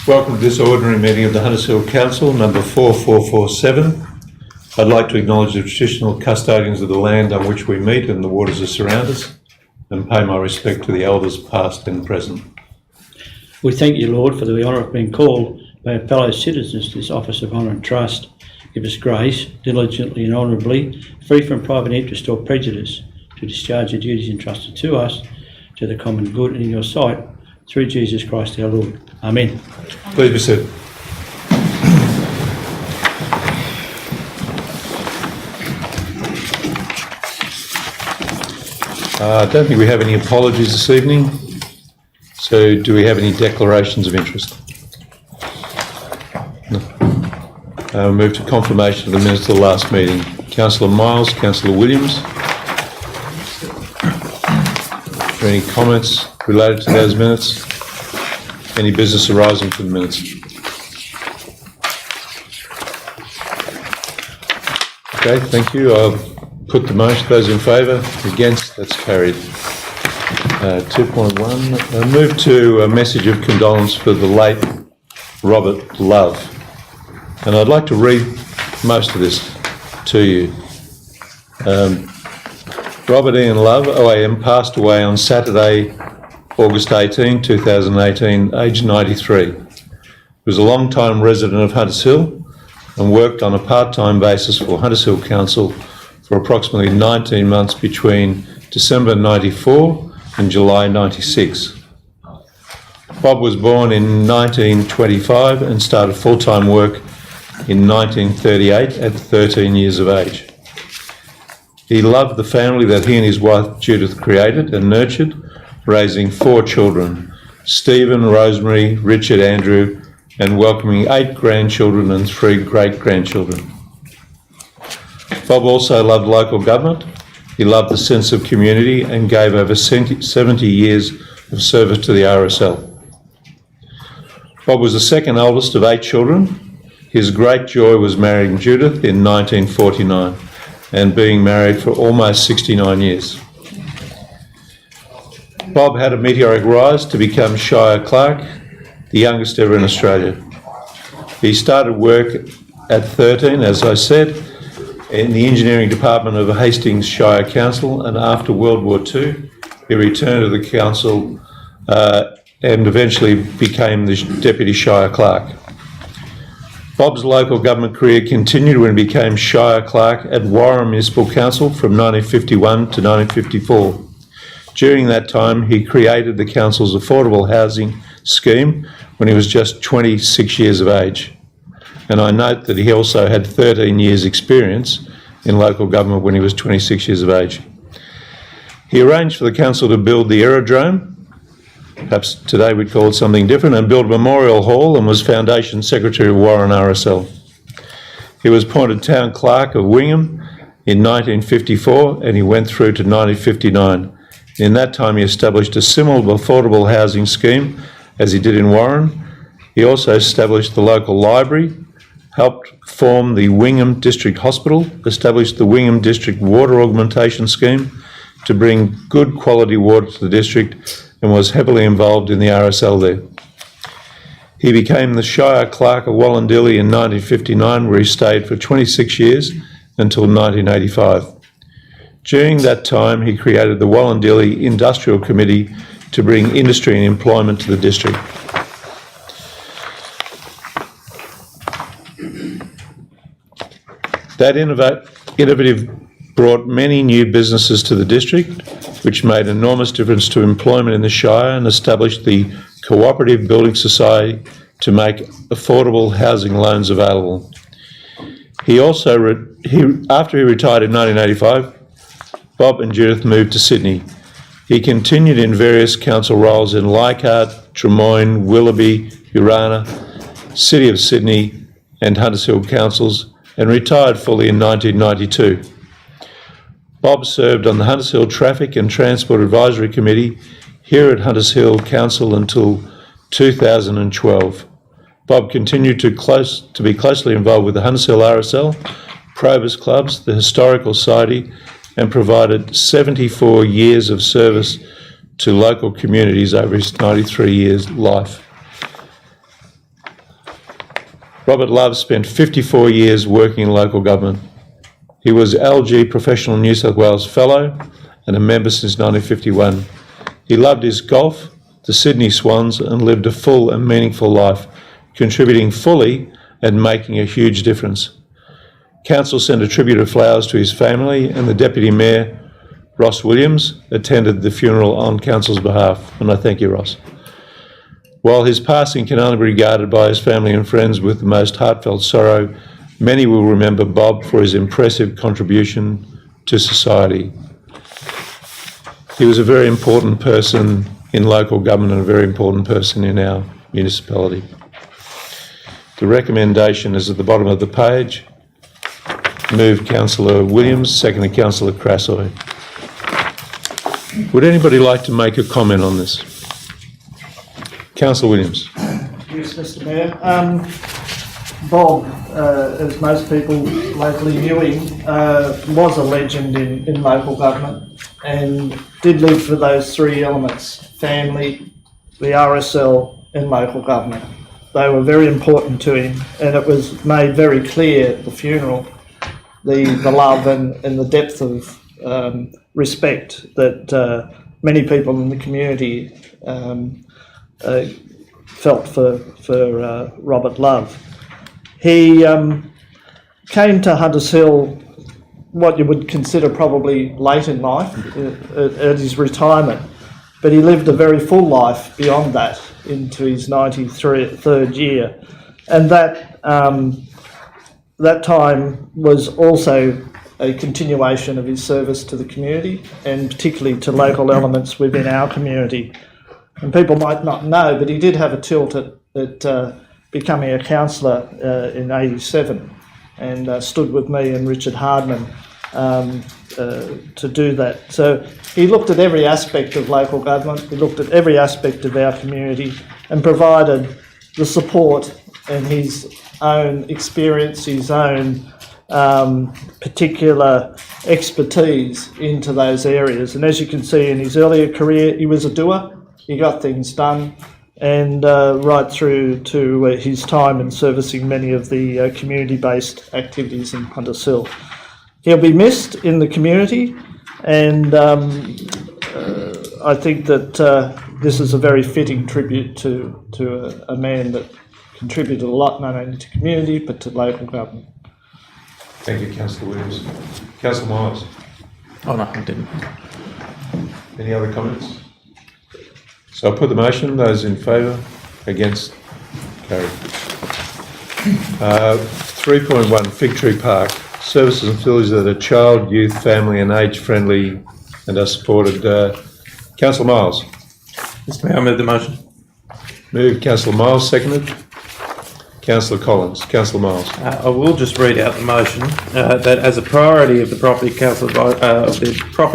Welcome to this ordinary meeting of the Hunters Hill Council, number 4447. I'd like to acknowledge the traditional custodians of the land on which we meet and the waters that surround us, and pay my respect to the elders past and present. We thank you, Lord, for the honour of being called by our fellow citizens to this office of honour and trust. Give us grace, diligently and honourably, free from private interest or prejudice, to discharge the duties entrusted to us to the common good and in your sight, through Jesus Christ our Lord. Amen. Please be seated. I don't think we have any apologies this evening. So do we have any declarations of interest? No. We'll move to confirmation of the minutes of the last meeting. Councillor Miles, Councillor Williams. Are there any comments related to those minutes? Any business arising from the minutes? Okay, thank you. I'll put the motion. Those in favour? Against? That's carried. 2.1. I move to a message of condolence for the late Robert Love. And I'd like to read most of this to you. Robert Ian Love, OAM, passed away on Saturday, August 18, 2018, aged 93. He was a long-time resident of Hunters Hill and worked on a part-time basis for Hunters Hill Council for approximately 19 months between December 94 and July 96. Bob was born in 1925 and started full-time work in 1938 at 13 years of age. He loved the family that he and his wife Judith created and nurtured, raising 4 children, Stephen, Rosemary, Richard, Andrew, and welcoming 8 grandchildren and 3 great-grandchildren. Bob also loved local government. He loved the sense of community and gave over 70 years of service to the RSL. Bob was the second oldest of 8 children. His great joy was marrying Judith in 1949 and being married for almost 69 years. Bob had a meteoric rise to become Shire Clerk, the youngest ever in Australia. He started work at 13, as I said, in the engineering department of Hastings Shire Council, and after World War II, he returned to the council and eventually became the Deputy Shire Clerk. Bob's local government career continued when he became Shire Clerk at Warren Municipal Council from 1951 to 1954. During that time, he created the council's affordable housing scheme when he was just 26 years of age. And I note that he also had 13 years' experience in local government when he was 26 years of age. He arranged for the council to build the aerodrome, perhaps today we'd call it something different, and built a memorial hall and was Foundation Secretary of Warren RSL. He was appointed Town Clerk of Wingham in 1954 and he went through to 1959. In that time he established a similar affordable housing scheme as he did in Warren. He also established the local library, helped form the Wingham District Hospital, established the Wingham District Water Augmentation Scheme to bring good quality water to the district, and was heavily involved in the RSL there. He became the Shire Clerk of Wallandilly in 1959, where he stayed for 26 years until 1985. During that time, he created the Wallandilly Industrial Committee to bring industry and employment to the district. That innovative brought many new businesses to the district, which made an enormous difference to employment in the Shire, and established the Cooperative Building Society to make affordable housing loans available. He also, after he retired in 1985, Bob and Judith moved to Sydney. He continued in various council roles in Leichhardt, Tremoyne, Willoughby, Urana, City of Sydney and Hunters Hill councils, and retired fully in 1992. Bob served on the Hunters Hill Traffic and Transport Advisory Committee here at Hunters Hill Council until 2012. Bob continued to be closely involved with the Hunters Hill RSL, Probus Clubs, the Historical Society, and provided 74 years of service to local communities over his 93 years life. Robert Love spent 54 years working in local government. He was LG Professional New South Wales Fellow and a member since 1951. He loved his golf, the Sydney Swans, and lived a full and meaningful life, contributing fully and making a huge difference. Council sent a tribute of flowers to his family, and the Deputy Mayor, Ross Williams, attended the funeral on Council's behalf, and I thank you, Ross. While his passing can only be regarded by his family and friends with the most heartfelt sorrow, many will remember Bob for his impressive contribution to society. He was a very important person in local government and a very important person in our municipality. The recommendation is at the bottom of the page. Moved Councillor Williams, seconded Councillor Crassoy. Would anybody like to make a comment on this? Councillor Williams. Yes, Mr Mayor. Bob, as most people locally knew him, was a legend in local government and did live for those three elements: family, the RSL and local government. They were very important to him, and it was made very clear at the funeral, the love and the depth of respect that many people in the community felt for Robert Love. He came to Hunters Hill what you would consider probably late in life, at his retirement, but he lived a very full life beyond that into his 93rd year, and that time was also a continuation of his service to the community, and particularly to local elements within our community. And people might not know, but he did have a tilt at becoming a councillor in '87, and stood with me and Richard Hardman to do that. So he looked at every aspect of local government, he looked at every aspect of our community, and provided the support and his own experience, his own particular expertise into those areas. And as you can see in his earlier career, he was a doer. He got things done, and right through to his time in servicing many of the community-based activities in Hunters Hill. He'll be missed in the community, and I think that this is a very fitting tribute to a man that contributed a lot, not only to community but to local government. Thank you, Councillor Williams. Councillor Miles. Oh, no, I didn't. Any other comments? So I'll put the motion. Those in favour? Against? Carried. 3.1 Fig Tree Park. Services and facilities that are child, youth, family and age friendly and are supported. Councillor Miles. Mr Mayor, I move the motion. Moved. Councillor Miles, seconded. Councillor Collins. Councillor Miles. I will just read out the motion that as a priority of the Property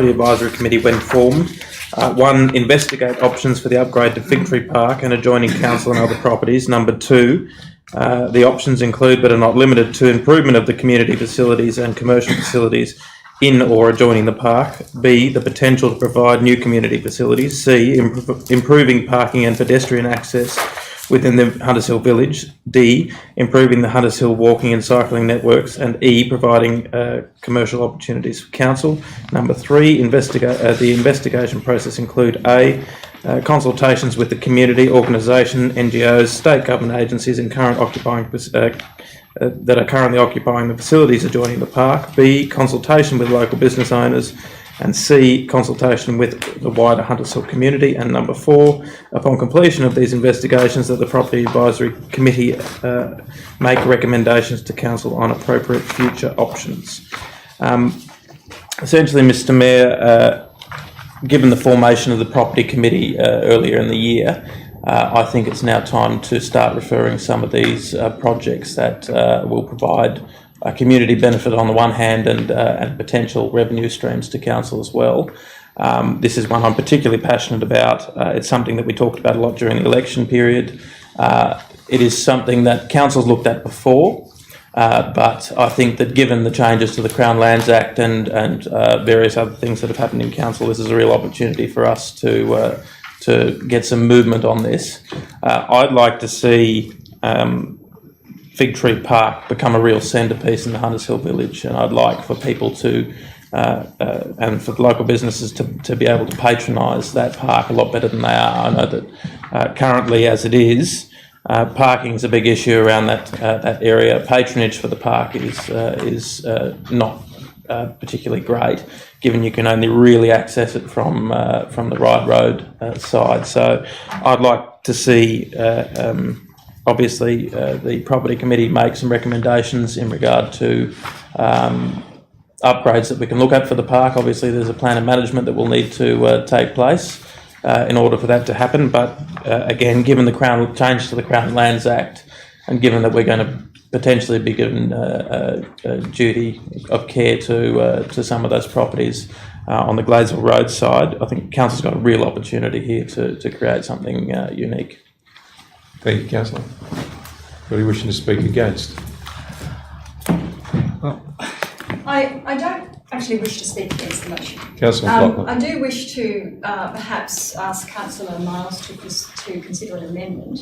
Advisory Committee when formed, 1, investigate options for the upgrade to Fig Tree Park and adjoining council and other properties. Number 2, the options include but are not limited to improvement of the community facilities and commercial facilities in or adjoining the park. B, the potential to provide new community facilities. C, improving parking and pedestrian access within the Hunters Hill Village. D, improving the Hunters Hill walking and cycling networks. And E, providing commercial opportunities for council. Number 3, the investigation process include A, consultations with the community, organisation, NGOs, state government agencies and that are currently occupying the facilities adjoining the park. B, consultation with local business owners. And C, consultation with the wider Hunters Hill community. And number 4, upon completion of these investigations, that the Property Advisory Committee make recommendations to Council on appropriate future options. Essentially, Mr Mayor, given the formation of the Property Committee earlier in the year, I think it's now time to start referring some of these projects that will provide a community benefit on the one hand and potential revenue streams to council as well. This is one I'm particularly passionate about. It's something that we talked about a lot during the election period. It is something that council's looked at before, but I think that given the changes to the Crown Lands Act and various other things that have happened in council, this is a real opportunity for us to get some movement on this. I'd like to see Fig Tree Park become a real centrepiece in the Hunters Hill Village, and I'd like for people to and for local businesses to be able to patronise that park a lot better than they are. I know that currently, as it is, parking is a big issue around that area. Patronage for the park is not particularly great, given you can only really access it from the Ryde Road side. So I'd like to see obviously the Property Committee make some recommendations in regard to upgrades that we can look at for the park. Obviously there's a plan of management that will need to take place in order for that to happen, but again, given the change to the Crown Lands Act, and given that we're going to potentially be given a duty of care to some of those properties on the Gladesville Road side, I think council's got a real opportunity here to create something unique. Thank you, Councillor. Anybody wishing to speak against? I don't actually wish to speak against the motion. Councillor McLaughlin. I do wish to perhaps ask Councillor Miles to consider an amendment,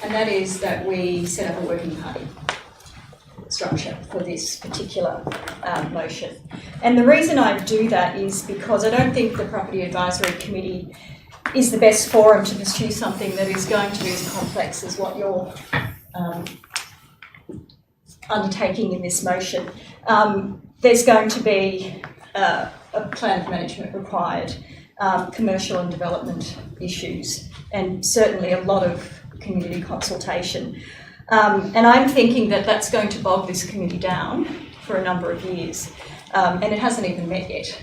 and that is that we set up a working party structure for this particular motion. And the reason I do that is because I don't think the Property Advisory Committee is the best forum to pursue something that is going to be as complex as what you're undertaking in this motion. There's going to be a plan of management required, commercial and development issues, and certainly a lot of community consultation. And I'm thinking that that's going to bog this committee down for a number of years, and it hasn't even met yet.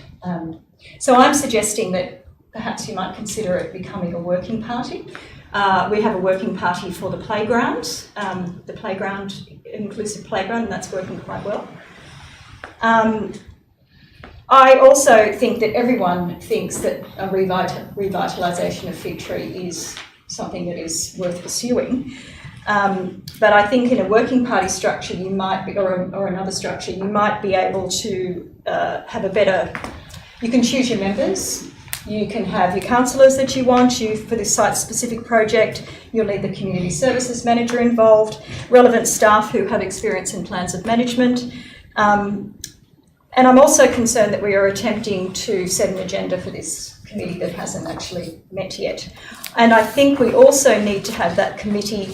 So I'm suggesting that perhaps you might consider it becoming a working party. We have a working party for the playground, inclusive playground, and that's working quite well. I also think that everyone thinks that a revitalisation of Fig Tree is something that is worth pursuing. But I think in a working party structure, you might be, or another structure, you might be able to have a better. You can choose your members. You can have your councillors that you want. For this site-specific project, you'll need the community services manager involved, relevant staff who have experience in plans of management. And I'm also concerned that we are attempting to set an agenda for this committee that hasn't actually met yet. And I think we also need to have that committee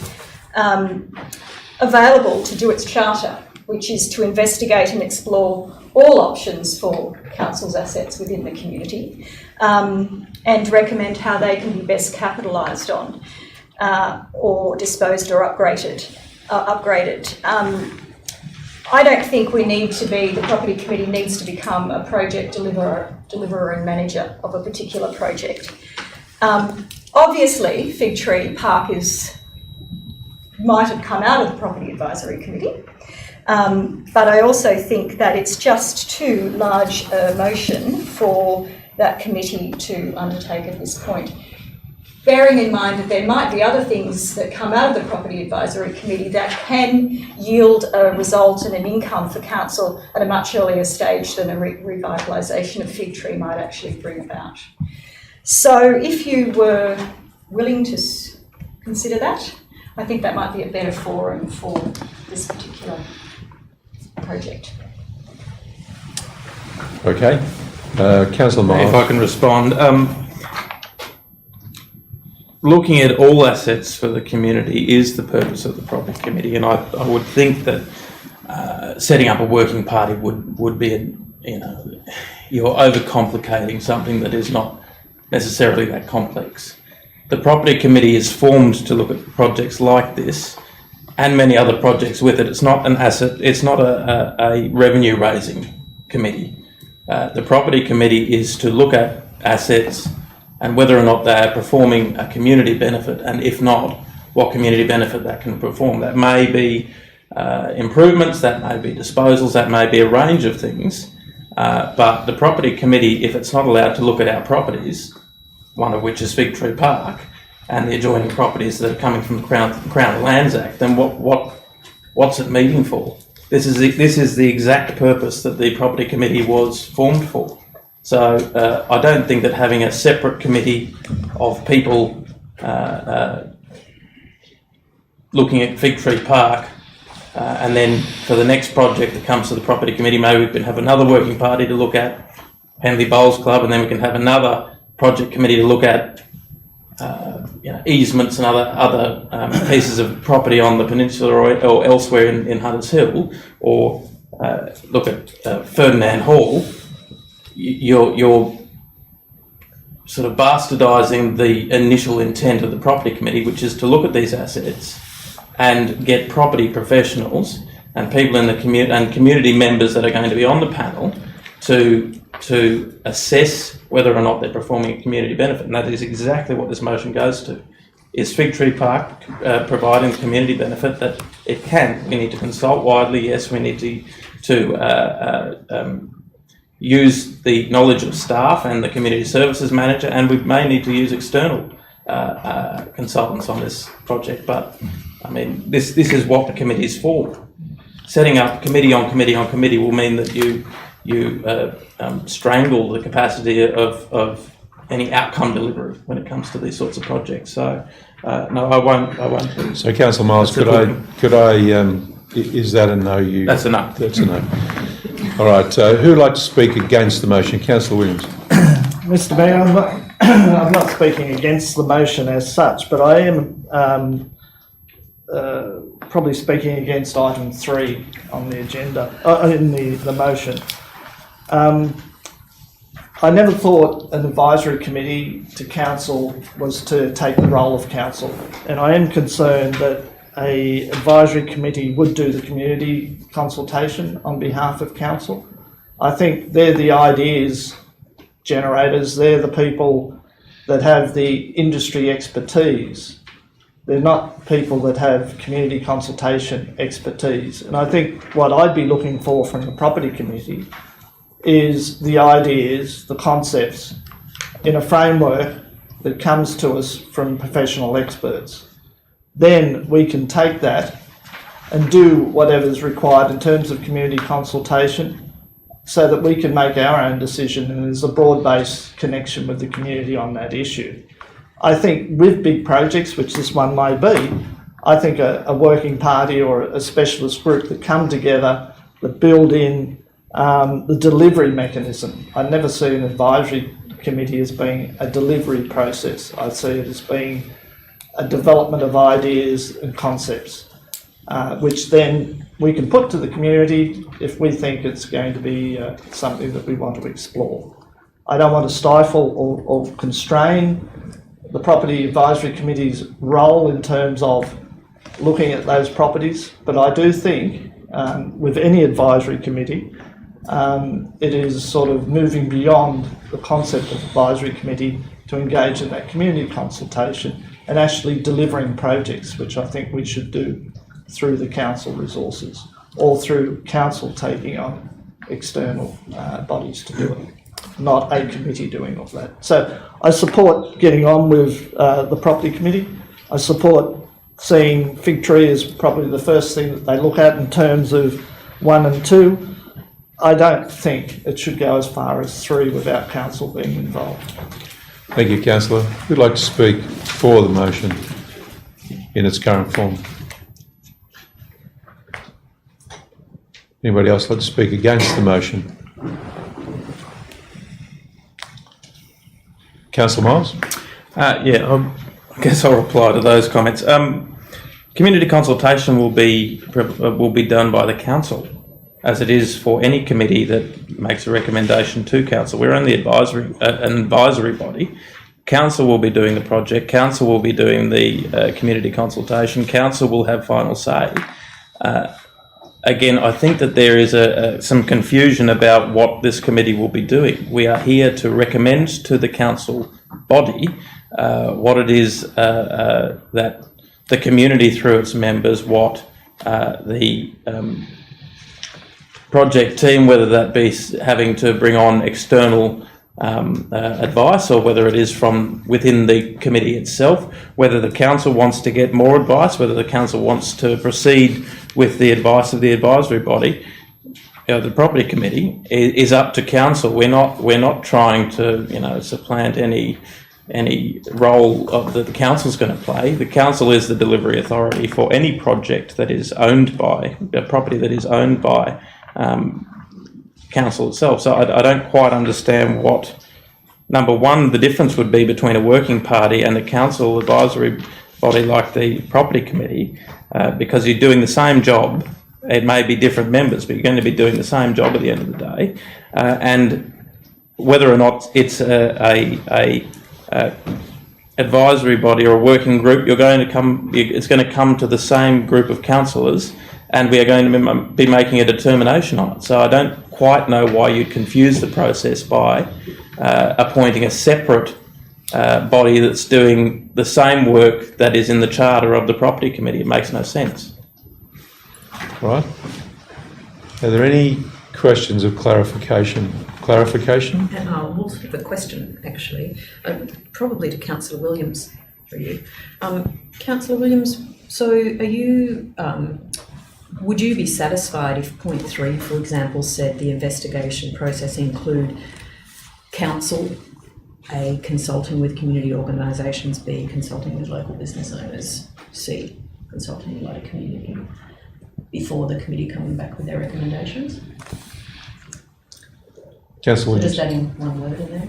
available to do its charter, which is to investigate and explore all options for council's assets within the community, and recommend how they can be best capitalised on, or disposed or upgraded. I don't think we need to be, the Property Committee needs to become a project deliverer and manager of a particular project. Obviously, Fig Tree Park might have come out of the Property Advisory Committee, but I also think that it's just too large a motion for that committee to undertake at this point. Bearing in mind that there might be other things that come out of the Property Advisory Committee that can yield a result and an income for council at a much earlier stage than a revitalisation of Fig Tree might actually bring about. So if you were willing to consider that, I think that might be a better forum for this particular project. Okay. Councillor Miles. If I can respond. Looking at all assets for the community is the purpose of the property committee, and I would think that setting up a working party would be, you're overcomplicating something that is not necessarily that complex. The property committee is formed to look at projects like this and many other projects with it. It's not an asset, it's not a revenue raising committee. The property committee is to look at assets and whether or not they are performing a community benefit, and if not, what community benefit that can perform. That may be improvements, that may be disposals, that may be a range of things, but the property committee, if it's not allowed to look at our properties, one of which is Fig Tree Park, and the adjoining properties that are coming from the Crown Lands Act, then what's it meeting for? This is the exact purpose that the property committee was formed for. So I don't think that having a separate committee of people looking at Fig Tree Park, and then for the next project that comes to the property committee, maybe we can have another working party to look at Henley Bowls Club, and then we can have another project committee to look at easements and other pieces of property on the peninsula or elsewhere in Hunters Hill, or look at Ferdinand Hall. You're sort of bastardising the initial intent of the property committee, which is to look at these assets and get property professionals and people in the community members that are going to be on the panel to assess whether or not they're performing a community benefit. And that is exactly what this motion goes to. Is Fig Tree Park providing the community benefit that it can? We need to consult widely. Yes, we need to use the knowledge of staff and the community services manager, and we may need to use external consultants on this project. But I mean, this is what the committee is for. Setting up committee on committee on committee will mean that you strangle the capacity of any outcome delivery when it comes to these sorts of projects. So no, I won't. So, Councillor Miles, could I? Is that a no? That's a no. That's a no. All right. Who would like to speak against the motion? Councillor Williams. Mr. Mayor, I'm not speaking against the motion as such, but I am probably speaking against item 3 on the agenda, in the motion. I never thought an advisory committee to council was to take the role of council, and I am concerned that an advisory committee would do the community consultation on behalf of council. I think they're the ideas generators, they're the people that have the industry expertise. They're not people that have community consultation expertise. And I think what I'd be looking for from the property committee is the ideas, the concepts, in a framework that comes to us from professional experts. Then we can take that and do whatever's required in terms of community consultation so that we can make our own decision, and there's a broad-based connection with the community on that issue. I think with big projects, which this one may be, I think a working party or a specialist group that come together, that build in the delivery mechanism. I never see an advisory committee as being a delivery process. I see it as being a development of ideas and concepts, which then we can put to the community if we think it's going to be something that we want to explore. I don't want to stifle or constrain the Property Advisory Committee's role in terms of looking at those properties, but I do think with any advisory committee, it is sort of moving beyond the concept of advisory committee to engage in that community consultation and actually delivering projects, which I think we should do through the council resources or through council taking on external bodies to do it, not a committee doing all that. So I support getting on with the property committee. I support seeing Fig Tree as probably the first thing that they look at in terms of 1 and 2. I don't think it should go as far as 3 without council being involved. Thank you, councillor. Who'd like to speak for the motion in its current form? Anybody else like to speak against the motion? Councillor Miles? I guess I'll reply to those comments. Community consultation will be done by the council, as it is for any committee that makes a recommendation to council. We're only an advisory body. Council will be doing the project. Council will be doing the community consultation. Council will have final say. Again, I think that there is some confusion about what this committee will be doing. We are here to recommend to the council body what it is that the community through its members, what the project team, whether that be having to bring on external advice or whether it is from within the committee itself, whether the council wants to get more advice, whether the council wants to proceed with the advice of the advisory body, the property committee is up to council. We're not trying to supplant any role of that the council's going to play. The council is the delivery authority for any project that is owned by a property that is owned by council itself. So I don't quite understand what, number one, the difference would be between a working party and a council advisory body like the property committee, because you're doing the same job. It may be different members, but you're going to be doing the same job at the end of the day. And whether or not it's a advisory body or a working group, it's going to come to the same group of councillors, and we are going to be making a determination on it. So I don't quite know why you'd confuse the process by appointing a separate body that's doing the same work that is in the charter of the property committee. It makes no sense. Right. Are there any questions of clarification? Clarification? We'll have a question, actually, probably to Councillor Williams for you. Councillor Williams, so are you, would you be satisfied if point 3, for example, said the investigation process include council, A, consulting with community organisations, B, consulting with local business owners, C, consulting with wider community, before the committee coming back with their recommendations? Councillor So Williams. does that in one word in there?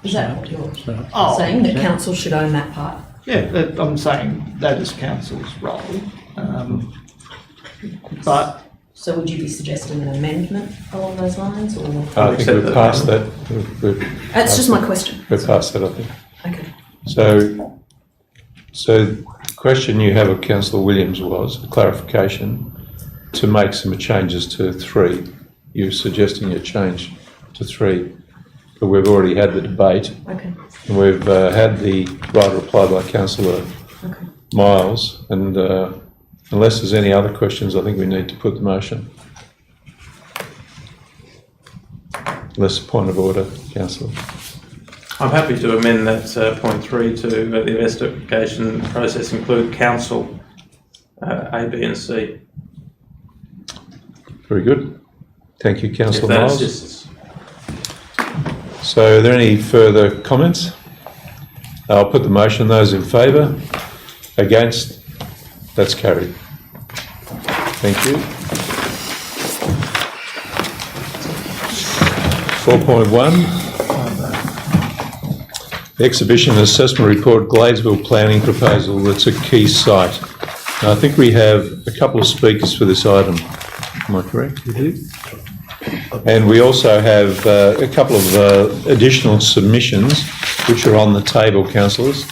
Is that what you're Oh, saying, that council should own that part? Yeah, I'm saying that is council's role. But So would you be suggesting an amendment along those lines, or? I think we're past that. That's just my question. We're past that, I think. Okay. So the question you have of Councillor Williams was a clarification to make some changes to 3. You're suggesting a change to 3, but we've already had the debate. Okay. And we've had the right reply by Councillor Okay. Miles, and unless there's any other questions, I think we need to put the motion. Unless point of order, Councillor. I'm happy to amend that point 3 to the investigation process include council, A, B and C. Very good. Thank you, If Councillor that Miles. assists. So are there any further comments? I'll put the motion. Those in favour? Against? That's carried. Thank you. 4.1. The Exhibition and Assessment Report, Gladesville Planning Proposal. That's a key site. Now, I think we have a couple of speakers for this item. Am I correct? We do. And we also have a couple of additional submissions which are on the table, councillors.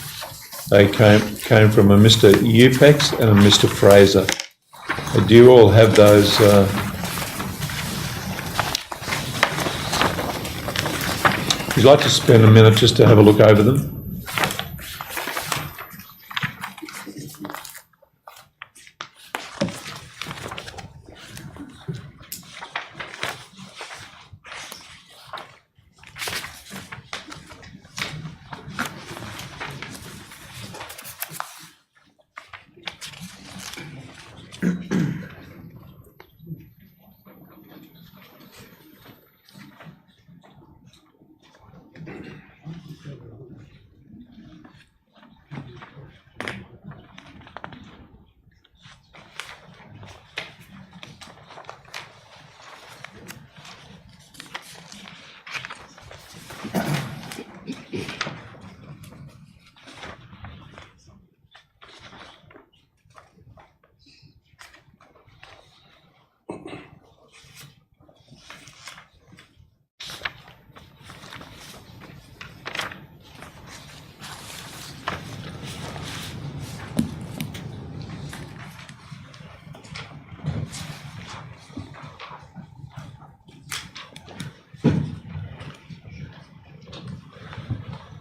They came from a Mr. Upex and a Mr. Fraser. Do you all have those? Would you like to spend a minute just to have a look over them?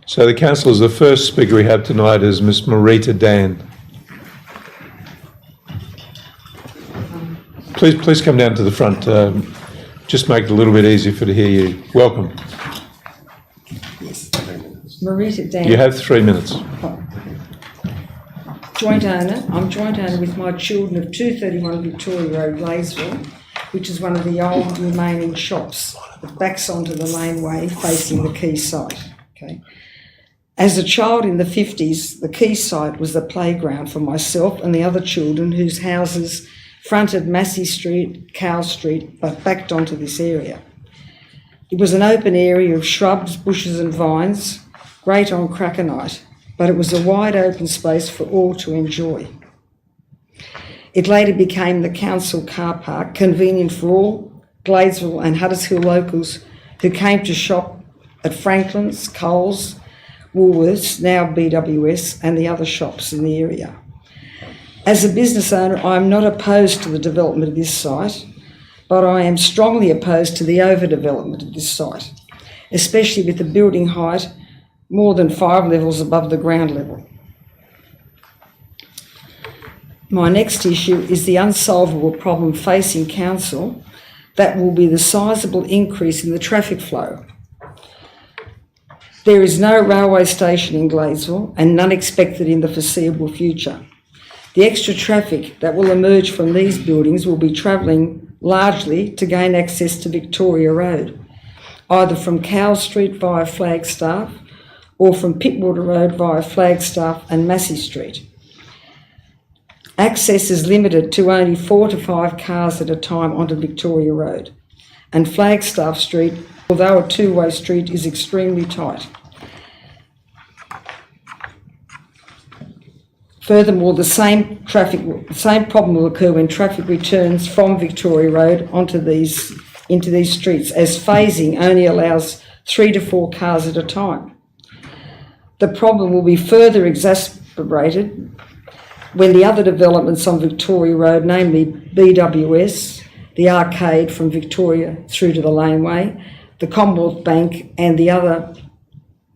So the councillors, the first speaker we have tonight is Miss Marita Dan. Please come down to the front. Just make it a little bit easier for to hear you. Welcome. Marita Dan. You have 3 minutes. Joint owner. I'm joint owner with my children of 231 Victoria Road, Glaysville, which is one of the old remaining shops that backs onto the laneway facing the quay site. Okay. As a child in the 50s, the quay site was the playground for myself and the other children whose houses fronted Massey Street, Cow Street, but backed onto this area. It was an open area of shrubs, bushes and vines, great on cracker night, but it was a wide open space for all to enjoy. It later became the council car park, convenient for all Glaysville and Huddersfield locals who came to shop at Franklin's, Coles, Woolworths, now BWS, and the other shops in the area. As a business owner, I am not opposed to the development of this site, but I am strongly opposed to the overdevelopment of this site, especially with the building height more than 5 levels above the ground level. My next issue is the unsolvable problem facing council, that will be the sizable increase in the traffic flow. There is no railway station in Glaysville and none expected in the foreseeable future. The extra traffic that will emerge from these buildings will be travelling largely to gain access to Victoria Road, either from Cow Street via Flagstaff or from Pittwater Road via Flagstaff and Massey Street. Access is limited to only 4 to 5 cars at a time onto Victoria Road, and Flagstaff Street, although a two-way street, is extremely tight. Furthermore, the same problem will occur when traffic returns from Victoria Road into these streets, as phasing only allows 3 to 4 cars at a time. The problem will be further exacerbated when the other developments on Victoria Road, namely BWS, the arcade from Victoria through to the laneway, the Commonwealth Bank and the other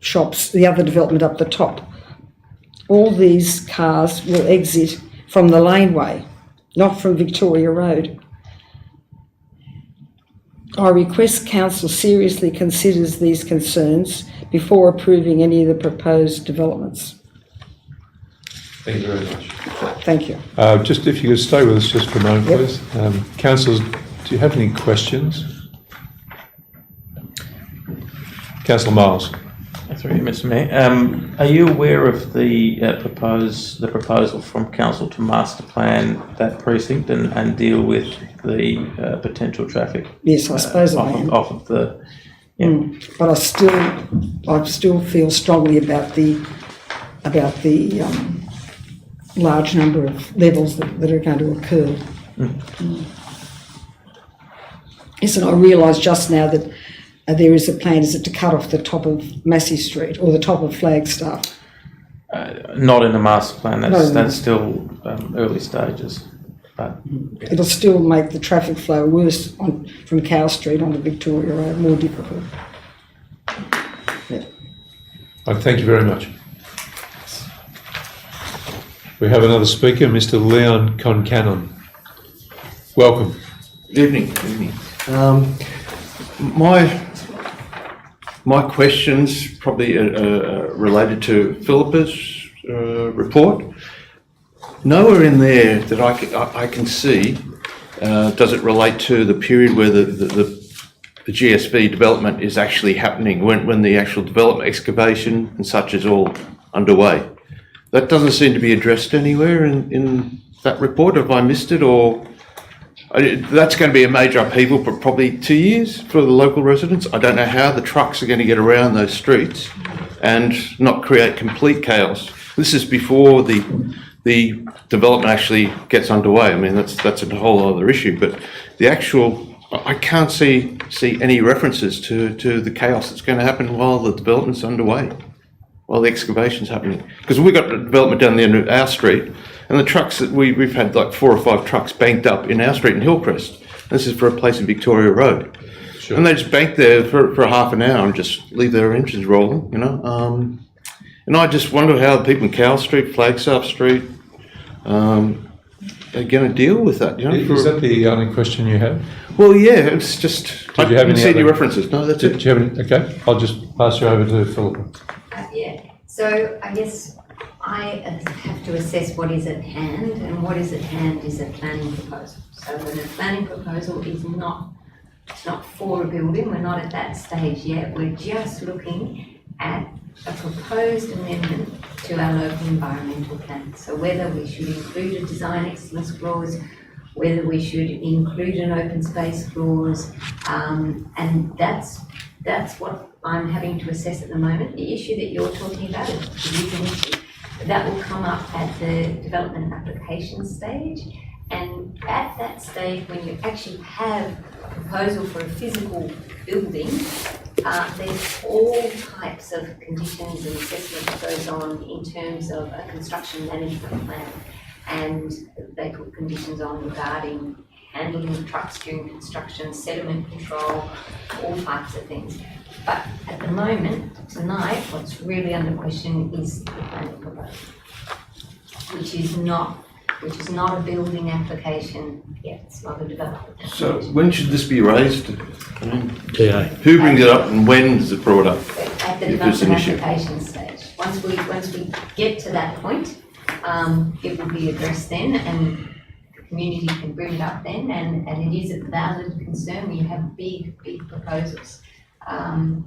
shops, the other development up the top. All these cars will exit from the laneway, not from Victoria Road. I request Council seriously considers these concerns before approving any of the proposed developments. Thank you very much. Thank you. Just if you could stay with us just for a moment, Yep. please. Councillors, do you have any questions? Councillor Miles. Through you, Mr. Mayor. Are you aware of the proposal from council to master plan that precinct and deal with the potential traffic? Yes, I suppose I am. Off of the. Yeah. But I still feel strongly about the large number of levels that are going to occur. Yes, and I realised just now that there is a plan, is it to cut off the top of Massey Street or the top of Flagstaff? Not in the master plan, that's still early stages. But It'll still make the traffic flow worse from Cow Street onto Victoria Road, more difficult. I thank you very much. We have another speaker, Mr. Leon Concannon. Welcome. Good evening. Good evening. My questions probably are related to Philippa's report. Nowhere in there that I can see does it relate to the period where the GSV development is actually happening, when the actual development excavation and such is all underway. That doesn't seem to be addressed anywhere in that report. Have I missed it, or that's going to be a major upheaval for probably 2 years for the local residents? I don't know how the trucks are going to get around those streets and not create complete chaos. This is before the development actually gets underway. I mean, that's a whole other issue, but the actual, I can't see any references to the chaos that's going to happen while the development's underway, while the excavation's happening. Because we've got development down the end of our street, and the trucks that we've had like 4 or 5 trucks banked up in our street in Hillcrest. This is for a place in Victoria Road. Sure. And they just bank there for half an hour and just leave their engines rolling, you know. And I just wonder how the people in Cowell Street, Flagstaff Street, are going to deal with that. You know, Is that the only question you have? Well, yeah, it's just, I Did you have didn't any see any other- references. No, that's it. Do you have any? Okay, I'll just pass you over to Philippa. Yeah, so I guess I have to assess what is at hand, and what is at hand is a planning proposal. So when a planning proposal is not, it's not for a building, we're not at that stage yet, we're just looking at a proposed amendment to our local environmental plan. So whether we should include a design excellence clause, whether we should include an open space clause, and that's what I'm having to assess at the moment. The issue that you're talking about is an issue that will come up at the development application stage, and at that stage, when you actually have a proposal for a physical building, there's all types of conditions and assessment that goes on in terms of a construction management plan, and they put conditions on regarding handling of trucks during construction, sediment control, all types of things. But at the moment, tonight, what's really under question is the planning proposal, which is not a building application yet. It's not a development. So when should this be raised? I mean, DA. who brings it up and when is it brought up? At the If there's an development issue. application stage. Once we get to that point, it will be addressed then, and the community can bring it up then, and it is a valid concern when you have big proposals. The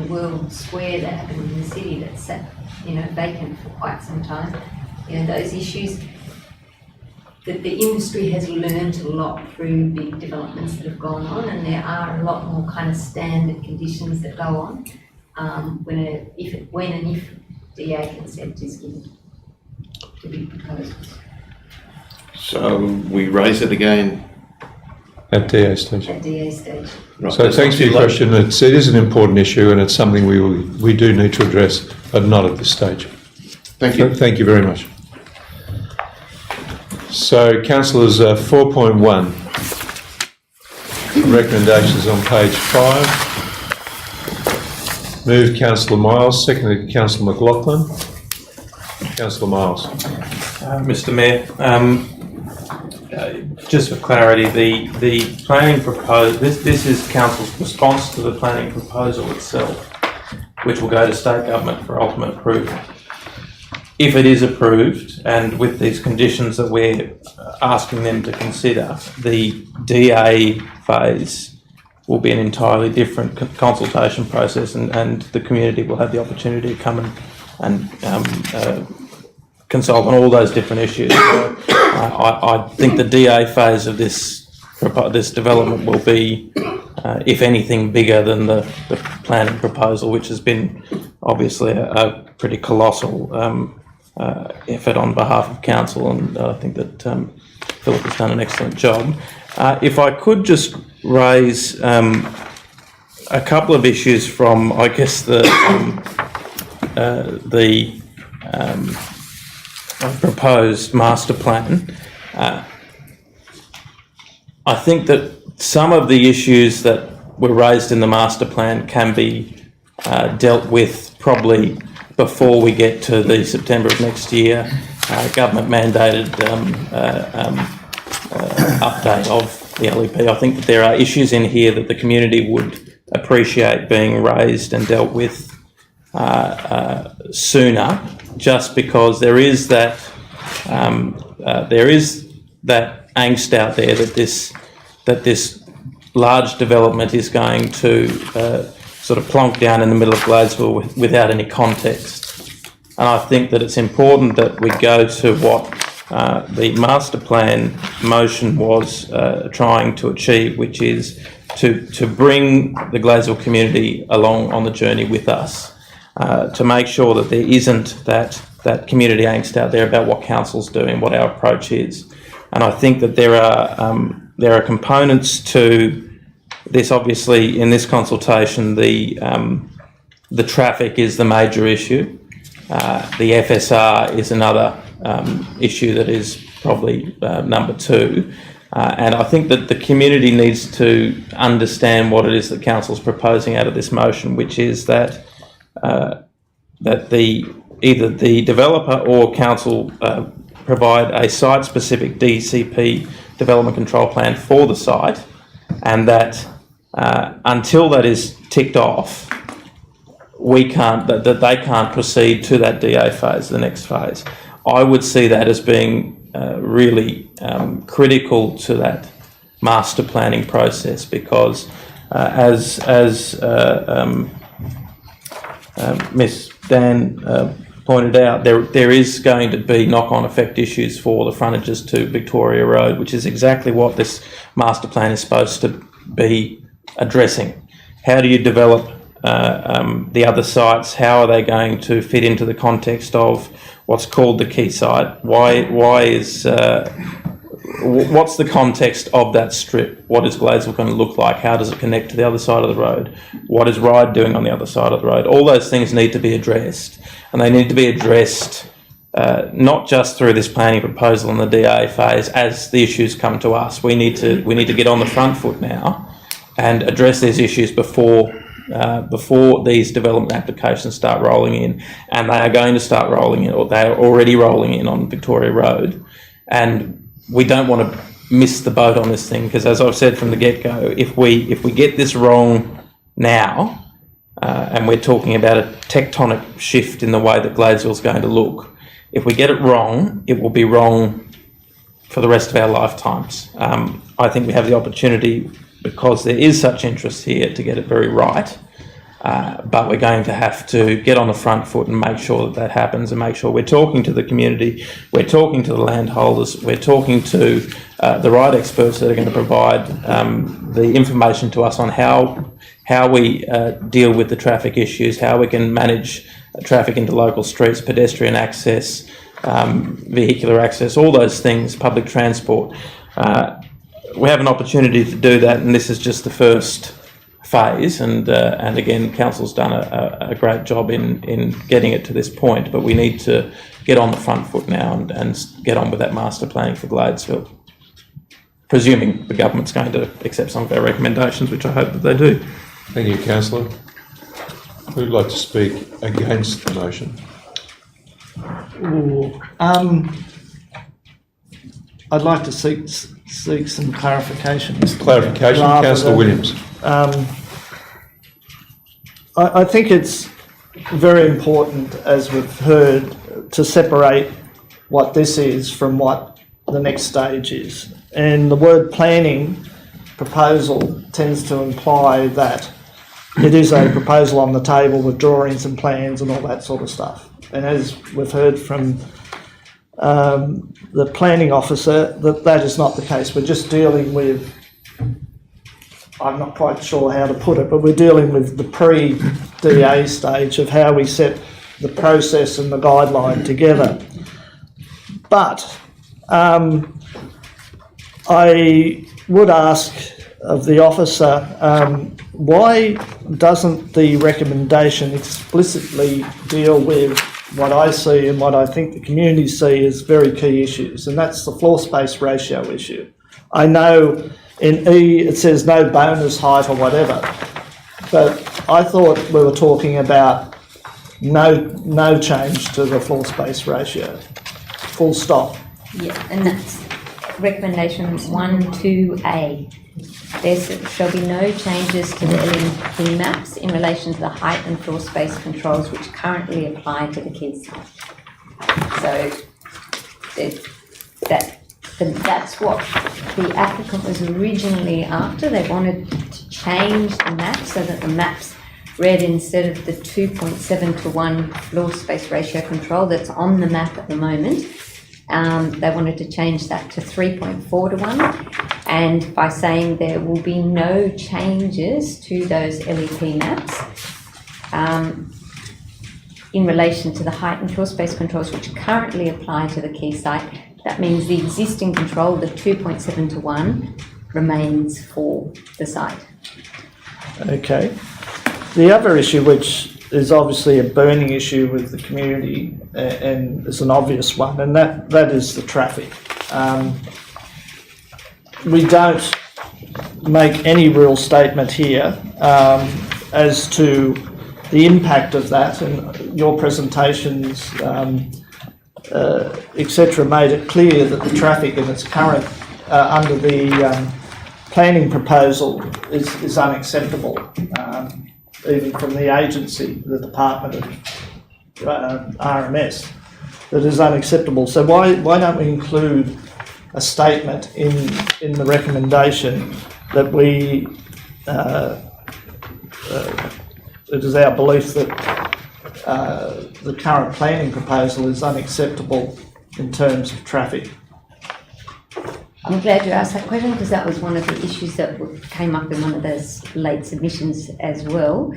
World Square that happened in the city that's sat, vacant for quite some time. Those issues that the industry has learned a lot through big developments that have gone on, and there are a lot more kind of standard conditions that go on when and if DA consent is given to big proposals. So we raise it again. At DA stage. At DA stage. Right, So that's thanks not for your too late. question. It is an important issue, and it's something we do need to address, but not at this stage. Thank you. Thank you very much. So, councillors, 4.1. Recommendations on page 5. Moved Councillor Miles, seconded Councillor McLaughlin. Councillor Miles. Mr. Mayor, just for clarity, the planning proposal, this is council's response to the planning proposal itself, which will go to state government for ultimate approval. If it is approved, and with these conditions that we're asking them to consider, the DA phase will be an entirely different consultation process, and the community will have the opportunity to come and consult on all those different issues. So I think the DA phase of this development will be, if anything, bigger than the planning proposal, which has been obviously a pretty colossal effort on behalf of council, and I think that Philip has done an excellent job. If I could just raise a couple of issues from, I guess, the proposed master plan. I think that some of the issues that were raised in the master plan can be dealt with probably before we get to the September of next year, government mandated update of the LEP. I think that there are issues in here that the community would appreciate being raised and dealt with sooner, just because there is that angst out there that this large development is going to sort of plonk down in the middle of Gladesville without any context. And I think that it's important that we go to what the master plan motion was trying to achieve, which is to bring the Gladesville community along on the journey with us, to make sure that there isn't that community angst out there about what council's doing, what our approach is. And I think that there are components to this. Obviously, in this consultation, the traffic is the major issue. The FSR is another issue that is probably number two. And I think that the community needs to understand what it is that council's proposing out of this motion, which is that either the developer or council provide a site-specific DCP development control plan for the site, and that until that is ticked off, they can't proceed to that DA phase, the next phase. I would see that as being really critical to that master planning process, because as Ms. Dan pointed out, there is going to be knock-on effect issues for the frontages to Victoria Road, which is exactly what this master plan is supposed to be addressing. How do you develop the other sites? How are they going to fit into the context of what's called the key site? What's the context of that strip? What is Gladesville going to look like? How does it connect to the other side of the road? What is Ryde doing on the other side of the road? All those things need to be addressed, and they need to be addressed not just through this planning proposal in the DA phase. As the issues come to us, we need to get on the front foot now and address these issues before these development applications start rolling in, and they are going to start rolling in, or they are already rolling in on Victoria Road. And we don't want to miss the boat on this thing, because, as I've said from the get-go, if we get this wrong now, and we're talking about a tectonic shift in the way that Gladesville's going to look, if we get it wrong, it will be wrong for the rest of our lifetimes. I think we have the opportunity, because there is such interest here, to get it very right. But we're going to have to get on the front foot and make sure that happens, and make sure we're talking to the community, we're talking to the landholders, we're talking to the right experts that are going to provide the information to us on how we deal with the traffic issues, how we can manage traffic into local streets, pedestrian access, vehicular access, all those things, public transport. We have an opportunity to do that, and this is just the first phase, and again, council's done a great job in getting it to this point, but we need to get on the front foot now and get on with that master planning for Gladesville, presuming the government's going to accept some of our recommendations, which I hope that they do. Thank you, councillor. Who'd like to speak against the motion? I'd like to seek some clarifications. Clarification, councillor Williams. I think it's very important, as we've heard, to separate what this is from what the next stage is. And the word planning proposal tends to imply that it is a proposal on the table with drawings and plans and all that sort of stuff. And as we've heard from the planning officer, that is not the case. We're just dealing with, I'm not quite sure how to put it, but we're dealing with the pre-DA stage of how we set the process and the guideline together. But I would ask of the officer, why doesn't the recommendation explicitly deal with what I see and what I think the community see as very key issues, and that's the floor space ratio issue. I know in E it says no bonus height or whatever, but I thought we were talking about no change to the floor space ratio. Full stop. Yeah, and that's recommendation 1(2)A. There shall be no changes to the LMP maps in relation to the height and floor space controls which currently apply to the quay site. So that's what the applicant was originally after. They wanted to change the map so that the maps read, instead of the 2.7:1 floor space ratio control that's on the map at the moment, they wanted to change that to 3.4:1, and by saying there will be no changes to those LEP maps in relation to the height and floor space controls which currently apply to the quay site. That means the existing control, the 2.7:1, remains for the site. Okay. The other issue, which is obviously a burning issue with the community, and is an obvious one, and that is the traffic. We don't make any real statement here as to the impact of that, and your presentations, etc., made it clear that the traffic in its current, under the planning proposal, is unacceptable. Even from the agency, the Department of RMS, that is unacceptable. So why don't we include a statement in the recommendation that we, it is our belief that the current planning proposal is unacceptable in terms of traffic. I'm glad you asked that question, because that was one of the issues that came up in one of those late submissions as well.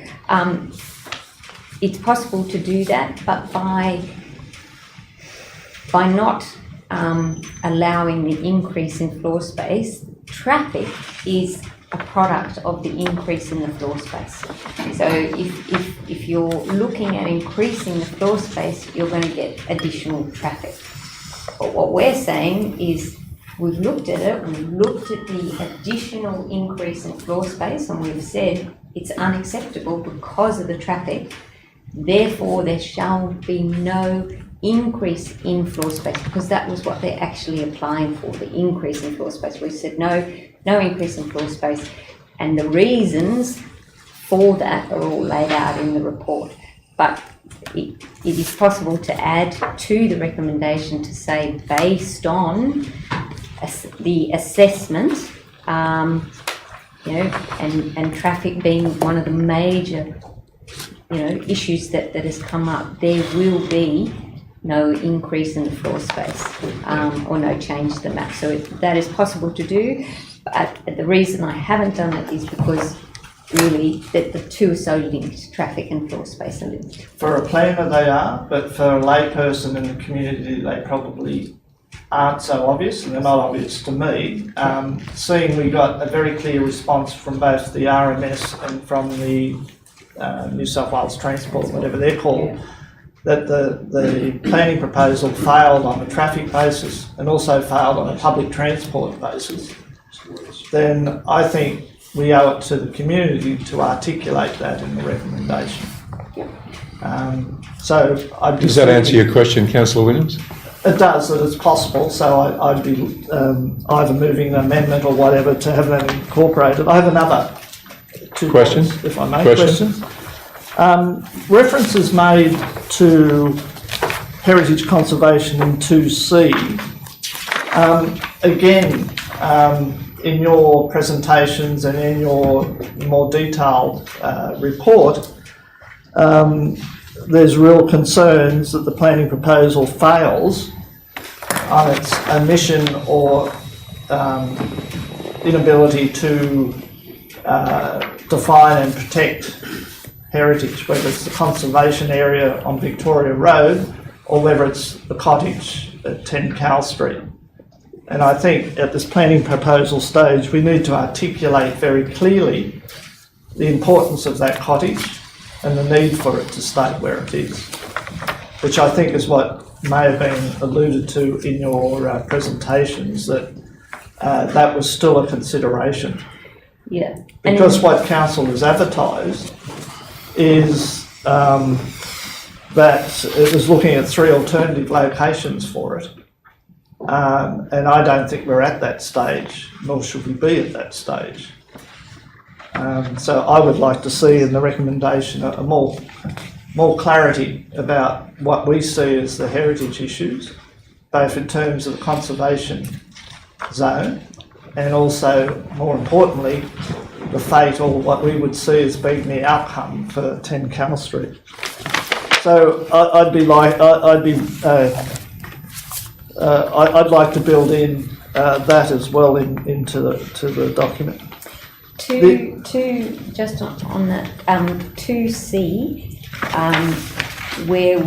It's possible to do that, but by not allowing the increase in floor space, traffic is a product of the increase in the floor space. So if you're looking at increasing the floor space, you're going to get additional traffic. But what we're saying is, we've looked at it, we've looked at the additional increase in floor space, and we've said it's unacceptable because of the traffic. Therefore, there shall be no increase in floor space, because that was what they're actually applying for, the increase in floor space. We said no increase in floor space, and the reasons for that are all laid out in the report. But it is possible to add to the recommendation to say, based on the assessment, and traffic being one of the major, issues that has come up, there will be no increase in the floor space, or no change to the map. So that is possible to do. But the reason I haven't done it is because really that the two are so linked, traffic and floor space are linked. For a planner they are, but for a layperson in the community they probably aren't so obvious, and they're not obvious to me. Seeing we got a very clear response from both the RMS and from the New South Wales Transport, whatever they're called, that the planning proposal failed on a traffic basis and also failed on a public transport basis, then I think we owe it to the community to articulate that in the recommendation. Does that answer your question, Councillor Williams? It does, that it's possible, so I'd be either moving an amendment or whatever to have that incorporated. I have another two questions, points, if I may. Questions? References made to heritage conservation in 2C. Again, in your presentations and in your more detailed report, there's real concerns that the planning proposal fails on its omission or inability to define and protect heritage, whether it's the conservation area on Victoria Road or whether it's the cottage at 10 Cal Street. And I think at this planning proposal stage we need to articulate very clearly the importance of that cottage and the need for it to stay where it is, which I think is what may have been alluded to in your presentations, that that was still a consideration. Yeah. Because what council has advertised is that it was looking at 3 alternative locations for it. And I don't think we're at that stage, nor should we be at that stage. So I would like to see in the recommendation a more clarity about what we see as the heritage issues, both in terms of the conservation zone and also, more importantly, the fate or what we would see as being the outcome for 10 Cal Street. So I'd like to build in that as well into the document. Just on that, 2C, where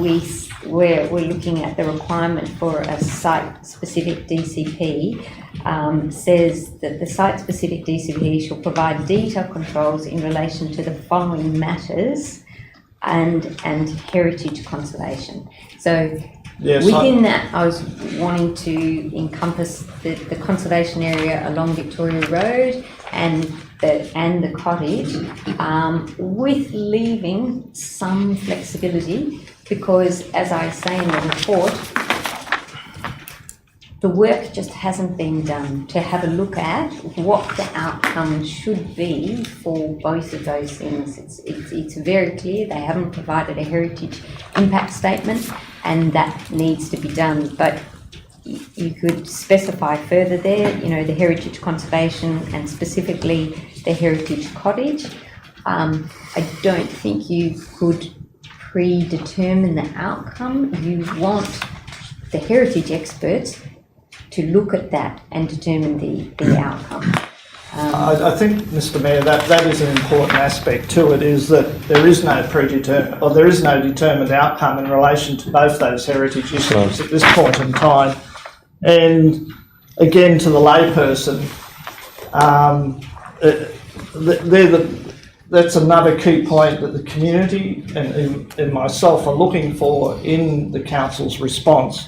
we're looking at the requirement for a site-specific DCP, says that the site-specific DCP shall provide detailed controls in relation to the following matters and heritage conservation. So yes, within that, I was wanting to encompass the conservation area along Victoria Road and the cottage, with leaving some flexibility, because as I say in the report, the work just hasn't been done to have a look at what the outcome should be for both of those things. It's very clear they haven't provided a heritage impact statement, and that needs to be done. But you could specify further there, you know, the heritage conservation and specifically the heritage cottage. I don't think you could predetermine the outcome. You want the heritage experts to look at that and determine the outcome. I think, Mr. Mayor, that is an important aspect to it, is that there is no predetermined, or there is no determined outcome in relation to both those heritage issues at this point in time. And again, to the layperson, that's another key point that the community and myself are looking for in the council's response,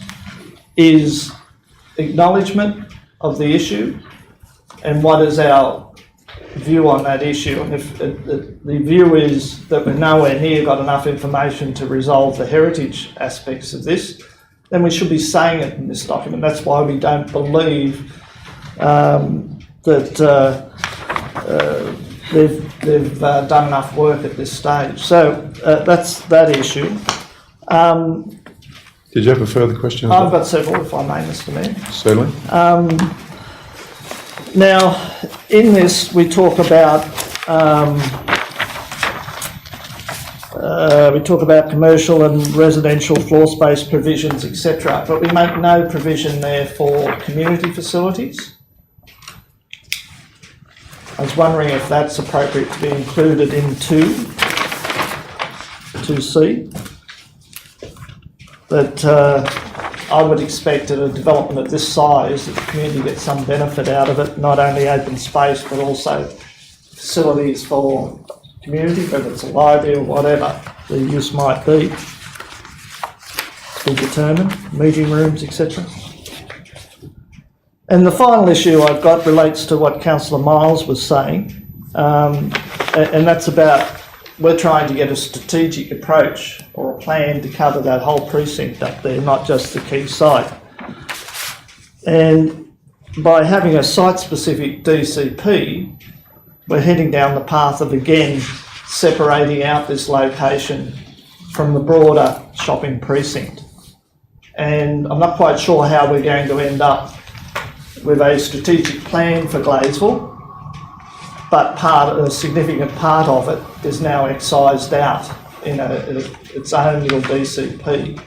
is acknowledgement of the issue and what is our view on that issue. And if the view is that we're nowhere near got enough information to resolve the heritage aspects of this, then we should be saying it in this document. That's why we don't believe that they've done enough work at this stage. So that's that issue. Did you have a further question? I've got several, if I may, Mr. Mayor. Certainly. Now, in this, we talk about commercial and residential floor space provisions, etc., but we make no provision there for community facilities. I was wondering if that's appropriate to be included in 2C. That I would expect at a development of this size that the community gets some benefit out of it, not only open space but also facilities for community, whether it's a library or whatever the use might be, to be determined, meeting rooms, etc. And the final issue I've got relates to what Councillor Miles was saying, and that's about we're trying to get a strategic approach or a plan to cover that whole precinct up there, not just the key site. And by having a site-specific DCP, we're heading down the path of, again, separating out this location from the broader shopping precinct. And I'm not quite sure how we're going to end up with a strategic plan for Gladesville, but a significant part of it is now excised out in its own little DCP.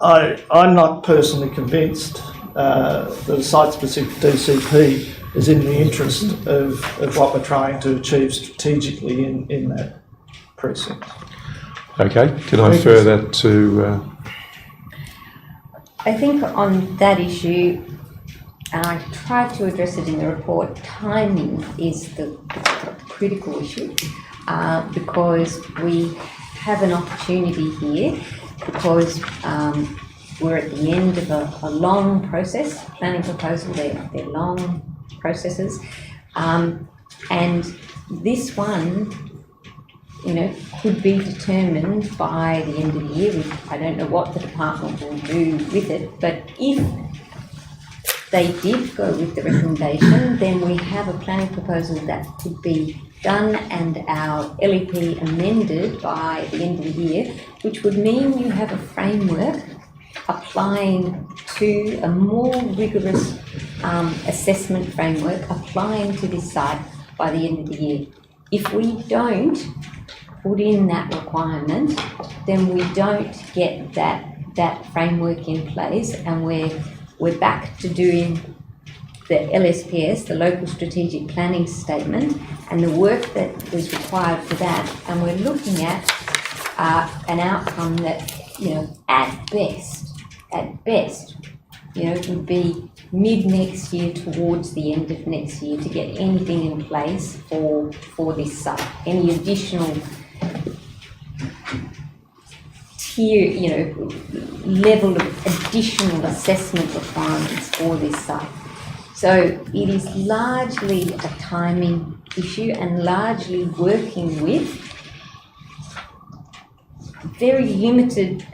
I'm not personally convinced that a site-specific DCP is in the interest of what we're trying to achieve strategically in that precinct. Okay, can I refer that to... I think on that issue, and I tried to address it in the report, timing is the critical issue, because we have an opportunity here, because we're at the end of a long process, planning proposal, they're long processes, and this one could be determined by the end of the year. I don't know what the department will do with it, but if they did go with the recommendation, then we have a planning proposal that could be done and our LEP amended by the end of the year, which would mean you have a framework applying to a more rigorous assessment framework applying to this site by the end of the year. If we don't put in that requirement, then we don't get that framework in place, and we're back to doing the LSPS, the Local Strategic Planning Statement, and the work that was required for that. And we're looking at an outcome that, at best, would be mid next year towards the end of next year to get anything in place for this site. Any additional tier, level of additional assessment requirements for this site. So it is largely a timing issue and largely working with very limited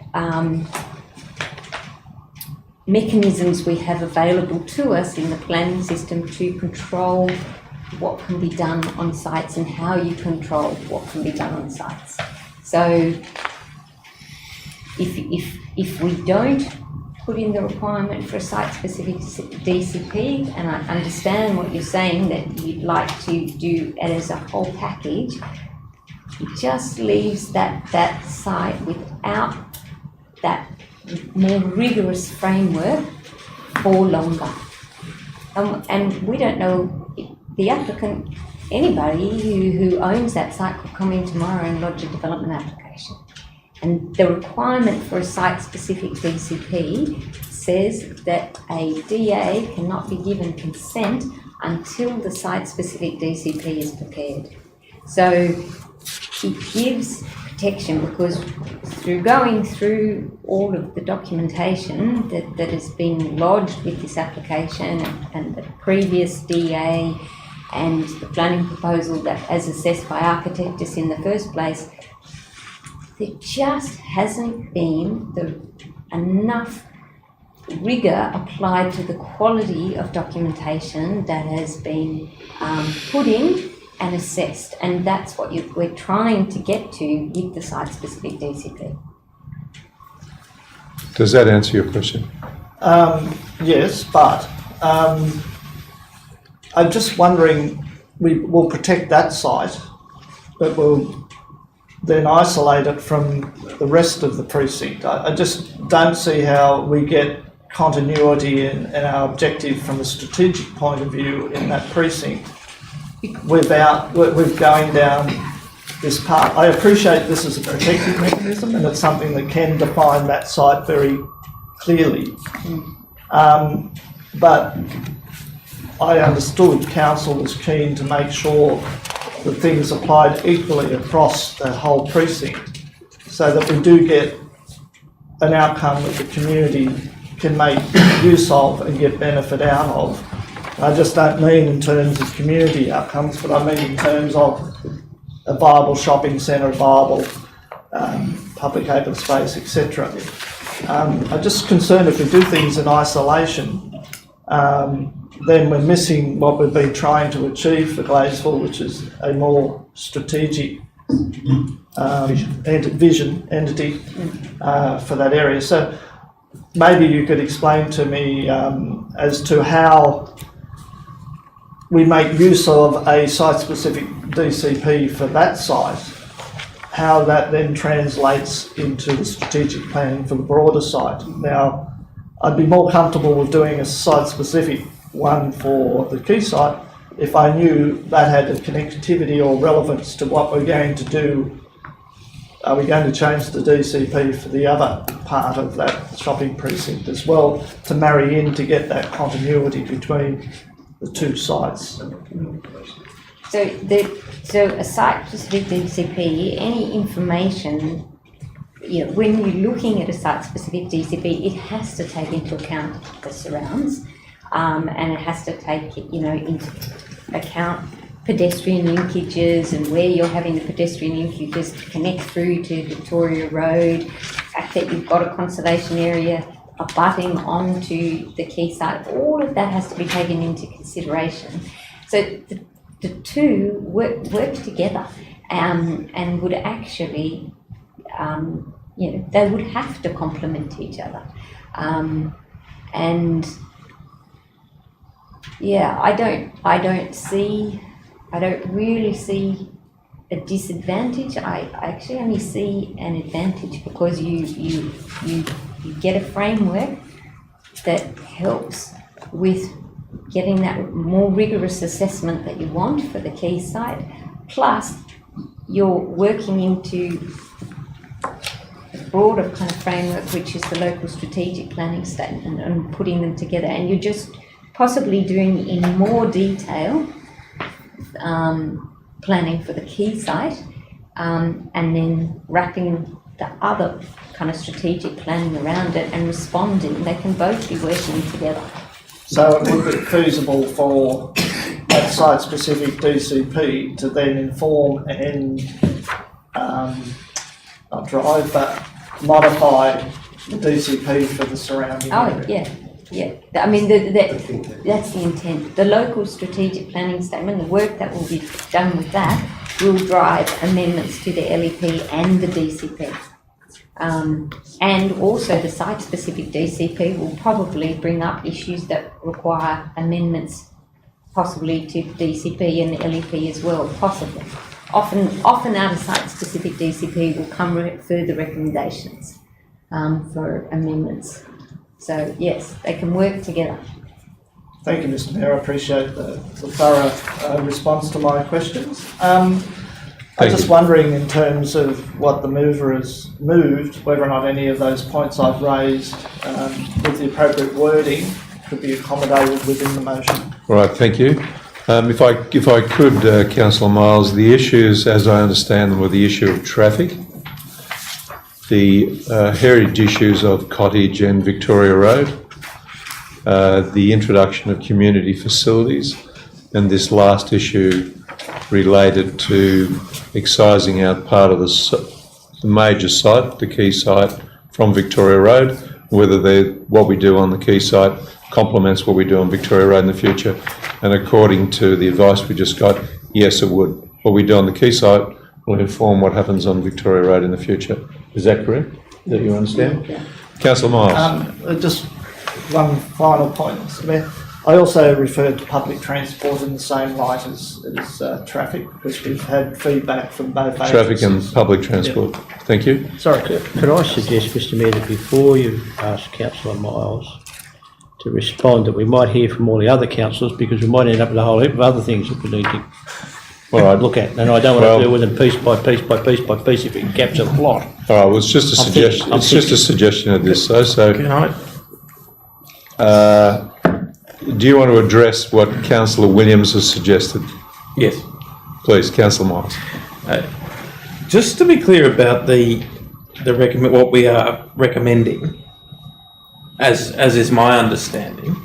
mechanisms we have available to us in the planning system to control what can be done on sites and how you control what can be done on sites. So if we don't put in the requirement for a site-specific DCP, and I understand what you're saying, that you'd like to do it as a whole package, it just leaves that site without that more rigorous framework for longer. And we don't know, the applicant, anybody who owns that site could come in tomorrow and lodge a development application. And the requirement for a site-specific DCP says that a DA cannot be given consent until the site-specific DCP is prepared. So it gives protection because through going through all of the documentation that has been lodged with this application and the previous DA and the planning proposal that as assessed by Architectus in the first place, there just hasn't been enough rigour applied to the quality of documentation that has been put in and assessed, and that's what we're trying to get to with the site-specific DCP. Does that answer your question? Yes, but I'm just wondering, we will protect that site, but we'll then isolate it from the rest of the precinct. I just don't see how we get continuity in our objective from a strategic point of view in that precinct without going down this path. I appreciate this is a protective mechanism and it's something that can define that site very clearly. But I understood council was keen to make sure that things applied equally across the whole precinct so that we do get an outcome that the community can make use of and get benefit out of. I just don't mean in terms of community outcomes, but I mean in terms of a viable shopping centre, a viable public open space, etc. I'm just concerned if we do things in isolation, then we're missing what we've been trying to achieve for Gladesville, which is a more strategic vision entity for that area. So maybe you could explain to me as to how we make use of a site-specific DCP for that site, how that then translates into the strategic planning for the broader site. Now, I'd be more comfortable with doing a site-specific one for the key site if I knew that had a connectivity or relevance to what we're going to do. Are we going to change the DCP for the other part of that shopping precinct as well to marry in to get that continuity between the two sites? So a site-specific DCP, any information, when you're looking at a site-specific DCP, it has to take into account the surrounds, and it has to take, into account pedestrian linkages and where you're having the pedestrian linkages to connect through to Victoria Road, the fact that you've got a conservation area abutting onto the quayside, all of that has to be taken into consideration. So the two work together and would actually, they would have to complement each other. And yeah, I don't really see a disadvantage. I actually only see an advantage, because you get a framework that helps with getting that more rigorous assessment that you want for the quayside, plus you're working into a broader kind of framework, which is the local strategic planning statement, and putting them together, and you're just possibly doing in more detail planning for the quayside, and then wrapping the other kind of strategic planning around it and responding. They can both be working together. So it would be feasible for that site-specific DCP to then inform and not drive, but modify the DCP for the surrounding area. Yeah. I mean, that's the intent. The local strategic planning statement, the work that will be done with that, will drive amendments to the LEP and the DCP. And also the site-specific DCP will probably bring up issues that require amendments, possibly to DCP and the LEP as well, possibly. Often out of site-specific DCP will come further recommendations for amendments. So yes, they can work together. Thank you, Mr. Mayor. I appreciate the thorough response to my questions. I'm just wondering, in terms of what the mover has moved, whether or not any of those points I've raised with the appropriate wording could be accommodated within the motion. All right, thank you. If I could, Councillor Miles, the issues, as I understand them, were the issue of traffic, the heritage issues of Cottage and Victoria Road, the introduction of community facilities, and this last issue related to excising out part of the major site, the quay site, from Victoria Road, whether what we do on the quay site complements what we do on Victoria Road in the future. And according to the advice we just got, yes, it would. What we do on the quay site will inform what happens on Victoria Road in the future. Is that correct? That you understand? Yeah. Councillor Miles. Just one final point, Mr. Mayor. I also referred to public transport in the same light as traffic, because we've had feedback from both agencies. Traffic and public transport. Yeah. Thank you. Sorry, could I suggest, Mr. Mayor, that before you ask Councillor Miles to respond, that we might hear from all the other councillors, because we might end up with a whole heap of other things that we need to look at. And I don't want to deal with them piece by piece by piece by piece if we can capture the plot. All right, well, it's just a suggestion. It's just a suggestion of this, though. So, Can I? do you want to address what Councillor Williams has suggested? Yes. Please, Councillor Miles. Just to be clear about what we are recommending, as is my understanding,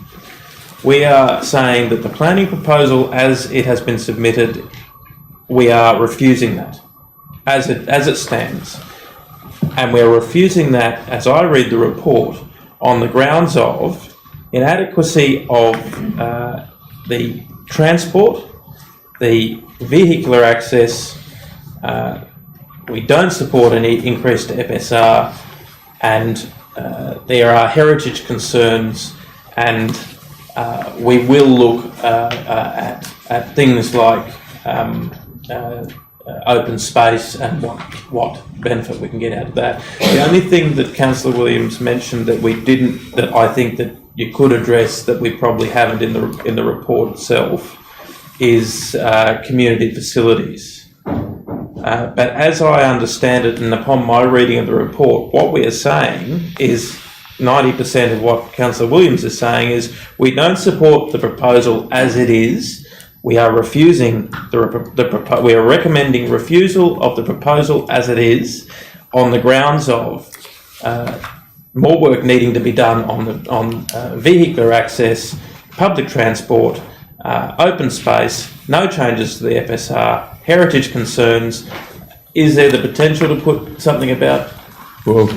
we are saying that the planning proposal as it has been submitted, we are refusing that as it stands. And we're refusing that, as I read the report, on the grounds of inadequacy of the transport, the vehicular access. We don't support any increase to FSR, and there are heritage concerns, and we will look at things like open space and what benefit we can get out of that. The only thing that Councillor Williams mentioned that I think that you could address, that we probably haven't in the report itself, is community facilities. But as I understand it, and upon my reading of the report, what we are saying is 90% of what Councillor Williams is saying is we don't support the proposal as it is. We are refusing we are recommending refusal of the proposal as it is, on the grounds of more work needing to be done on vehicular access, public transport, open space, no changes to the FSR, heritage concerns. Is there the potential to put something about? Well,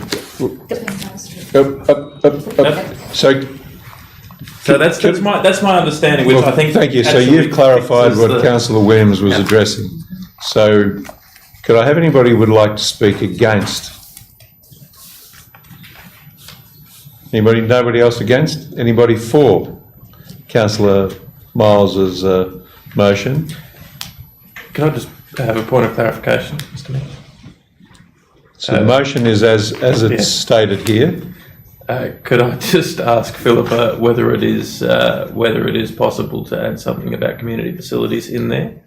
So that's my understanding, which I think. Thank you. So actually you've clarified fixes what Councillor Williams was addressing. So could I have anybody who would like to speak against? Anybody? Nobody else against? Anybody for Councillor Miles's motion? Can I just have a point of clarification, Mr. Mayor? So the motion is as it's stated here. Could I just ask Philippa whether it is possible to add something about community facilities in there?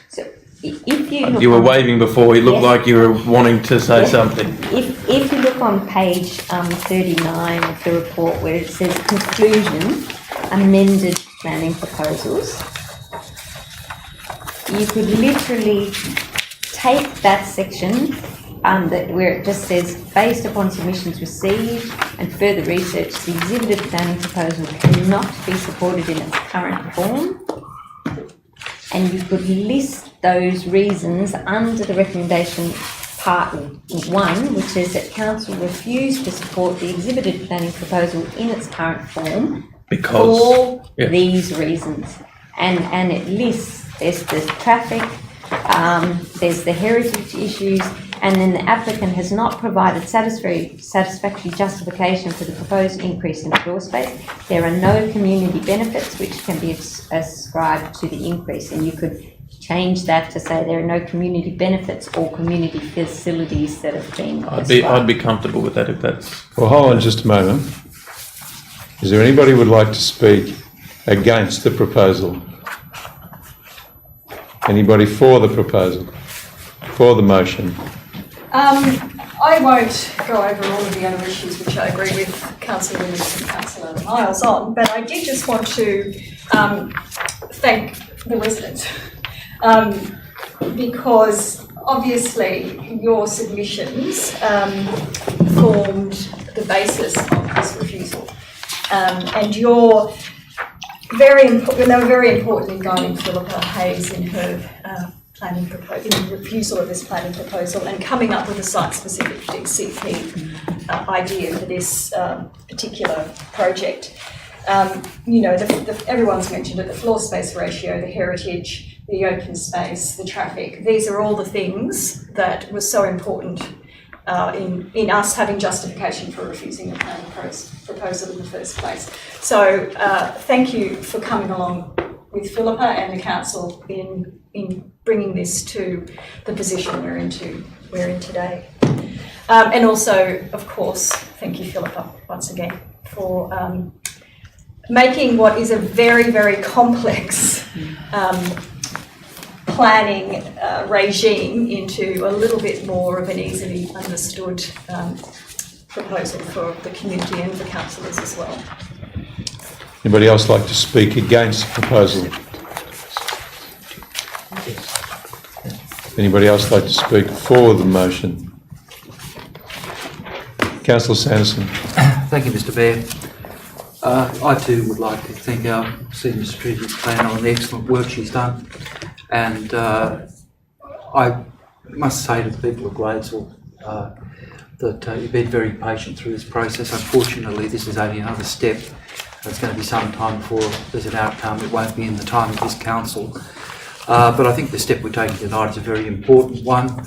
So if you look You were on- waving before. You looked Yes. like you were wanting to say Yes. something. If you look on page 39 of the report where it says conclusion, amended planning proposals, you could literally take that section where it just says, based upon submissions received and further research, the exhibited planning proposal cannot be supported in its current form. And you could list those reasons under the recommendation part 1, which says that council refused to support the exhibited planning proposal in its current form for these reasons. And it lists, there's the traffic, there's the heritage issues, and then the applicant has not provided satisfactory justification for the proposed increase in floor space. There are no community benefits which can be ascribed to the increase, and you could change that to say there are no community benefits or community facilities that have been ascribed. I'd be comfortable with that if that's. Well, hold on just a moment. Is there anybody who would like to speak against the proposal? Anybody for the proposal? For the motion? I won't go over all of the other issues which I agree with Councillor Williams and Councillor Miles on, but I did just want to thank the residents because obviously your submissions formed the basis of this refusal, and you're very important. They were very important in guiding Philippa Hayes in her planning proposal, in the refusal of this planning proposal, and coming up with a site-specific DCP idea for this particular project. Everyone's mentioned it: the floor space ratio, the heritage, the open space, the traffic. These are all the things that were so important in us having justification for refusing the planning proposal in the first place. So thank you for coming along with Philippa and the council in bringing this to the position we're in today. And also, of course, thank you, Philippa, once again, for making what is a very, very complex planning regime into a little bit more of an easily understood proposal for the community and for councillors as well. Anybody else like to speak against the proposal? Anybody else like to speak for the motion? Councillor Sanderson. Thank you, Mr. Mayor. I too would like to thank our Senior Strategic Planner on the excellent work she's done. And I must say to the people of Gladesville that you've been very patient through this process. Unfortunately, this is only another step. It's going to be some time before there's an outcome. It won't be in the time of this council. But I think the step we're taking tonight is a very important one.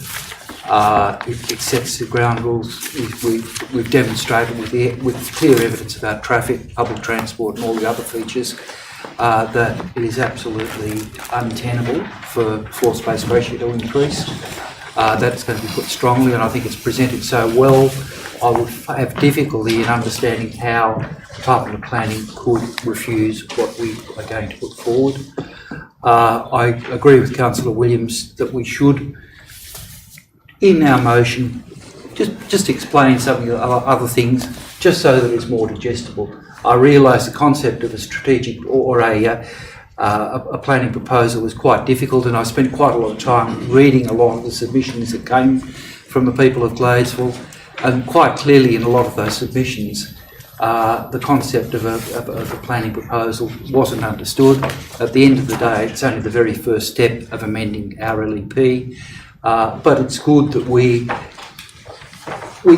It sets the ground rules. We've demonstrated with clear evidence about traffic, public transport and all the other features that it is absolutely untenable for floor space ratio to increase. That's going to be put strongly, and I think it's presented so well. I would have difficulty in understanding how the Department of Planning could refuse what we are going to put forward. I agree with Councillor Williams that we should, in our motion, just explain some of the other things, just so that it's more digestible. I realise the concept of a strategic or a planning proposal is quite difficult, and I spent quite a lot of time reading a lot of the submissions that came from the people of Gladesville, and quite clearly in a lot of those submissions the concept of a planning proposal wasn't understood. At the end of the day, it's only the very first step of amending our LEP, but it's good that we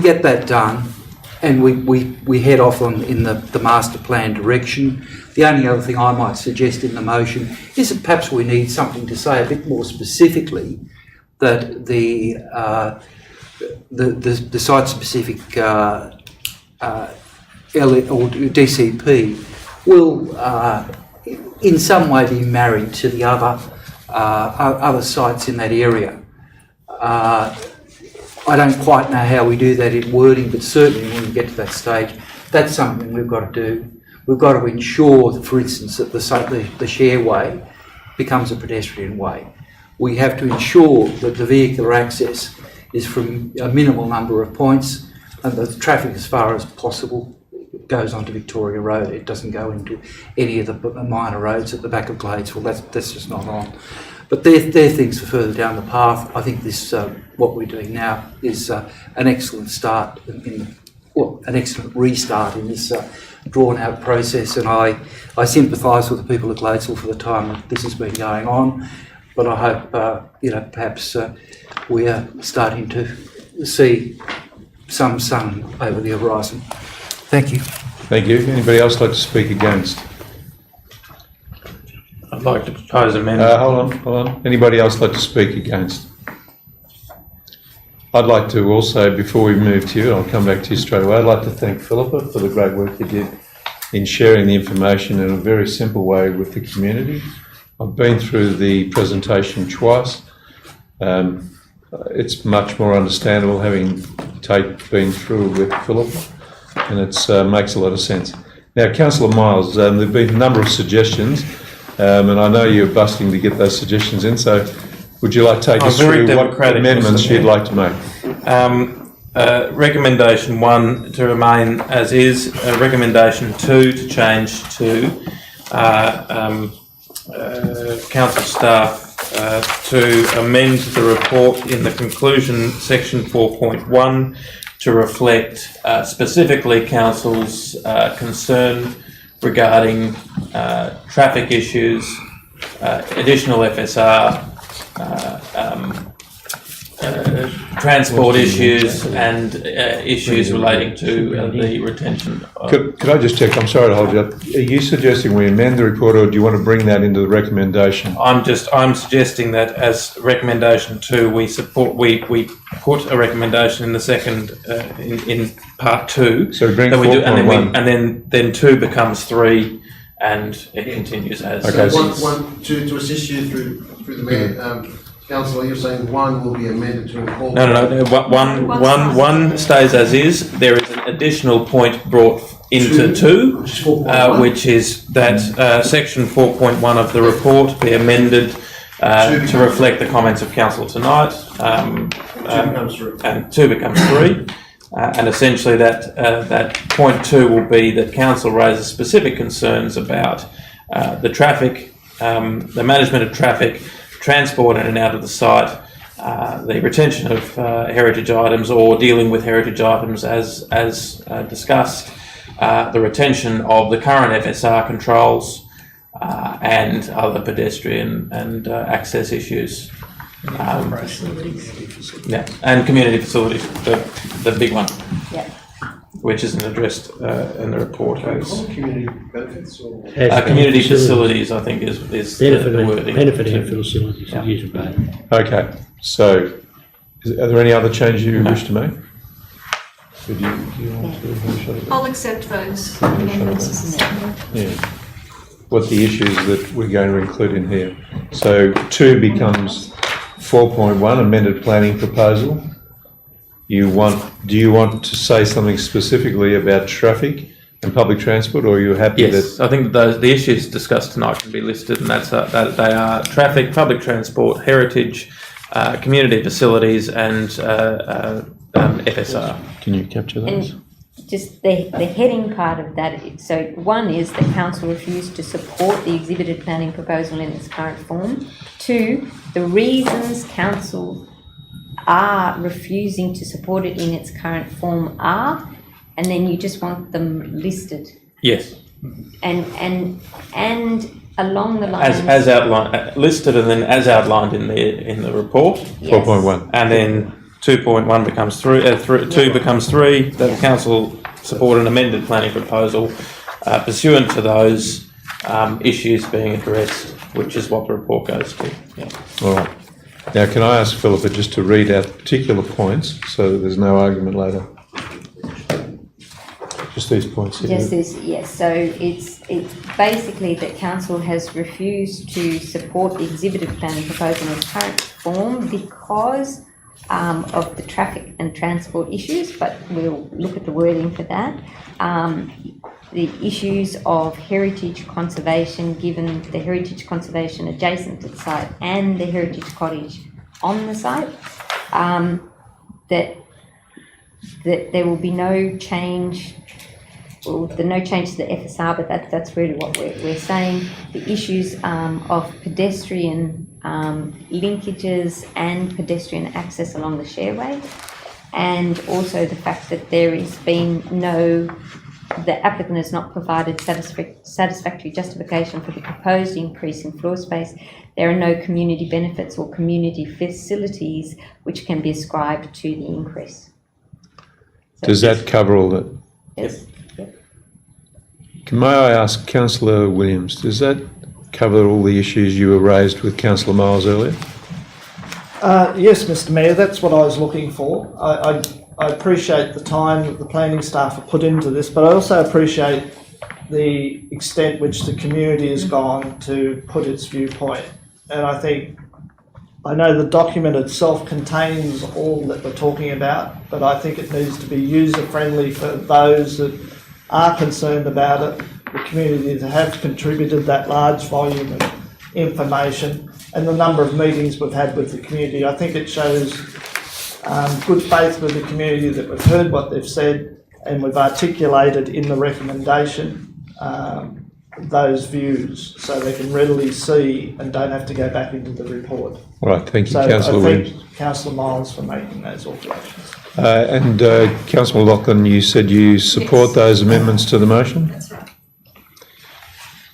get that done and we head off in the master plan direction. The only other thing I might suggest in the motion is that perhaps we need something to say a bit more specifically that the site-specific DCP will in some way be married to the other sites in that area. I don't quite know how we do that in wording, but certainly when we get to that stage, that's something we've got to do. We've got to ensure that, for instance, that the shareway becomes a pedestrian way. We have to ensure that the vehicular access is from a minimal number of points and the traffic as far as possible goes onto Victoria Road. It doesn't go into any of the minor roads at the back of Gladesville. That's just not on. But they're things for further down the path. I think this, what we're doing now is an excellent start, an excellent restart in this drawn-out process. And I sympathise with the people of Gladesville for the time that this has been going on. But I hope, perhaps we are starting to see some sun over the horizon. Thank you. Thank you. Anybody else like to speak against? I'd like to propose amendment. Hold on. Anybody else like to speak against? I'd like to also, before we move to you, I'll come back to you straight away, I'd like to thank Philippa for the great work you did in sharing the information in a very simple way with the community. I've been through the presentation twice. It's much more understandable having been through with Philippa, and it makes a lot of sense. Now, Councillor Miles, there have been a number of suggestions, and I know you're busting to get those suggestions in, so would you like to take us through what amendments you'd like to make? Recommendation 1 to remain as is, recommendation 2 to change to council staff to amend the report in the conclusion section 4.1 to reflect specifically council's concern regarding traffic issues, additional FSR, transport issues and issues relating to the retention of... Could I just check, I'm sorry to hold you up, are you suggesting we amend the report or do you want to bring that into the recommendation? I'm suggesting that as recommendation 2 we put a recommendation in the second in part 2. So we bring that we do, 4.1 and then 2 becomes 3 and it continues as... Okay. So to assist you through the mayor, Councillor, you're saying 1 will be amended to incorporate... No. One stays as is. There is an additional point brought into 2, which is that section 4.1 of the report be amended to reflect the comments of council tonight. 2 becomes 3. And 2 becomes 3. And essentially that point 2 will be that council raises specific concerns about the traffic, the management of traffic, transport in and out of the site, the retention of heritage items or dealing with heritage items as discussed, the retention of the current FSR controls and other pedestrian and access issues. Yeah, and community facilities, the big one, which isn't addressed in the report. Community benefits or... community facilities, I think, is the wording. Benefiting facilities, using both. Okay, so are there any other changes you wish to make? Do you want to finish up? I'll accept those amendments. Yeah. What the issues that we're going to include in here. So 2 becomes 4.1, amended planning proposal. Do you want to say something specifically about traffic and public transport, or are you happy that... Yes, I think that the issues discussed tonight can be listed, and that they are traffic, public transport, heritage, community facilities, and FSR. Can you capture those? And just the heading part of that, so 1 is that council refused to support the exhibited planning proposal in its current form. 2, the reasons council are refusing to support it in its current form are, and then you just want them listed. Yes, And along the lines. as outlined, listed, and then as outlined in the report. Yes. 4.1. And then 2.1 becomes 3, 2 becomes 3, that the council support an amended planning proposal pursuant to those issues being addressed, which is what the report goes to. Yeah. All right. Now, can I ask Philippa just to read out particular points so that there's no argument later? Just these points here. Just this, yes. So it's basically that council has refused to support the exhibited planning proposal in its current form because of the traffic and transport issues, but we'll look at the wording for that. The issues of heritage conservation, given the heritage conservation adjacent to the site and the heritage cottage on the site, that there will be no change. Well, no change to the FSR, but that's really what we're saying. The issues of pedestrian linkages and pedestrian access along the shareway, and also the fact that there has been the applicant has not provided satisfactory justification for the proposed increase in floor space. There are no community benefits or community facilities which can be ascribed to the increase. So Does that cover all that? Yes. May I ask Councillor Williams, does that cover all the issues you were raised with Councillor Miles earlier? Yes, Mr Mayor, that's what I was looking for. I appreciate the time that the planning staff have put into this, but I also appreciate the extent which the community has gone to put its viewpoint. And I know the document itself contains all that we're talking about, but I think it needs to be user-friendly for those that are concerned about it, the community that have contributed that large volume of information, and the number of meetings we've had with the community. I think it shows good faith with the community that we've heard what they've said and we've articulated in the recommendation those views so they can readily see and don't have to go back into the report. All right, thank you, So Councillor I Williams. thank Councillor Miles for making those alterations. And Councillor Lachlan, you said you support those amendments to the motion? That's right.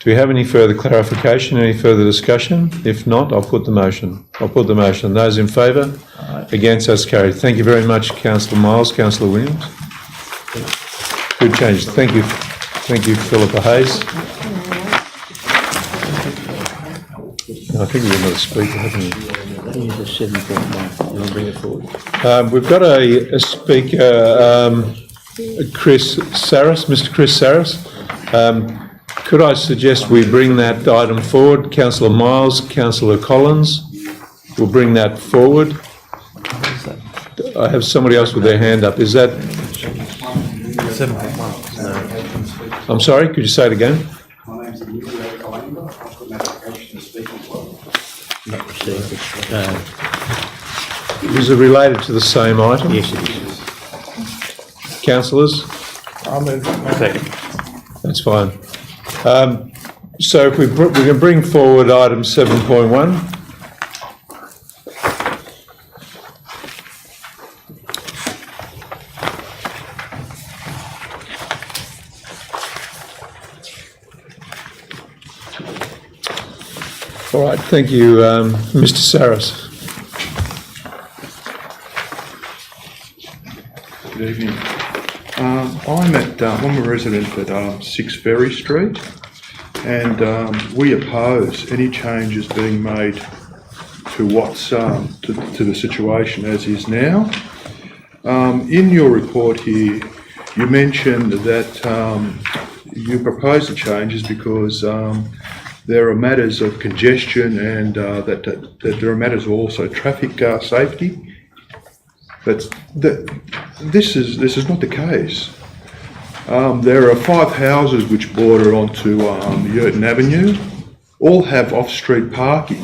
Do we have any further clarification, any further discussion? If not, I'll put the motion. Those in favour? Against, that's carried. Thank you very much, Councillor Miles. Councillor Williams? Good change. Thank you, Philippa Hayes. I think we've got another speaker, haven't we? Here's a 7.1. You want to bring it forward? We've got a speaker, Chris Saris, Mr. Chris Saris. Could I suggest we bring that item forward? Councillor Miles, Councillor Collins will bring that forward. I have somebody else with their hand up. Is that? 7.1. I'm sorry, could you say it again? My name's I've got an application to speak as well. Not received. Is it related to the same item? Yes, it is. Councillors? I'll move that. Second. That's fine. So if we can bring forward item 7.1. All right, thank you, Mr. Saris. Good evening. I'm a resident at 6 Ferry Street, and we oppose any changes being made to what's to the situation as is now. In your report here, you mentioned that you propose the changes because there are matters of congestion and that there are matters of also traffic safety. But this is not the case. There are 5 houses which border onto Yurton Avenue, all have off-street parking.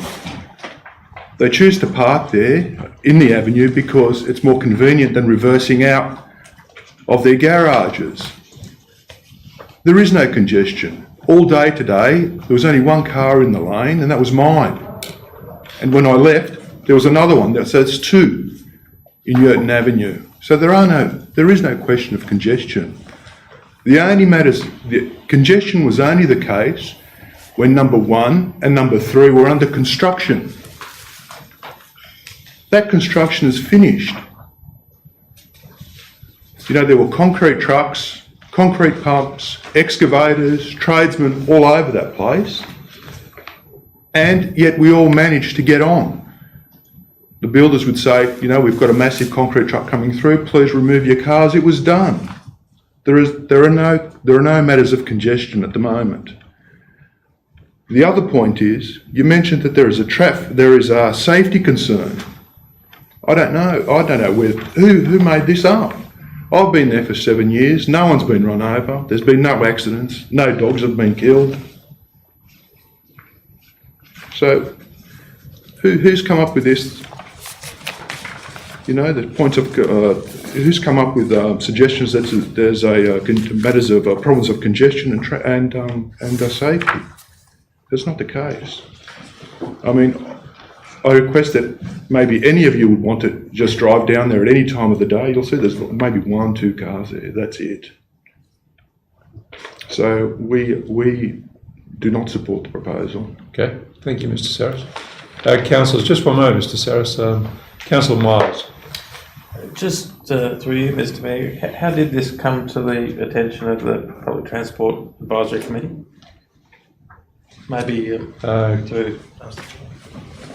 They choose to park there in the avenue because it's more convenient than reversing out of their garages. There is no congestion. All day today, there was only one car in the lane, and that was mine. And when I left, there was another one. So it's 2 in Yurton Avenue. So there is no question of congestion. The congestion was only the case when number 1 and number 3 were under construction. That construction is finished. You know, there were concrete trucks, concrete pumps, excavators, tradesmen all over that place, and yet we all managed to get on. The builders would say, you know, we've got a massive concrete truck coming through, please remove your cars. It was done. There are no matters of congestion at the moment. The other point is, you mentioned that there is a safety concern. I don't know who made this up. I've been there for 7 years, no one's been run over, there's been no accidents, no dogs have been killed. So, who's come up with this? You know, the points of, who's come up with suggestions that there's matters of problems of congestion and safety? That's not the case. I mean, I request that maybe any of you would want to just drive down there at any time of the day. You'll see there's maybe 1, 2 cars there. That's it. So we do not support the proposal. Okay, thank you, Mr. Saris. Councillors, just one moment, Mr. Saris. Councillor Miles. Just through you, Mr. Mayor, how did this come to the attention of the Public Transport Advisory Committee? Maybe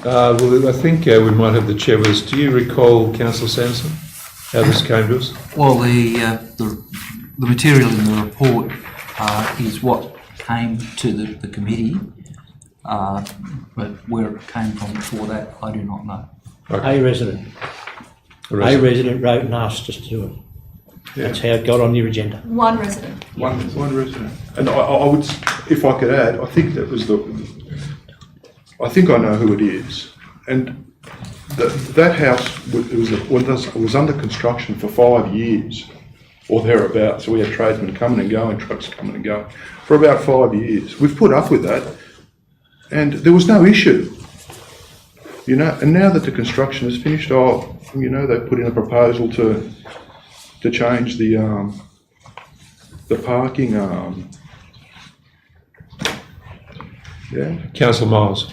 Well, I think we might have the chair with us. Do you recall, Councillor Sanderson, how this came to us? Well, the material in the report is what came to the committee, but where it came from before that, I do not know. A resident wrote and asked us to do it. Yeah. That's how it got on your agenda. One resident. One resident. And I would, if I could add, I think that was I think I know who it is. And that house was under construction for 5 years or thereabouts. So we had tradesmen coming and going, trucks coming and going for about 5 years. We've put up with that and there was no issue. You know, and now that the construction is finished, you know, they put in a proposal to change the parking. Yeah. Councillor Miles.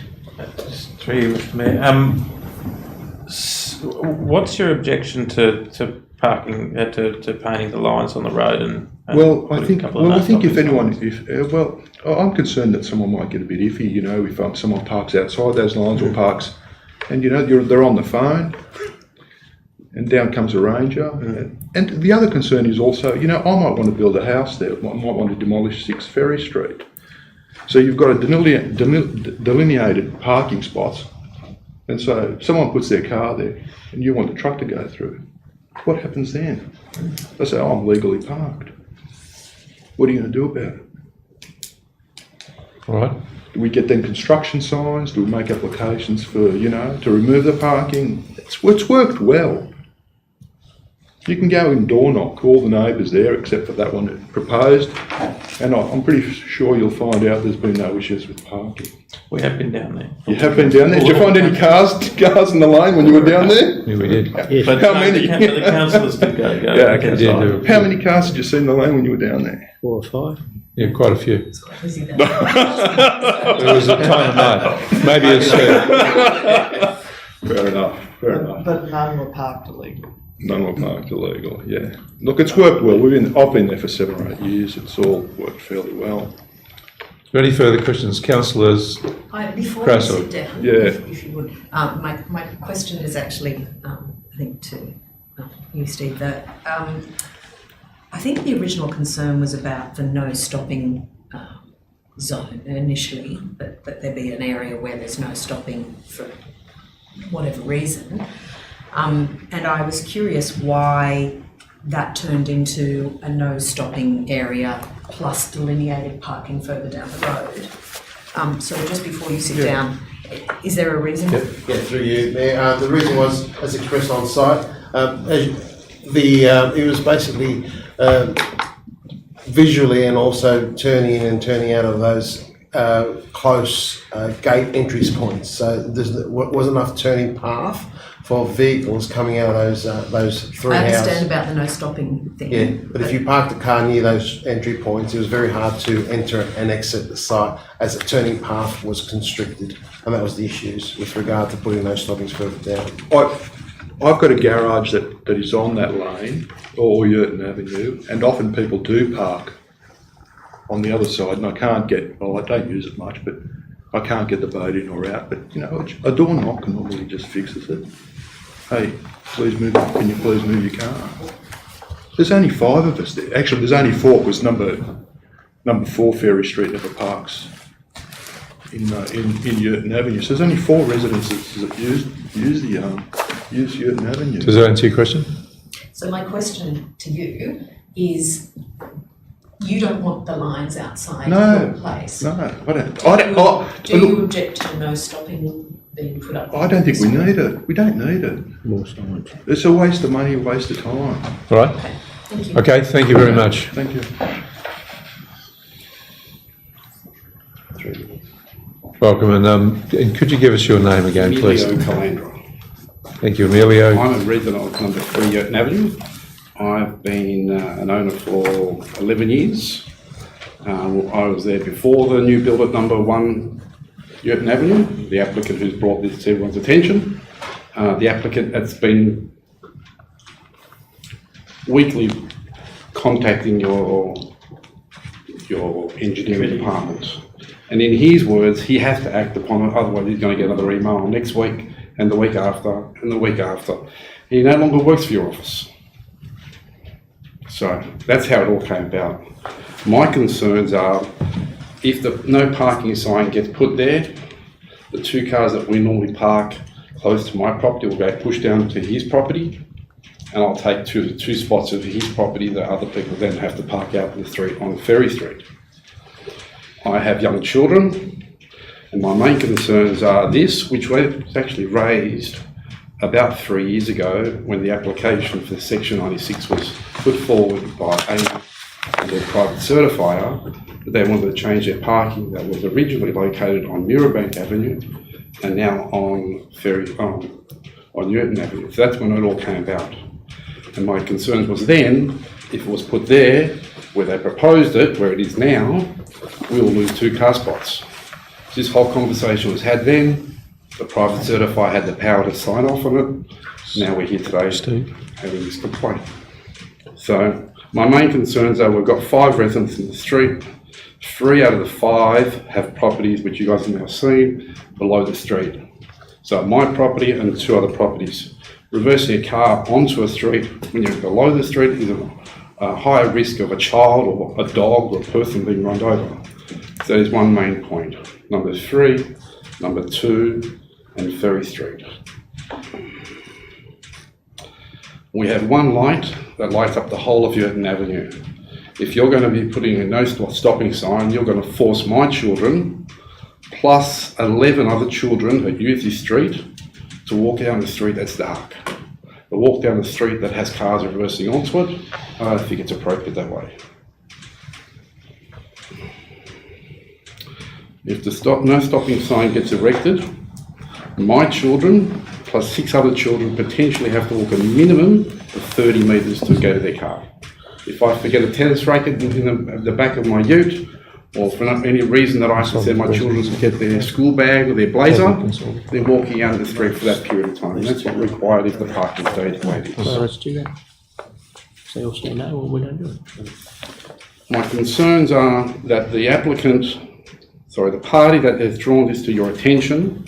Just through you, Mr. Mayor. What's your objection to parking, to painting the lines on the road I think if anyone, I'm concerned that someone might get a bit iffy, you know, if someone parks outside those lines or parks, and you know, they're on the phone, and down comes a ranger. And the other concern is also, you know, I might want to build a house there, I might want to demolish 6 Ferry Street. So you've got a delineated parking spots, and so someone puts their car there, and you want the truck to go through. What happens then? They say, I'm legally parked. What are you going to do about it? All right. Do we get them construction signs? Do we make applications for, you know, to remove the parking? It's worked well. You can go and door knock all the neighbours there except for that one that proposed, and I'm pretty sure you'll find out there's been no issues with parking. We have been down there. You have been down there? Did you find any cars in the lane when you were down there? Yeah, we did. Yes. But How many? The councillors did go. Yeah, okay. did. How many cars did you see in the lane when you were down there? 4 or 5. Yeah, quite a few. It was a time of night. Maybe it's... Fair enough. But none were parked illegally. None were parked illegal, yeah. Look, it's worked well. I've been there for 7 or 8 years. It's all worked fairly well. Any further questions? Councillors? Before Crasso. you sit down, Yeah. if you would, my question is actually, I think to you, Steve, that I think the original concern was about the no stopping zone initially, that there be an area where there's no stopping for whatever reason. And I was curious why that turned into a no stopping area plus delineated parking further down the road. So just before you sit down, is there a reason? Yeah, through you, Mayor. The reason was, as expressed on site, it was basically visually and also turning in and turning out of those close gate entry points, so there wasn't enough turning path for vehicles coming out of those three I houses. understand about the no stopping thing. Yeah, but if you parked the car near those entry points, it was very hard to enter and exit the site as the turning path was constricted, and that was the issues with regard to putting those stoppings further down. I've got a garage that is on that lane, or Yurton Avenue, and often people do park on the other side, and I can't get, well, I don't use it much, but I can't get the boat in or out, but, you know, a door knock normally just fixes it. Hey, please move, can you please move your car? There's only 5 of us there. Actually, there's only 4, because number 4 Ferry Street never parks in Yurton Avenue. So there's only 4 residences that use Yurton Avenue. Does that answer your question? So my question to you is, you don't want the lines outside your place? No, I don't. Do you object to no stopping being put up? I don't think we need it. We don't need it. More storage. It's a waste of money, a waste of time. All right. Okay, thank you. Okay, thank you very much. Thank you. Welcome, and could you give us your name again, please? Emilio Calandra. Thank you, Emilio. I'm a resident of number 3 Yurton Avenue. I've been an owner for 11 years. I was there before the new build at number 1 Yurton Avenue, the applicant who's brought this to everyone's attention. The applicant has been weekly contacting your engineering department. And in his words, he has to act upon it, otherwise he's going to get another email next week and the week after and the week after. He no longer works for your office. So that's how it all came about. My concerns are, if the no parking sign gets put there, the 2 cars that we normally park close to my property will go push down to his property, and I'll take two spots of his property that other people then have to park out in the street on Ferry Street. I have young children, and my main concerns are this, which was actually raised about 3 years ago when the application for Section 96 was put forward by their private certifier, that they wanted to change their parking that was originally located on Mirabank Avenue and now on Yurton Avenue. So that's when it all came about. And my concerns was then, if it was put there, where they proposed it, where it is now, we'll lose 2 car spots. This whole conversation was had then. The private certifier had the power to sign off on it. Now we're here today having this complaint. So my main concerns are, we've got 5 residents in the street. 3 out of the 5 have properties, which you guys have now seen, below the street. So my property and 2 other properties. Reversing a car onto a street when you're below the street is a higher risk of a child or a dog or a person being run over. So there's one main point. Number 3, number 2, and Ferry Street. We have 1 light that lights up the whole of Yurton Avenue. If you're going to be putting a no stopping sign, you're going to force my children, plus 11 other children that use this street, to walk down the street that's dark. The walk down the street that has cars reversing onto it, I don't think it's appropriate that way. If the no stopping sign gets erected, my children plus 6 other children potentially have to walk a minimum of 30 metres to go to their car. If I forget a tennis racket in the back of my ute, or for any reason that I have to send my children to get their school bag or their blazer, they're walking out of the street for that period of time. And that's not required if the parking stays the way it is. So let's do that. So you'll say no, or we don't do it. My concerns are that the the party that has drawn this to your attention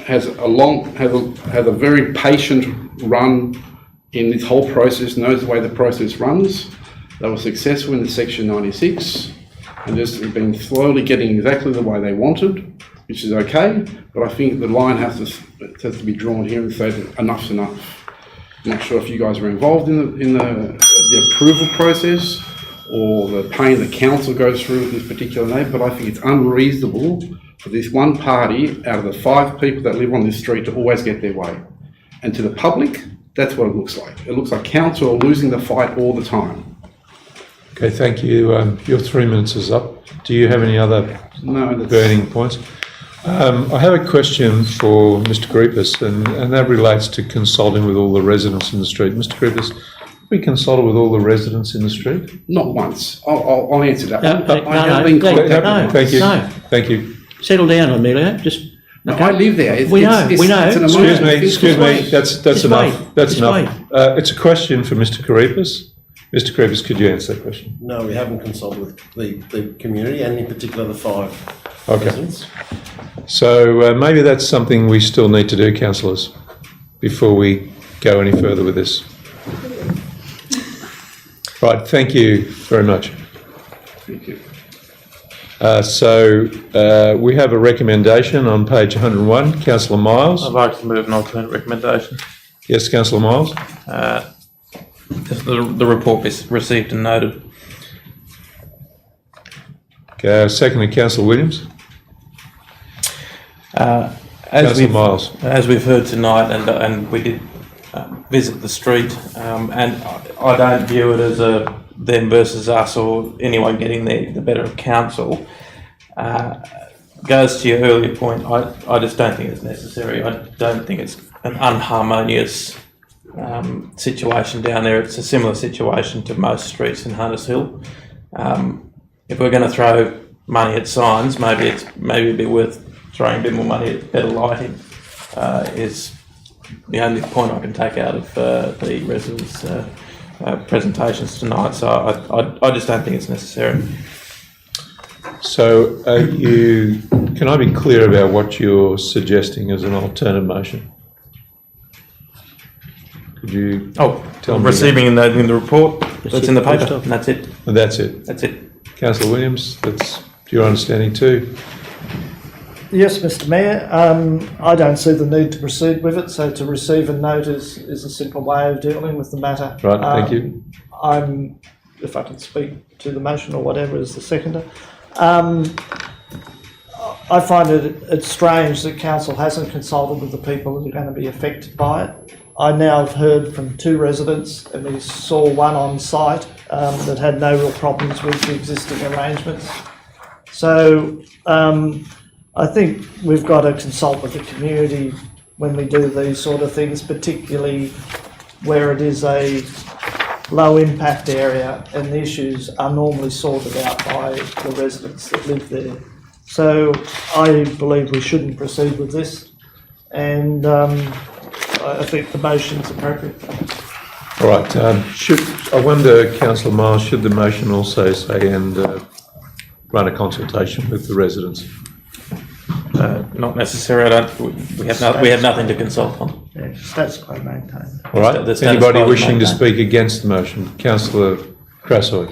has a very patient run in this whole process, knows the way the process runs. They were successful in the Section 96 and just been slowly getting exactly the way they wanted, which is okay, but I think the line has to be drawn here and say that enough's enough. I'm not sure if you guys were involved in the approval process or the pain that council goes through with this particular neighbour, but I think it's unreasonable for this one party out of the 5 people that live on this street to always get their way. And to the public, that's what it looks like. It looks like council are losing the fight all the time. Okay, thank you. Your 3 minutes is up. Do you have any other burning points? I have a question for Mr. Griepus, and that relates to consulting with all the residents in the street. Mr. Griepus, have we consulted with all the residents in the street? Not once. I'll answer that. No, But I have no, been no, contacted. no. Thank you. No. Thank you. Settle down, Emilio. Just No, I live there. We know. It's an Excuse emotion. me, excuse me. That's Just enough. wait. That's Just enough. It's a question for Mr. Griepus. Mr. Griepus, could you answer that question? No, we haven't consulted with the community and in particular the 5 Okay. residents. So maybe that's something we still need to do, councillors, before we go any further with this. Right, thank you very much. Thank you. We have a recommendation on page 101. Councillor Miles. I'd like to move an alternate recommendation. Yes, Councillor Miles. The report is received and noted. Okay, secondly, Councillor Williams. As we've heard tonight, and we did visit the street, and I don't view it as a them versus us or anyone getting the better of council. Goes to your earlier point, I just don't think it's necessary. I don't think it's an unharmonious situation down there. It's a similar situation to most streets in Hunters Hill. If we're going to throw money at signs, maybe it'd be worth throwing a bit more money at better lighting. Is the only point I can take out of the residents' presentations tonight. So I just don't think it's necessary. So can I be clear about what you're suggesting as an alternative motion? Could you tell me? Receiving in the report that's in the paper, and that's it. And that's it? That's it. Councillor Williams, that's your understanding too? Yes, Mr Mayor, I don't see the need to proceed with it, so to receive a note is a simple way of dealing with the matter. Right, thank you. If I can speak to the motion or whatever as the seconder, I find it's strange that council hasn't consulted with the people that are going to be affected by it. I now have heard from 2 residents, and we saw one on site that had no real problems with the existing arrangements. So I think we've got to consult with the community when we do these sort of things, particularly where it is a low impact area and the issues are normally sorted out by the residents that live there. So I believe we shouldn't proceed with this, and I think the motion's appropriate. All right. I wonder, Councillor Miles, should the motion also say and run a consultation with the residents? Not necessary. We have nothing to consult on. Yeah, status quo maintained. All right. The status Anybody quo wishing to maintained. speak against the motion? Councillor Krasoi.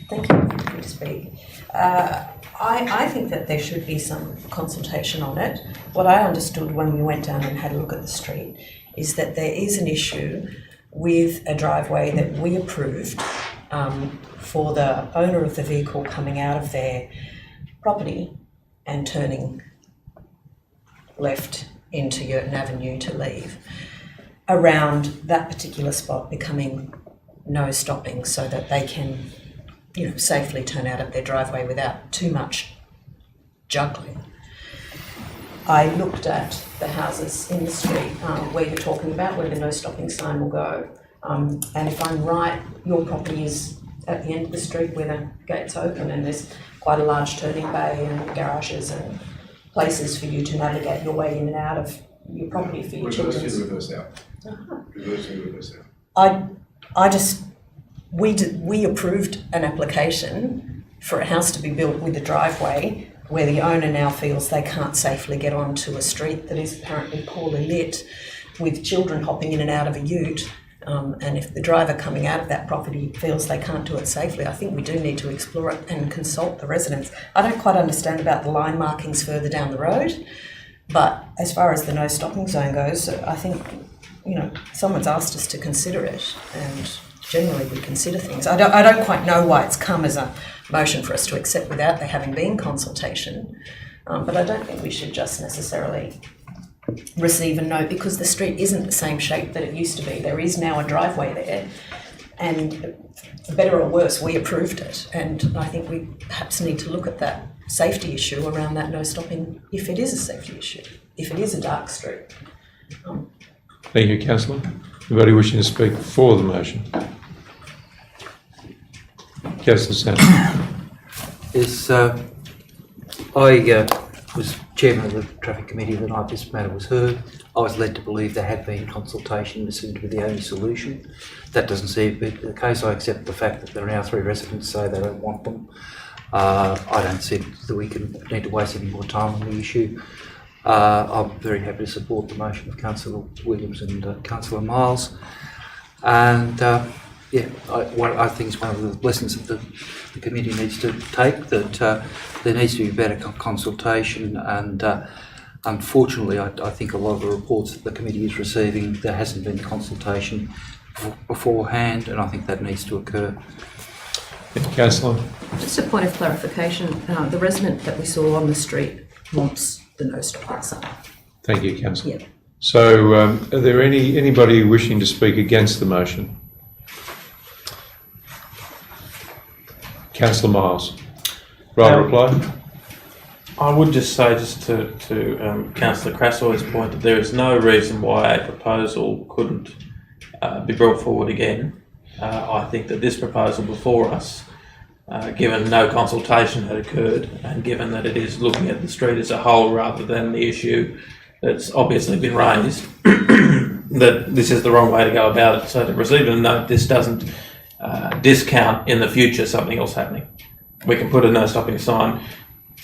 Thank you for to speak. I think that there should be some consultation on it. What I understood when we went down and had a look at the street is that there is an issue with a driveway that we approved for the owner of the vehicle coming out of their property and turning left into Yurton Avenue to leave, around that particular spot becoming no stopping so that they can, safely turn out of their driveway without too much juggling. I looked at the houses in the street where you're talking about, where the no stopping sign will go. And if I'm right, your property is at the end of the street where the gate's open and there's quite a large turning bay and garages and places for you to navigate your way in and out of your property for your children. Reverse out. We approved an application for a house to be built with a driveway where the owner now feels they can't safely get onto a street that is apparently poorly lit with children hopping in and out of a ute. And if the driver coming out of that property feels they can't do it safely, I think we do need to explore it and consult the residents. I don't quite understand about the line markings further down the road, but as far as the no stopping zone goes, I think, someone's asked us to consider it, and generally we consider things. I don't quite know why it's come as a motion for us to accept without there having been consultation, but I don't think we should just necessarily receive a note because the street isn't the same shape that it used to be. There is now a driveway there, And for better or worse, we approved it. And I think we perhaps need to look at that safety issue around that no stopping, if it is a safety issue, if it is a dark street. Thank you, councillor. Anybody wishing to speak for the motion? Councillor Sanders. Yes, I was chairman of the traffic committee the night this matter was heard. I was led to believe there had been consultation. This seemed to be the only solution. That doesn't seem to be the case. I accept the fact that there are now 3 residents say they don't want them. I don't see that we need to waste any more time on the issue. I'm very happy to support the motion of Councillor Williams and Councillor Miles. And I think it's one of the lessons that the committee needs to take, that there needs to be better consultation, and unfortunately I think a lot of the reports that the committee is receiving, there hasn't been consultation beforehand, and I think that needs to occur. Councillor. Just a point of clarification, the resident that we saw on the street wants the no stopping sign. Thank you, councillor. Yeah. So are there anybody wishing to speak against the motion? Councillor Miles. Right reply? I would just say, to Councillor Crassoy's point, that there is no reason why a proposal couldn't be brought forward again. I think that this proposal before us, given no consultation had occurred, and given that it is looking at the street as a whole rather than the issue that's obviously been raised, that this is the wrong way to go about it. So to receive a note, this doesn't discount in the future something else happening. We can put a no stopping sign.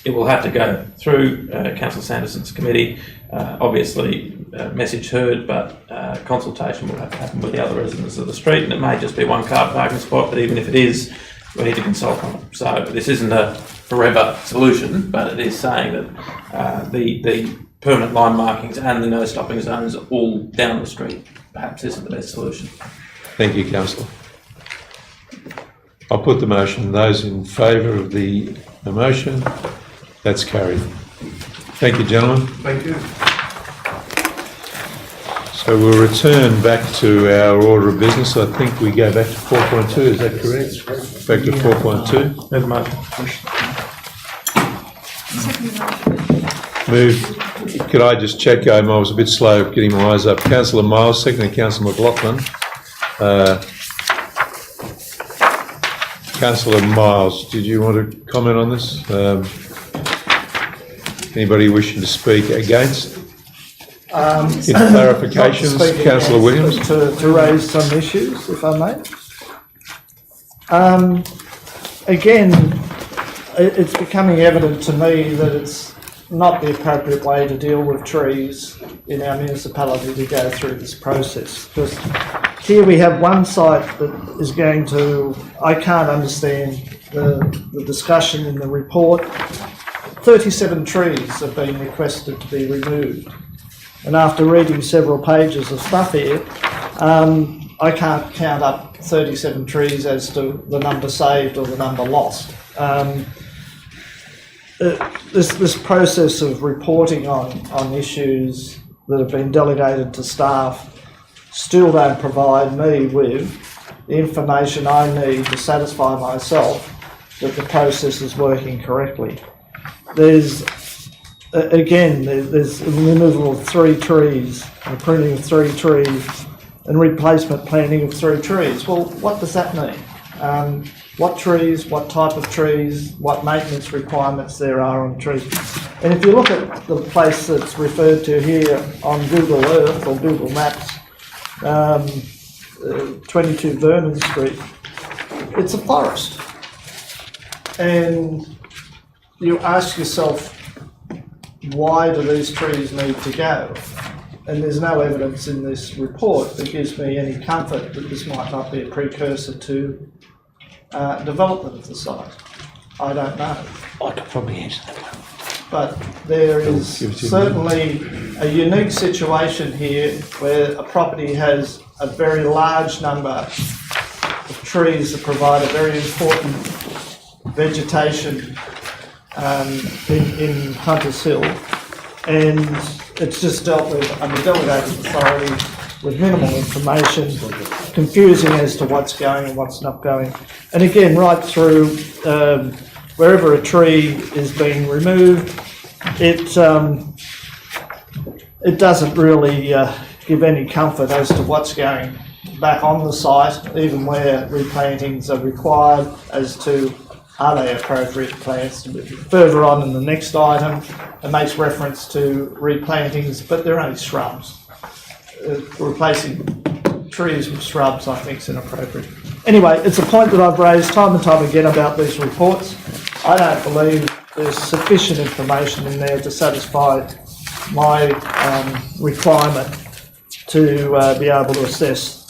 It will have to go through Councillor Sanderson's committee. Obviously, message heard, but consultation will have to happen with the other residents of the street, and it may just be one car parking spot, but even if it is, we need to consult on it. So this isn't a forever solution, but it is saying that the permanent line markings and the no stopping zones all down the street perhaps isn't the best solution. Thank you, councillor. I'll put the motion. Those in favour of the motion, that's carried. Thank you, gentlemen. Thank you. So we'll return back to our order of business. I think we go back to 4.2, is that correct? Back to 4.2. Have a motion. Move. Could I just check? I was a bit slow getting my eyes up. Councillor Miles, second, Councillor McLaughlin. Councillor Miles, did you want to comment on this? Anybody wishing to speak against? In clarifications, Councillor Williams. To raise some issues, if I may. Again, it's becoming evident to me that it's not the appropriate way to deal with trees in our municipality to go through this process. Because here we have one site that is going to, I can't understand the discussion in the report. 37 trees have been requested to be removed. And after reading several pages of stuff here, I can't count up 37 trees as to the number saved or the number lost. This process of reporting on issues that have been delegated to staff still don't provide me with the information I need to satisfy myself that the process is working correctly. There's the removal of 3 trees, the pruning of 3 trees, and replacement planting of 3 trees. Well, what does that mean? What trees, what type of trees, what maintenance requirements there are on trees. And if you look at the place that's referred to here on Google Earth or Google Maps, 22 Vernon Street, it's a forest. And you ask yourself, why do these trees need to go? And there's no evidence in this report that gives me any comfort that this might not be a precursor to development of the site. I don't know. I could probably answer that one. But there is certainly a unique situation here where a property has a very large number of trees that provide a very important vegetation in Hunters Hill, and it's just dealt with under delegated authority with minimal information confusing as to what's going and what's not going. And again, right through wherever a tree is being removed, it doesn't really give any comfort as to what's going back on the site, even where replantings are required, as to are they appropriate plants. Further on in the next item, it makes reference to replantings, but they're only shrubs. Replacing trees with shrubs, I think, is inappropriate. Anyway, it's a point that I've raised time and time again about these reports. I don't believe there's sufficient information in there to satisfy my requirement to be able to assess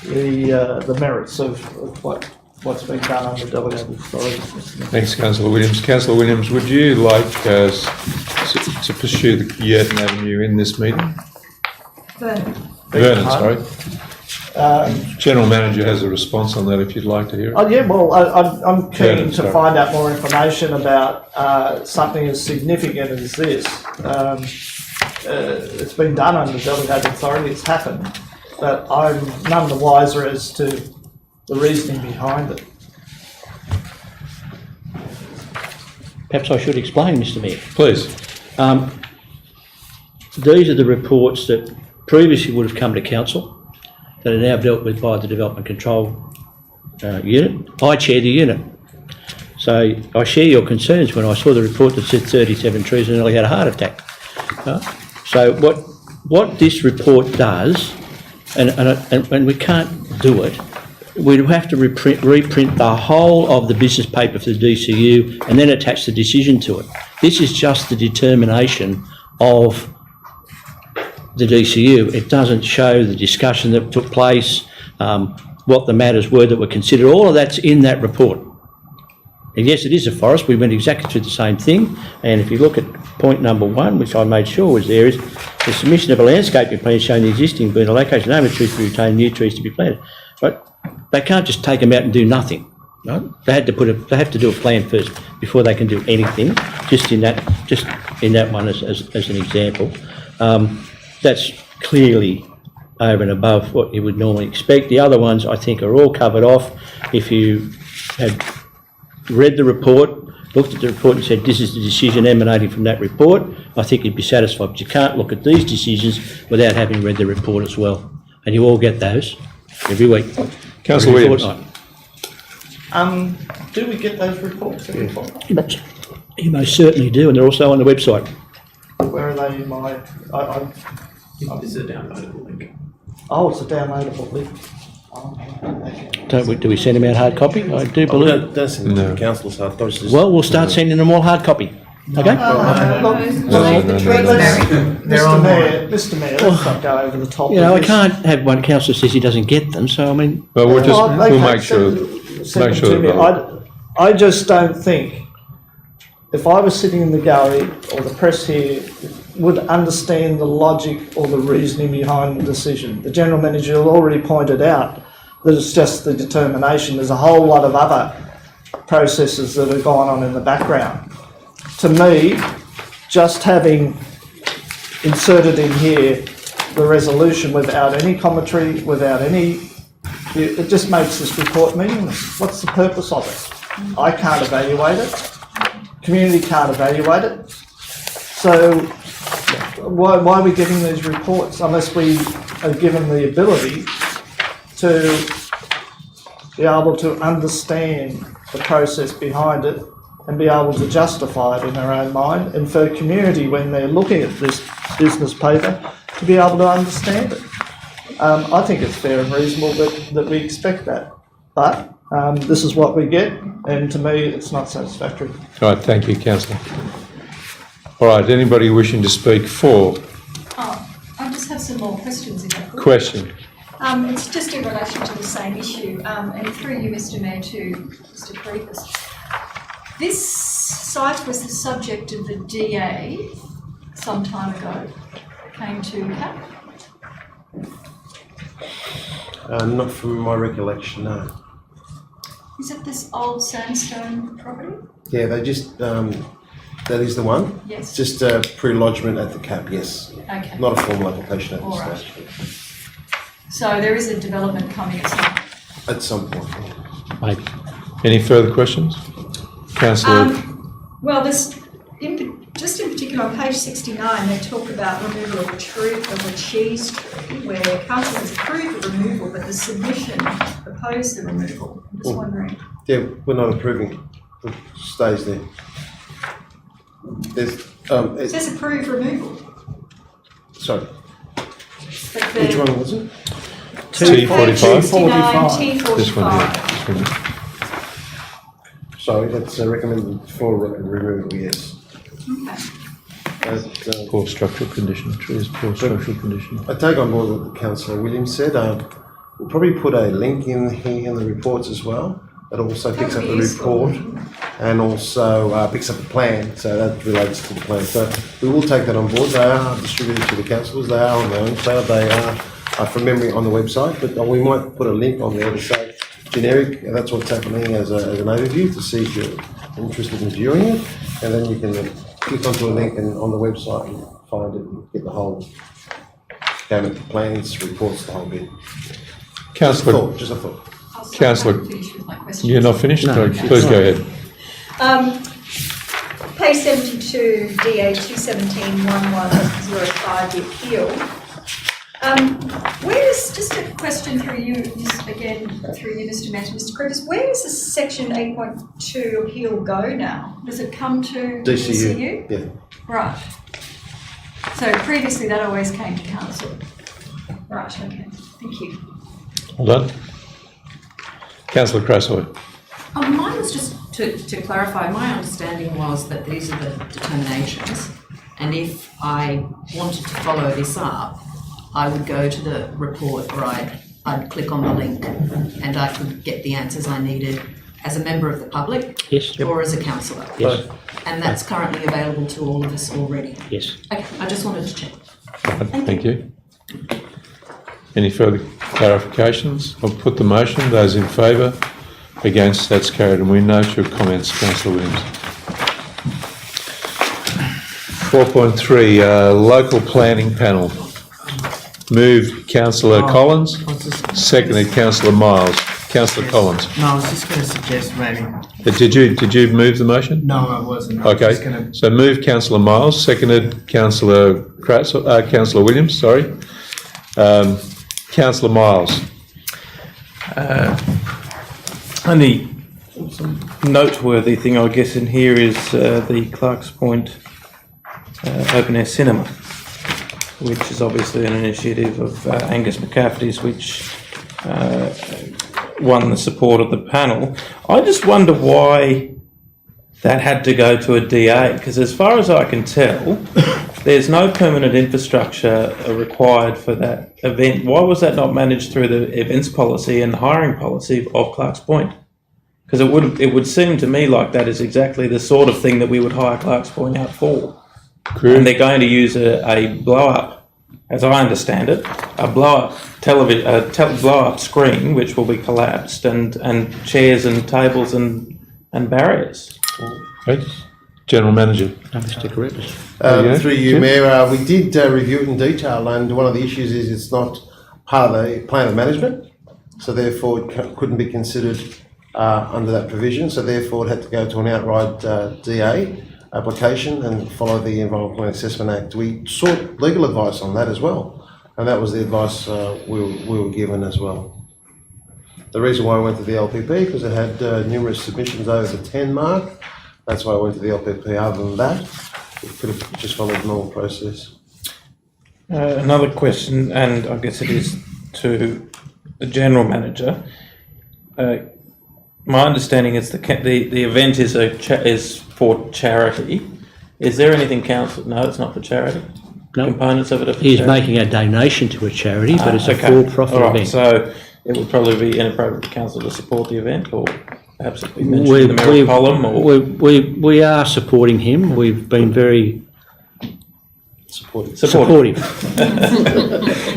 the merits of what's been done under delegated authority. Thanks, Councillor Williams. Councillor Williams, would you like to pursue the Yerton Avenue in this meeting? Vernon, sorry. General Manager has a response on that if you'd like to hear it. Oh yeah, well, I'm keen Vernon, to sorry. find out more information about something as significant as this. It's been done under delegated authority, it's happened, but I'm none the wiser as to the reasoning behind it. Perhaps I should explain, Mr Mayor. Please. These are the reports that previously would have come to council that are now dealt with by the Development Control Unit. I chair the unit. So I share your concerns when I saw the report that said 37 trees and nearly had a heart attack. So what this report does, and we can't do it, we'd have to reprint the whole of the business paper for the DCU and then attach the decision to it. This is just the determination of the DCU. It doesn't show the discussion that took place, what the matters were that were considered. All of that's in that report. And yes, it is a forest. We went exactly through the same thing. And if you look at point number 1, which I made sure was there, is the submission of a landscaping plan showing the existing burn location, no trees to be retained, new trees to be planted. But they can't just take them out and do nothing. Right? They have to do a plan first before they can do anything. Just in that one as an example. That's clearly over and above what you would normally expect. The other ones, I think, are all covered off. If you had read the report, looked at the report and said, this is the decision emanating from that report, I think you'd be satisfied. But you can't look at these decisions without having read the report as well. And you all get those every week. Councillor Williams. Do we get those reports every fortnight? You most certainly do, and they're also on the website. Where are they in my... It's a downloadable link. Oh, it's a downloadable link. Do we send them out hard copy? I do believe. Don't send them to the council, so I thought it was... Well, we'll start sending them all hard copy. Okay? Mr Mayor, let's not go over the top. You know, I can't have one councillor says he doesn't get them, so I mean... But we'll make sure... I just don't think, if I was sitting in the gallery or the press here, would understand the logic or the reasoning behind the decision. The General Manager already pointed out that it's just the determination. There's a whole lot of other processes that are going on in the background. To me, just having inserted in here the resolution without any commentary, without any... It just makes this report meaningless. What's the purpose of it? I can't evaluate it. Community can't evaluate it. So why are we getting these reports unless we are given the ability to be able to understand the process behind it and be able to justify it in their own mind, and for community, when they're looking at this business paper, to be able to understand it. I think it's fair and reasonable that we expect that, but this is what we get, and to me it's not satisfactory. All right, thank you, Councillor. All right, anybody wishing to speak for? I just have some more questions if I could. Question. It's just in relation to the same issue, and through you, Mr Mayor, to Mr Creepers. This site was the subject of the DA some time ago. Came to CAP. Not from my recollection, no. Is it this old sandstone property? Yeah, they just, that is the one? Yes. Just a pre-lodgement at the CAP, yes. Okay. Not a formal application at All this right. stage. So there is a development coming At some point. Maybe. Any further questions? Councillor, Well, there's, just in particular on page 69, they talk about removal of a cheese tree, where council has approved the removal, but the submission opposed the removal. I'm just wondering. Yeah, we're not approving. It stays there. There's, It says approved removal. sorry, But the which one was it? T45? 69, This one here. T45. This one here. Sorry, that's recommended for removal, yes. Okay. But, Poor structural condition, trees, poor structural condition. I take on board what Councillor Williams said. We'll probably put a link in here in the reports as well. That also picks up the report and also picks up the plan, so that relates to the plan. So we will take that on board. They are distributed to the councillors. They are on their own, so they are from memory on the website. But we might put a link on there to say generic. That's what's happening as an overview to see if you're interested in viewing it, and then you can click onto a link and on the website and find it and get the whole gamut of plans, reports, the whole bit. Councillor, Just a thought. Councillor, Finish with my question. you're not finished? No. Please go ahead. Page 72, DA 217-1105, the appeal. Where is, just a question through you, again, through you, Mr. Mayor, Mr. Cruz, where does the section 8.2 appeal go now? Does it come to DCU? Yeah. Right. So previously that always came to council. Right, okay, thank you. Well done. Councillor Crassoy. Mine was just to clarify, my understanding was that these are the determinations, and if I wanted to follow this up, I would go to the report or I'd click on the link and I could get the answers I needed as a member of the public or as a councillor. Yes. And that's currently available to all of us already. Yes. Okay, I just wanted to check. Thank you. Any further clarifications? I'll put the motion. Those in favour? Against? That's carried. And we note your comments, Councillor Williams. 4.3, Local Planning Panel. Moved Councillor Collins, seconded Councillor Miles. Councillor Collins. No, I was just going to suggest maybe. Did you move the motion? No, I wasn't. I was Okay, just gonna- so moved Councillor Miles, seconded Councillor Councillor Williams, sorry. Councillor Miles. Only noteworthy thing, I guess, in here is the Clarks Point open air cinema, which is obviously an initiative of Angus McCafferty's, which won the support of the panel. I just wonder why that had to go to a DA, because as far as I can tell, there's no permanent infrastructure required for that event. Why was that not managed through the events policy and hiring policy of Clarks Point? Because it would seem to me like that is exactly the sort of thing that we would hire Clarks Point out for. And they're going to use a blow-up, as I understand it, a blow-up blow-up screen which will be collapsed, and chairs and tables and barriers. Right. General Manager. Mr. Carruthers. Through you, Mayor, we did review it in detail, and one of the issues is it's not part of the plan of management, so therefore it couldn't be considered under that provision, so therefore it had to go to an outright DA application and follow the Environmental Plan Assessment Act. We sought legal advice on that as well, and that was the advice we were given as well. The reason why I went to the LPP, because it had numerous submissions over the 10 mark. That's why I went to the LPP. Other than that, we could have just followed the normal process. Another question, and I guess it is to the General Manager. My understanding is the event is for charity. Is there anything council? No, it's not for charity. No. Components of it are for He's charity? making a donation to a charity, but it's a Okay. for-profit All right, event. so it would probably be inappropriate for council to support the event, or perhaps it be mentioned in the mayoral column, or We are supporting him. We've been very supportive.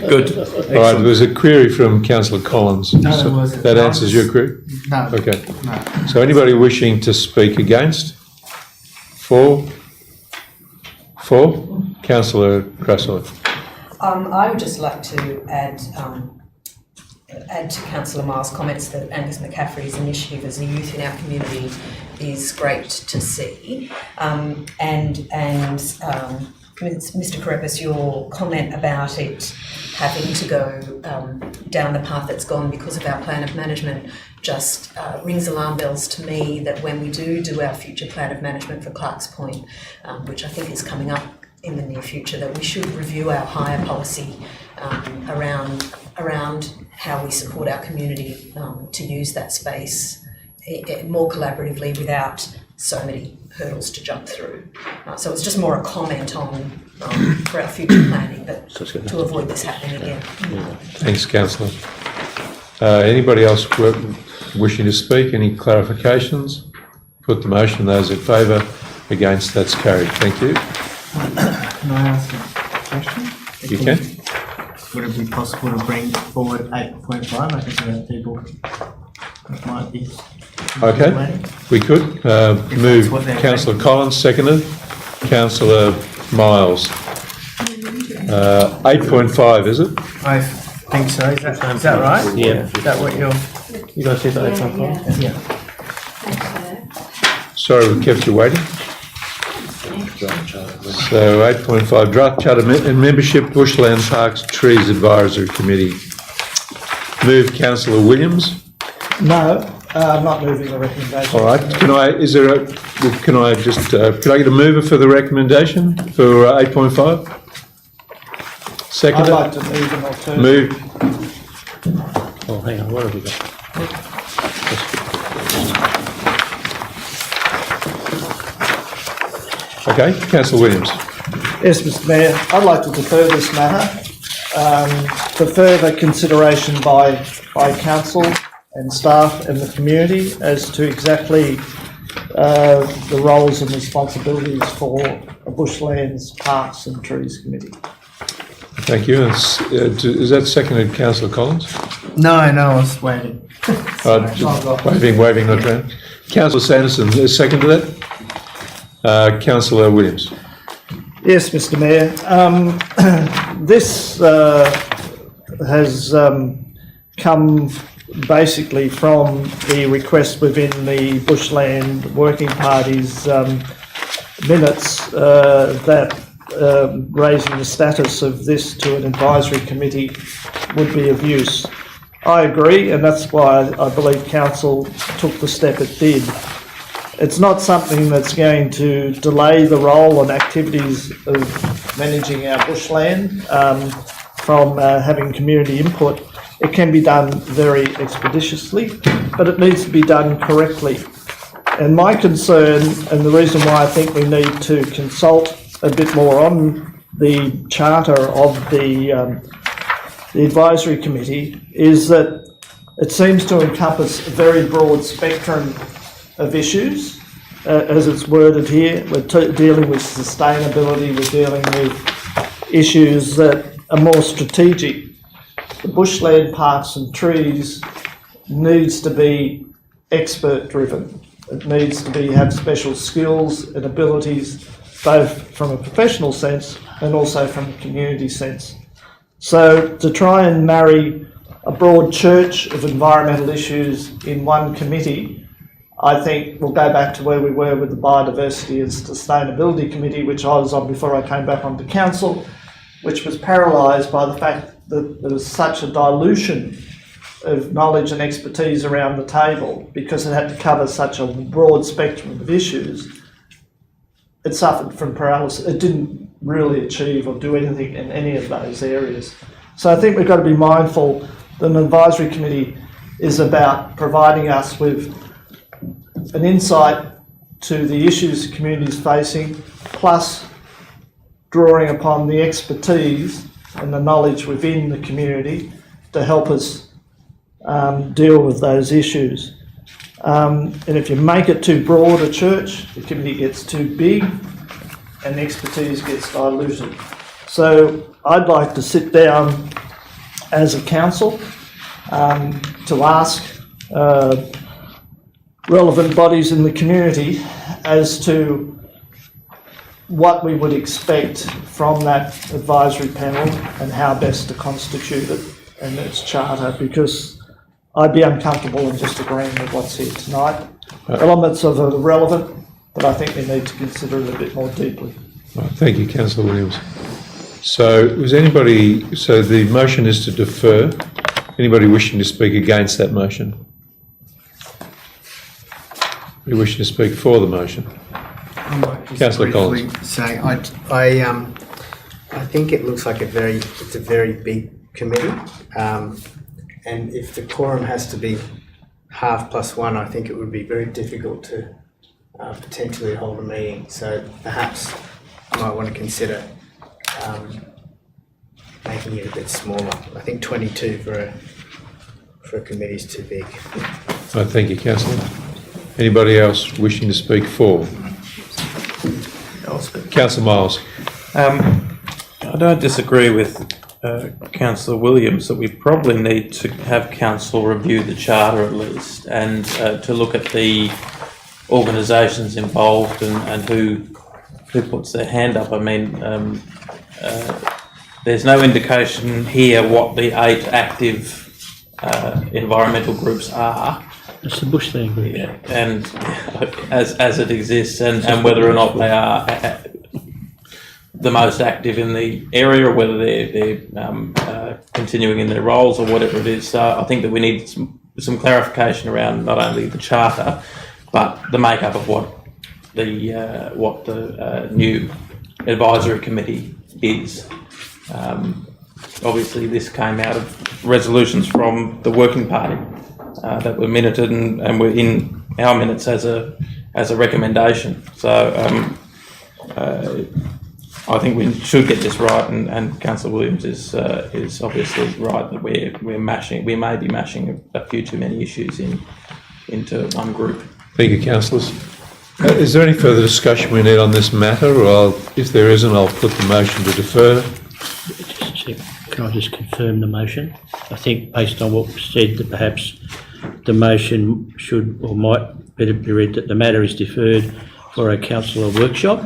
Good. All right, there was a query from Councillor Collins. No, there wasn't. That answers your query? No. Okay. No. So anybody wishing to speak against? For? Councillor Crassoy. I would just like to add add to Councillor Miles' comments that Angus McCaffrey's initiative as a youth in our community is great to see. Mr. Karepis, your comment about it having to go down the path it's gone because of our plan of management just rings alarm bells to me that when we do our future plan of management for Clark's Point, which I think is coming up in the near future, that we should review our hire policy around how we support our community to use that space more collaboratively without so many hurdles to jump through. So it's just more a comment on for our future planning, but to avoid this happening again. Thanks, councillor. Anybody else wishing to speak? Any clarifications? Put the motion. Those in favour? Against? That's carried. Thank you. Can I ask a question? You can. Would it be possible to bring forward 8.5? I think there are people that might be. Okay, we could move. Councillor Collins, seconded. Councillor Miles. 8.5, is it? I think so. Is that right? Yeah. Is that what you're? You guys see that 8.5? Yeah. Sorry, we kept you waiting. So 8.5, draft charter and membership, Bushland Parks Trees Advisory Committee. Move Councillor Williams. No, I'm not moving the recommendation. All right. Can I get a mover for the recommendation for 8.5? Second. I'd like to move an alternative. Move. Oh, hang on, what have we got? Okay, Councillor Williams. Yes, Mr Mayor, I'd like to defer this matter for further consideration by council and staff and the community as to exactly the roles and responsibilities for a Bushlands, Parks and Trees Committee. Thank you. Is that seconded, Councillor Collins? No, I was waiting. Waving, not round. Councillor Sanderson, second to that? Councillor Williams. Yes, Mr Mayor. This has come basically from the request within the Bushland Working Party's minutes that raising the status of this to an advisory committee would be of use. I agree, and that's why I believe council took the step it did. It's not something that's going to delay the role and activities of managing our bushland from having community input. It can be done very expeditiously, but it needs to be done correctly. And my concern, and the reason why I think we need to consult a bit more on the charter of the advisory committee, is that it seems to encompass a very broad spectrum of issues. As it's worded here, we're dealing with sustainability, we're dealing with issues that are more strategic. The bushland, parks and trees needs to be expert driven. It needs to have special skills and abilities, both from a professional sense and also from a community sense. So to try and marry a broad church of environmental issues in one committee, I think we'll go back to where we were with the Biodiversity and Sustainability Committee, which I was on before I came back onto council, which was paralysed by the fact that there was such a dilution of knowledge and expertise around the table because it had to cover such a broad spectrum of issues. It suffered from paralysis. It didn't really achieve or do anything in any of those areas. So I think we've got to be mindful that an advisory committee is about providing us with an insight to the issues the community is facing, plus drawing upon the expertise and the knowledge within the community to help us deal with those issues. And if you make it too broad a church, the committee gets too big and expertise gets diluted. So I'd like to sit down as a council to ask relevant bodies in the community as to what we would expect from that advisory panel and how best to constitute it. and its charter, because I'd be uncomfortable in just agreeing with what's here tonight. Elements of it are relevant, but I think we need to consider it a bit more deeply. Right, thank you, Councillor Williams. So the motion is to defer. Anybody wishing to speak against that motion? Anybody wishing to speak for the motion? I might just Councillor briefly Collins. say, I think it looks like it's a very big committee, and if the quorum has to be half plus one, I think it would be very difficult to potentially hold a meeting. So perhaps I might want to consider making it a bit smaller. I think 22 for a committee is too big. Right, thank you, Councillor. Anybody else wishing to speak for? Councillor Miles. I don't disagree with Councillor Williams that we probably need to have council review the charter at least, and to look at the organisations involved and who puts their hand up. I mean, there's no indication here what the 8 active environmental groups are. It's the bushland group. Yeah, and as it exists, and whether or not they are the most active in the area, or whether they're continuing in their roles or whatever it is. So I think that we need some clarification around not only the charter, but the makeup of what the new advisory committee is. Obviously, this came out of resolutions from the working party that were minuted and were in our minutes as a recommendation. So I think we should get this right, and Councillor Williams is obviously right that we may be mashing a few too many issues into one group. Thank you, councillors. Is there any further discussion we need on this matter, or if there isn't, I'll put the motion to defer. Can I just confirm the motion? I think based on what was said, that perhaps the motion should or might better be read that the matter is deferred for a councillor workshop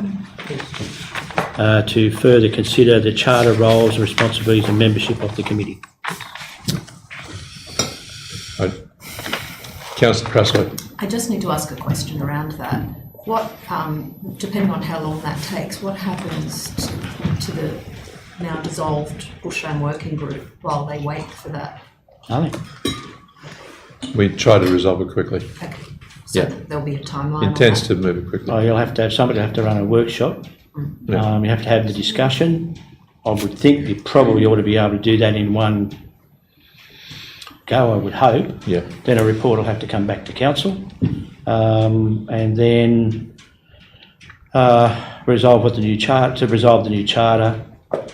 to further consider the charter, roles and responsibilities and membership of the committee. Right. Councillor Cresswell. I just need to ask a question around that. What, depending on how long that takes, what happens to the now dissolved Bushland Working Group while they wait for that? Nothing. We try to resolve it quickly. Okay. So there'll be a timeline. Intends to move it quickly. Oh, you'll have to have somebody have to run a workshop. Yeah. You have to have the discussion. I would think you probably ought to be able to do that in one go, I would hope. Yeah. Then a report will have to come back to council, and then resolve what the new charter,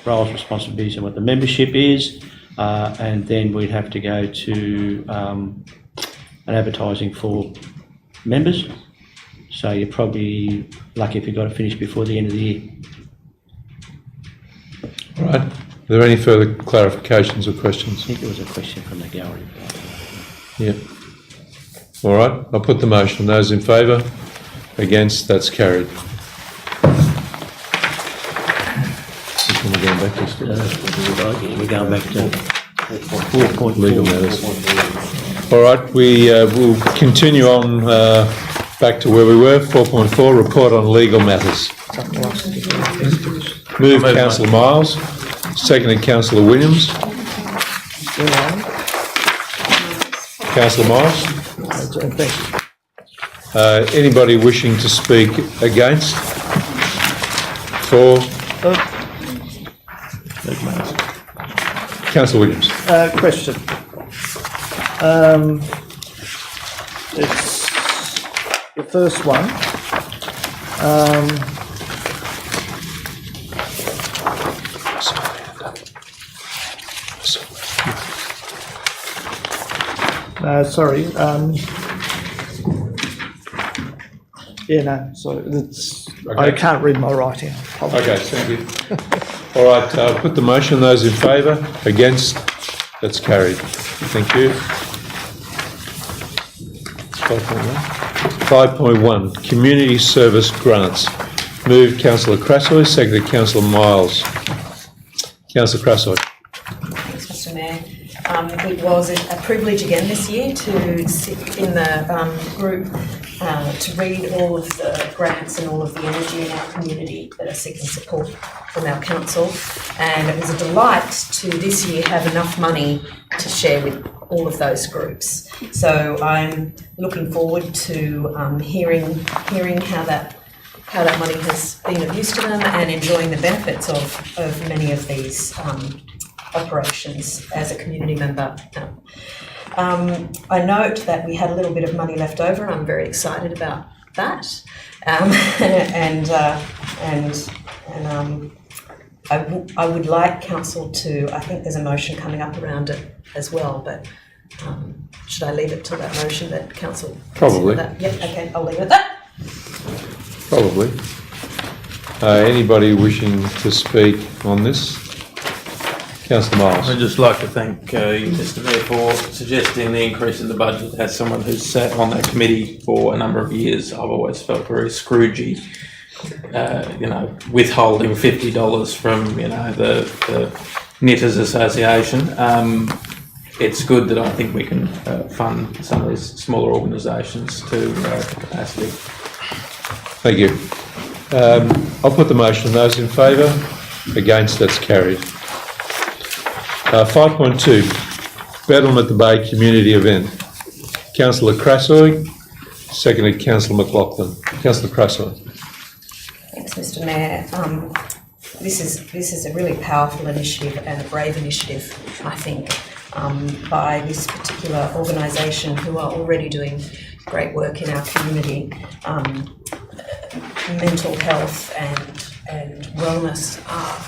roles, responsibilities, and what the membership is, and then we'd have to go to an advertising for members. So you're probably lucky if you got it finished before the end of the year. All right. Are there any further clarifications or questions? I think there was a question from the gallery. Yeah. All right. I'll put the motion. Those in favour? Against? That's carried. We're going back to we're going back to 4.4 legal matters. All right. We will continue on back to where we were. 4.4 report on legal matters. Moved Councillor Miles, seconded Councillor Williams. Councillor Miles. Anybody wishing to speak against? For? Councillor Williams. Question. It's the first one. Sorry. Sorry. Okay. I can't read my writing. Okay, thank you. All right, put the motion. Those in favour? Against? That's carried. Thank you. 5.1, community service grants. Moved Councillor Crassoy, seconded Councillor Miles. Councillor Crassoy. Thanks, Mr Mayor. It was a privilege again this year to sit in the group to read all of the grants and all of the energy in our community that are seeking support from our council. And it was a delight to this year have enough money to share with all of those groups. So I'm looking forward to hearing how that money has been of use to them and enjoying the benefits of many of these operations as a community member. I note that we had a little bit of money left over, and I'm very excited about that. I would like council to, I think there's a motion coming up around it as well, but should I leave it till that motion that council? Probably. That? Yep, okay, I'll leave it at that. Probably. Anybody wishing to speak on this? Councillor Miles. I'd just like to thank you, Mr Mayor, for suggesting the increase in the budget. As someone who's sat on that committee for a number of years, I've always felt very Scroogey, withholding $50 from, the Knitters Association. It's good that I think we can fund some of these smaller organisations to capacity. Thank you. I'll put the motion. Those in favour? Against? That's carried. 5.2, Bedlam at the Bay Community Event. Councillor Crassoy, seconded Councillor McLaughlin. Councillor Crassoy. Thanks, Mr Mayor. This is a really powerful initiative and a brave initiative, I think, by this particular organisation who are already doing great work in our community. Mental health and wellness are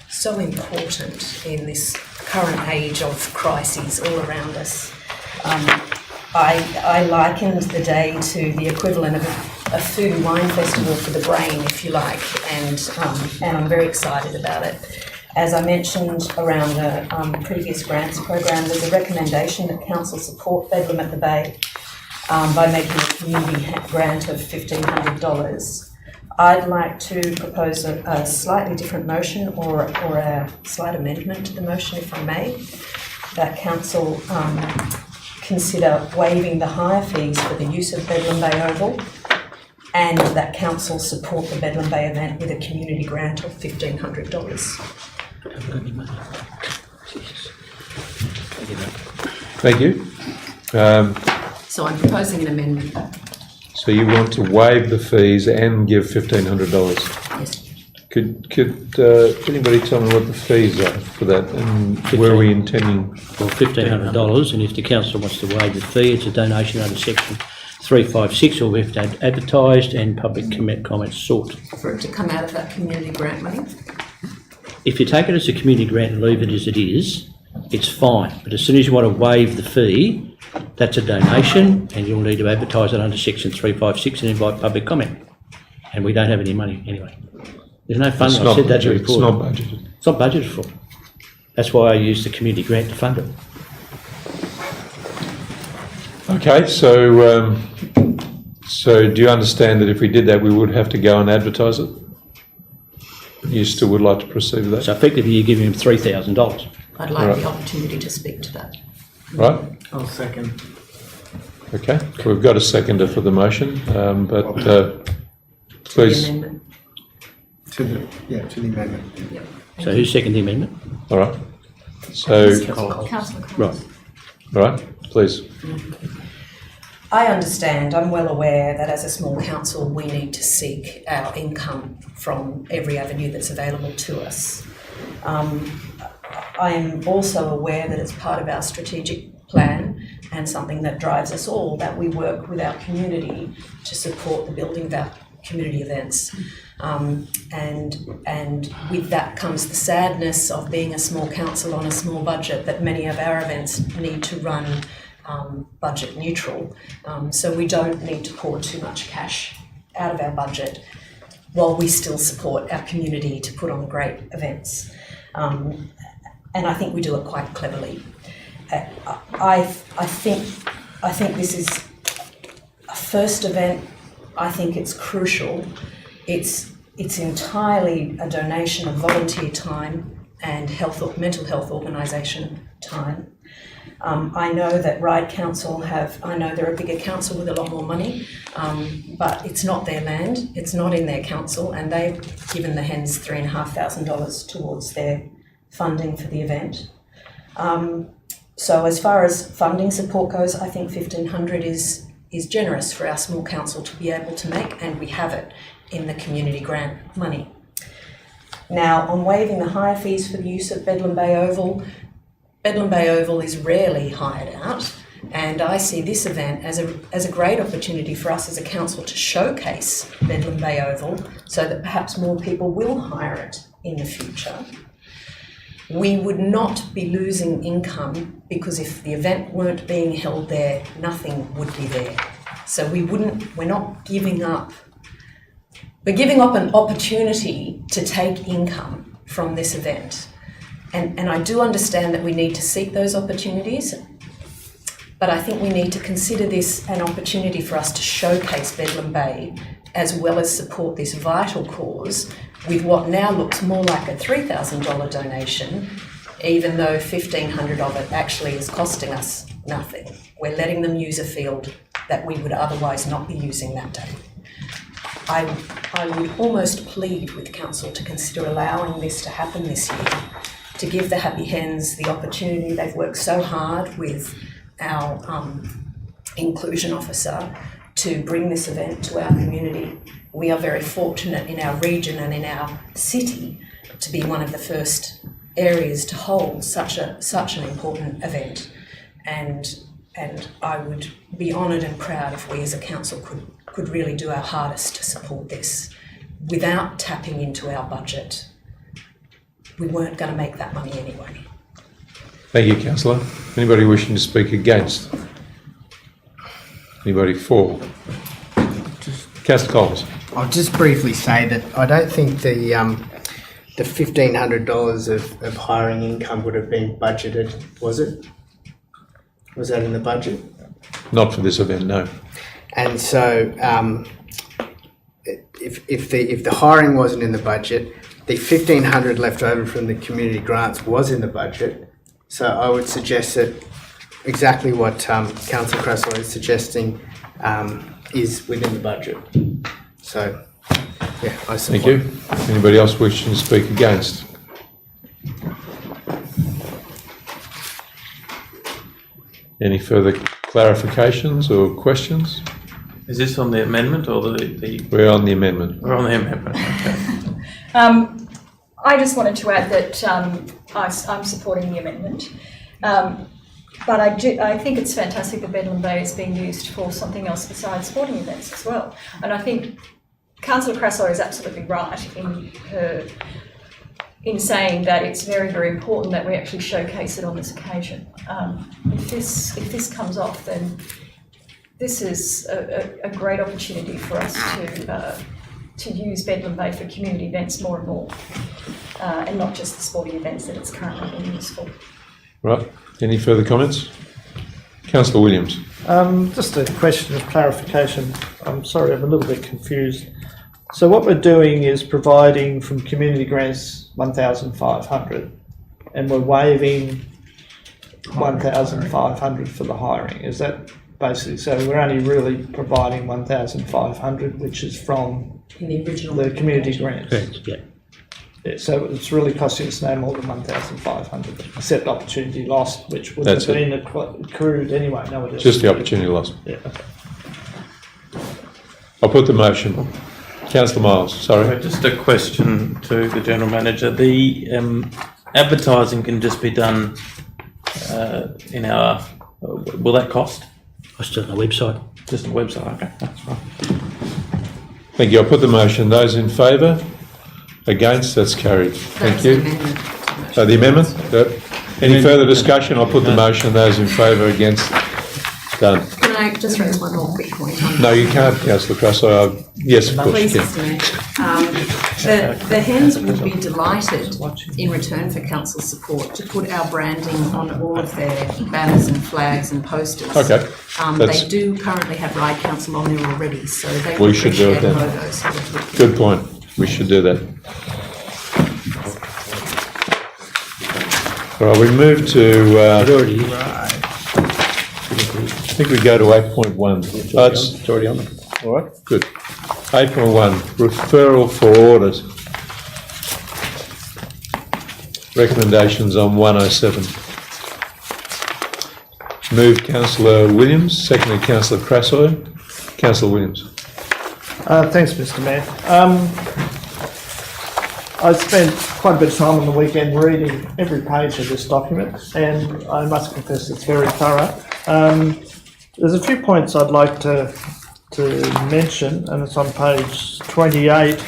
so important in this current age of crises all around us. I likened the day to the equivalent of a food and wine festival for the brain, if you like, and I'm very excited about it. As I mentioned around the previous grants program, there's a recommendation that council support Bedlam at the Bay by making a community grant of $1,500. I'd like to propose a slightly different motion or a slight amendment to the motion, if I may, that council consider waiving the hire fees for the use of Bedlam Bay Oval, and that council support the Bedlam Bay event with a community grant of $1,500. Thank you. So I'm proposing an amendment. So you want to waive the fees and give $1,500? Yes. Could anybody tell me what the fees are for that and where are we intending? Well, $1,500, and if the council wants to waive the fee, it's a donation under section 356, or we have to have advertised and public comments sought. For it to come out of that community grant money? If you take it as a community grant and leave it as it is, it's fine. But as soon as you want to waive the fee, that's a donation, and you'll need to advertise it under section 356 and invite public comment. And we don't have any money anyway. There's no funding. I said that in the report. It's not budgeted. It's not budgeted for. That's why I used the community grant to fund it. Okay, so do you understand that if we did that, we would have to go and advertise it? You still would like to proceed with that? So effectively, you're giving him $3,000. I'd like the opportunity to speak to that. Right? I'll second. Okay, we've got a seconder for the motion, but please. The amendment. To the amendment. Yep. So who's seconding the amendment? All right. So, Councillor Right. all right, please. I understand, I'm well aware that as a small council we need to seek our income from every avenue that's available to us. I am also aware that it's part of our strategic plan and something that drives us all, that we work with our community to support the building of our community events. And with that comes the sadness of being a small council on a small budget, that many of our events need to run budget neutral. So we don't need to pour too much cash out of our budget while we still support our community to put on great events. And I think we do it quite cleverly. I think this is a first event. I think it's crucial. It's entirely a donation of volunteer time and mental health organisation time. I know that Ryde Council I know they're a bigger council with a lot more money, but it's not their land, it's not in their council, and they've given the hens $3,500 towards their funding for the event. So as far as funding support goes, I think $1,500 is generous for our small council to be able to make, and we have it in the community grant money. Now, on waiving the hire fees for the use of Bedlam Bay Oval is rarely hired out, and I see this event as a great opportunity for us as a council to showcase Bedlam Bay Oval so that perhaps more people will hire it in the future. We would not be losing income because if the event weren't being held there, nothing would be there. So we're not giving up. We're giving up an opportunity to take income from this event. And I do understand that we need to seek those opportunities, but I think we need to consider this an opportunity for us to showcase Bedlam Bay as well as support this vital cause with what now looks more like a $3,000 donation, even though $1,500 of it actually is costing us nothing. We're letting them use a field that we would otherwise not be using that day. I would almost plead with council to consider allowing this to happen this year, to give the Happy Hens the opportunity. They've worked so hard with our inclusion officer to bring this event to our community. We are very fortunate in our region and in our city to be one of the first areas to hold such an important event. And I would be honoured and proud if we as a council could really do our hardest to support this without tapping into our budget. We weren't going to make that money anyway. Thank you, Councillor. Anybody wishing to speak against? Anybody for? Councillor Collins. I'll just briefly say that I don't think the $1,500 of hiring income would have been budgeted, was it? Was that in the budget? Not for this event, no. And so if the hiring wasn't in the budget, the $1,500 left over from the community grants was in the budget. So I would suggest that exactly what Councillor Crasso is suggesting is within the budget. So, yeah, I support. Thank you. Anybody else wishing to speak against? Any further clarifications or questions? Is this on the amendment or the? We're on the amendment. We're on the amendment, okay. I just wanted to add that I'm supporting the amendment. But I think it's fantastic that Bedlam Bay is being used for something else besides sporting events as well. And I think Councillor Crasso is absolutely right in saying that it's very, very important that we actually showcase it on this occasion. If this comes off, then this is a great opportunity for us to use Bedlam Bay for community events more and more, and not just the sporting events that it's currently being used for. Right. Any further comments? Councillor Williams. Just a question of clarification. I'm sorry, I'm a little bit confused. So what we're doing is providing from community grants 1,500, and we're waiving 1,500 for the hiring. Is that basically, so we're only really providing 1,500, which is from the community grants? Correct, yeah. Yeah, so it's really costing us no more than 1,500, except opportunity lost, which would have been accrued anyway. No, it is. Just the opportunity lost. Yeah, okay. I'll put the motion. Councillor Miles, sorry. Just a question to the General Manager. The advertising can just be done in our... will that cost? Just on the website. Just the website, okay, that's fine. Thank you. I'll put the motion. Those in favour? Against? That's carried. Thank you. The amendment? Yep. Any further discussion? I'll put the motion. Those in favour? Against? Done. Can I just raise one more quick point? No, you can't, Councillor Crasso. Yes, of course you Please, can. the hens would be delighted in return for council support to put our branding on all of their banners and flags and posters. Okay. They do currently have Ryde Council on there already, so they We should do it then. logos. Good point. We should do that. Right, we move to, It already is. I think we go to 8.1. It's already on there. All right, good. 8.1, referral for audit. Recommendations on 107. Moved Councillor Williams, seconded Councillor Crasso. Councillor Williams. Thanks, Mr. Mayor. I spent quite a bit of time on the weekend reading every page of this document, and I must confess it's very thorough. There's a few points I'd like to mention, and it's on page 28.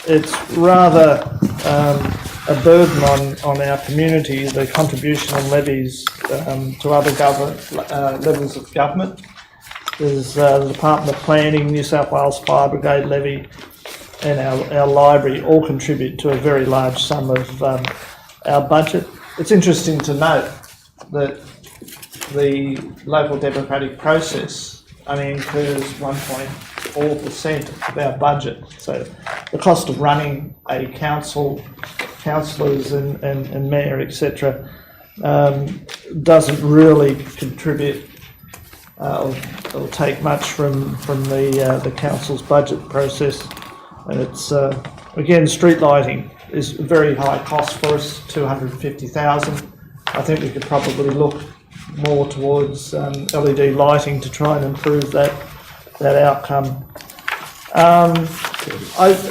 It's rather a burden on our community, the contribution and levies to other levels of government. There's the Department of Planning, New South Wales Fire Brigade levy, and our library all contribute to a very large sum of our budget. It's interesting to note that the local democratic process only incurs 1.4% of our budget. So the cost of running a council, councillors and mayor, etc., doesn't really contribute or take much from the council's budget process. And it's, again, street lighting is a very high cost for us, 250,000. I think we could probably look more towards LED lighting to try and improve that outcome.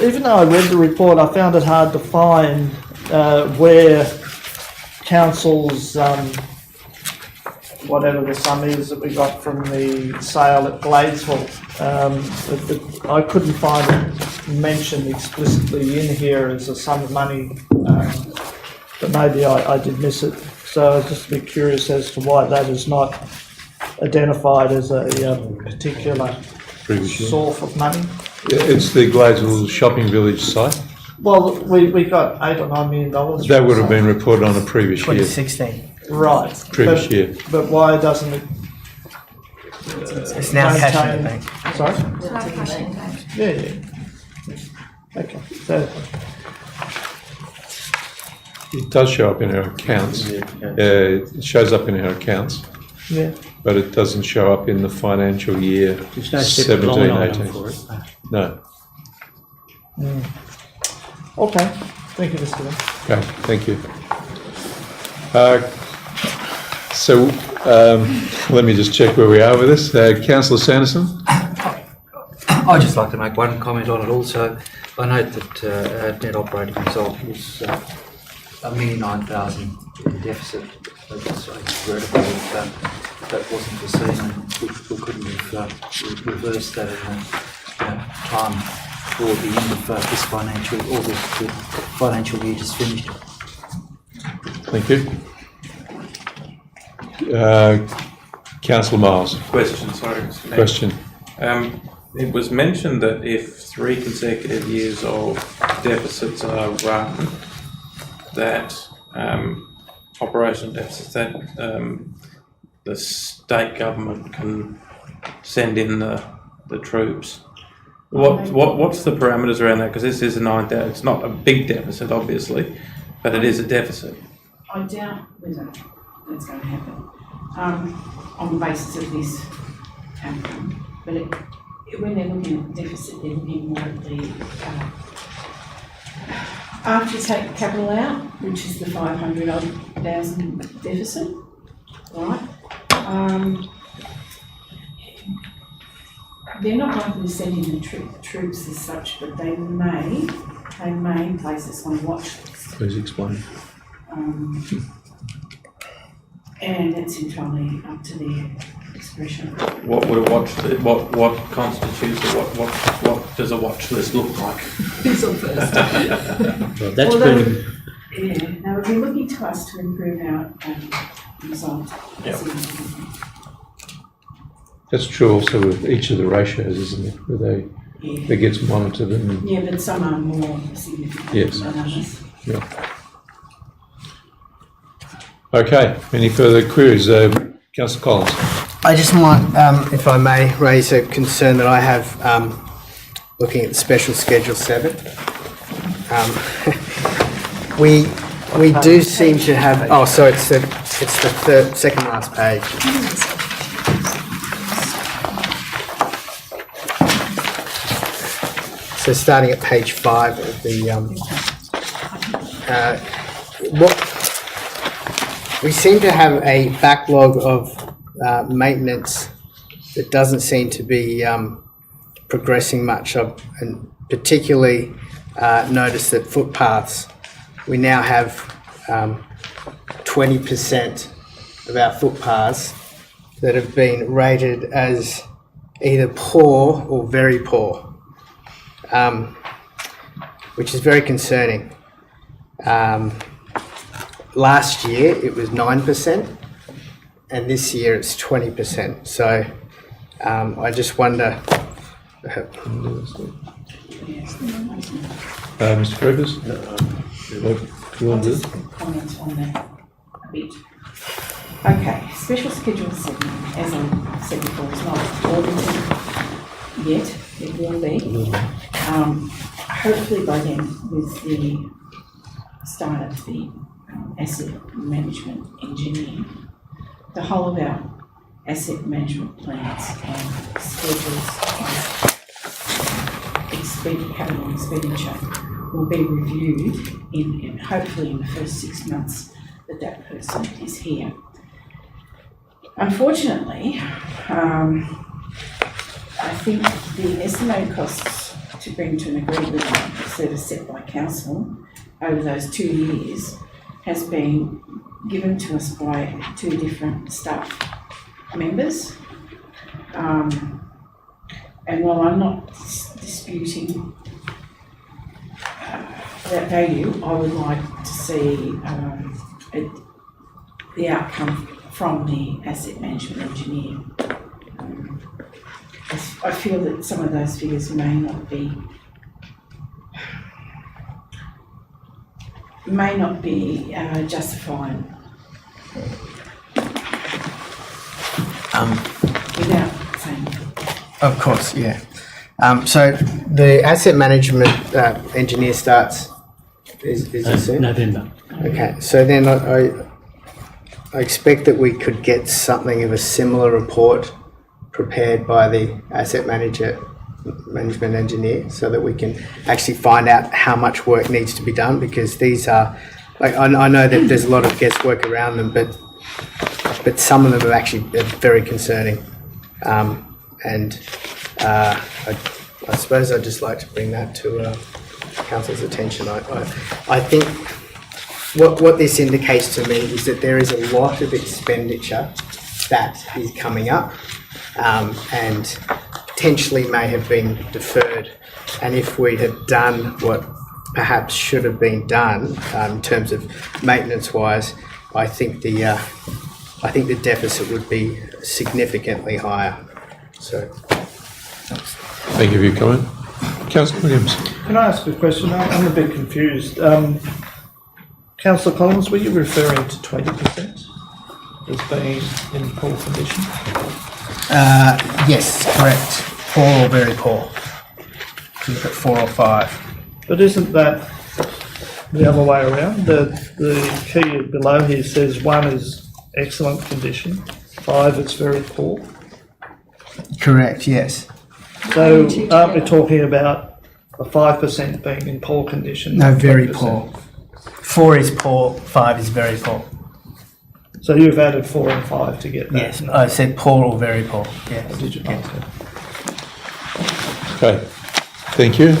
Even though I read the report, I found it hard to find where council's whatever the sum is that we got from the sale at Gladesville. I couldn't find it mentioned explicitly in here as a sum of money, but maybe I did miss it. So I was just a bit curious as to why that is not identified as a particular source of money. It's the Gladesville Shopping Village site. Well, we got $8 or $9 million. That would have been reported on a previous year. 2016. Right. Previous year. But why doesn't it? It's now cash in the bank. Sorry? It's not cash in bank. Yeah. Okay. So, It does show up in our accounts. It shows up in our accounts, yeah. but it doesn't show up in the financial year There's no separate line 17, item 18. for it. No. Okay. Thank you, Mr. Mayor. Okay, thank you. So let me just check where we are with this. Councillor Sanderson? I'd just like to make one comment on it also. I note that our net operating result was $1,009,000 in deficit. That's incredible. That wasn't foreseen, and we couldn't have reversed that in time for the end of this financial, or the financial year just finished. Thank you. Councillor Miles? Question, sorry. Mr. Mayor. Question. It was mentioned that if 3 consecutive years of deficits are run, that operational deficits, that the state government can send in the troops. What's the parameters around that? Because this is a 9,000. It's not a big deficit, obviously, but it is a deficit. I doubt whether that's going to happen on the basis of this outcome. But when they're looking at the deficit, they're looking more at the after you take the capital out, which is the 500,000 deficit, right? They're not likely to send in the troops as such, but they may place us on a watch list. Please explain. And it's entirely up to their expression. What would a watch? What constitutes a what does a watch list look like? Who's on first? Well, that's Although, pretty. yeah, they would be looking to us to improve our result. Yep. That's true also with each of the ratios, isn't it? Where they gets monitored and... Yeah, but some are more significant Yes. than others. Yeah. Okay, any further queries? Councillor Collins. I just might, if I may, raise a concern that I have looking at Special Schedule 7. We We do seem to have, oh, sorry, it's the second last page. So starting at page 5 of the, we seem to have a backlog of maintenance that doesn't seem to be progressing much. And particularly notice that footpaths, we now have 20% of our footpaths that have been rated as either poor or very poor, which is very concerning. Last year it was 9%, and this year it's 20%. So I just wonder. Mr. Grievous? You want to do? Comment on that a bit. Okay, special schedule 7, as I said before, is not audited yet. It will be. Hopefully by then, with the start of the asset management engineer, the whole of our asset management plans and schedules and capital expenditure will be reviewed in hopefully in the first 6 months that person is here. Unfortunately, I think the estimated costs to bring to an agreement that is set by council over those 2 years has been given to us by 2 different staff members. And while I'm not disputing that value, I would like to see the outcome from the asset management engineer. I feel that some of those figures may not be justified without saying. Of course, yeah. So the asset management engineer starts is it soon? November. Okay, so then I expect that we could get something of a similar report prepared by the asset management engineer, so that we can actually find out how much work needs to be done, because these are, like, I know that there's a lot of guesswork around them, but some of them are actually very concerning. And I suppose I'd just like to bring that to council's attention. I think what this indicates to me is that there is a lot of expenditure that is coming up, and potentially may have been deferred. And if we had done what perhaps should have been done in terms of maintenance-wise, I think the deficit would be significantly higher. So, Thank you for your comment. Councillor Williams. Can I ask a question? I'm a bit confused. Councillor Collins, were you referring to 20% as being in poor condition? Yes, correct. Poor or very poor. You put 4 or 5. But isn't that the other way around? The key below here says 1 is excellent condition, 5 is very poor. Correct, yes. So aren't we talking about a 5% being in poor condition? No, very poor. 4 is poor, 5 is very poor. So you've added 4 and 5 to get that? Yes, I said poor or very poor. Yeah. Or did you? Yeah. Okay, thank you.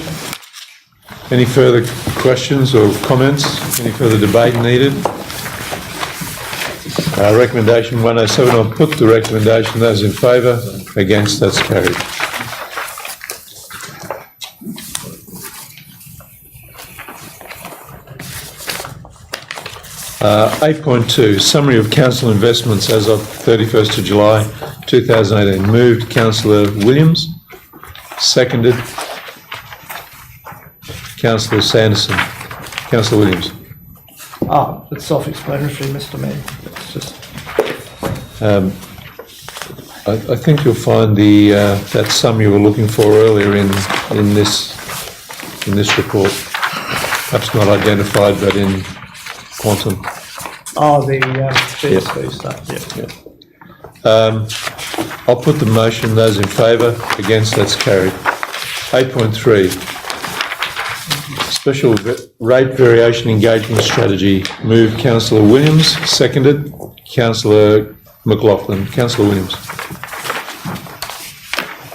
Any further questions or comments? Any further debate needed? Recommendation 107, I'll put the recommendation. Those in favour, against, that's carried. Uh, 8.2, summary of council investments as of 31st of July 2018. Moved Councillor Williams, seconded Councillor Sanderson. Councillor Williams. It's self-explanatory, Mr. Mayor. It's just. I think you'll find the that sum you were looking for earlier in this report, perhaps not identified, but in quantum? Oh, the GSP stuff, yeah. I'll put the motion. Those in favour, against, that's carried. 8.3, special rate variation engagement strategy. Moved Councillor Williams, seconded Councillor McLaughlin. Councillor Williams.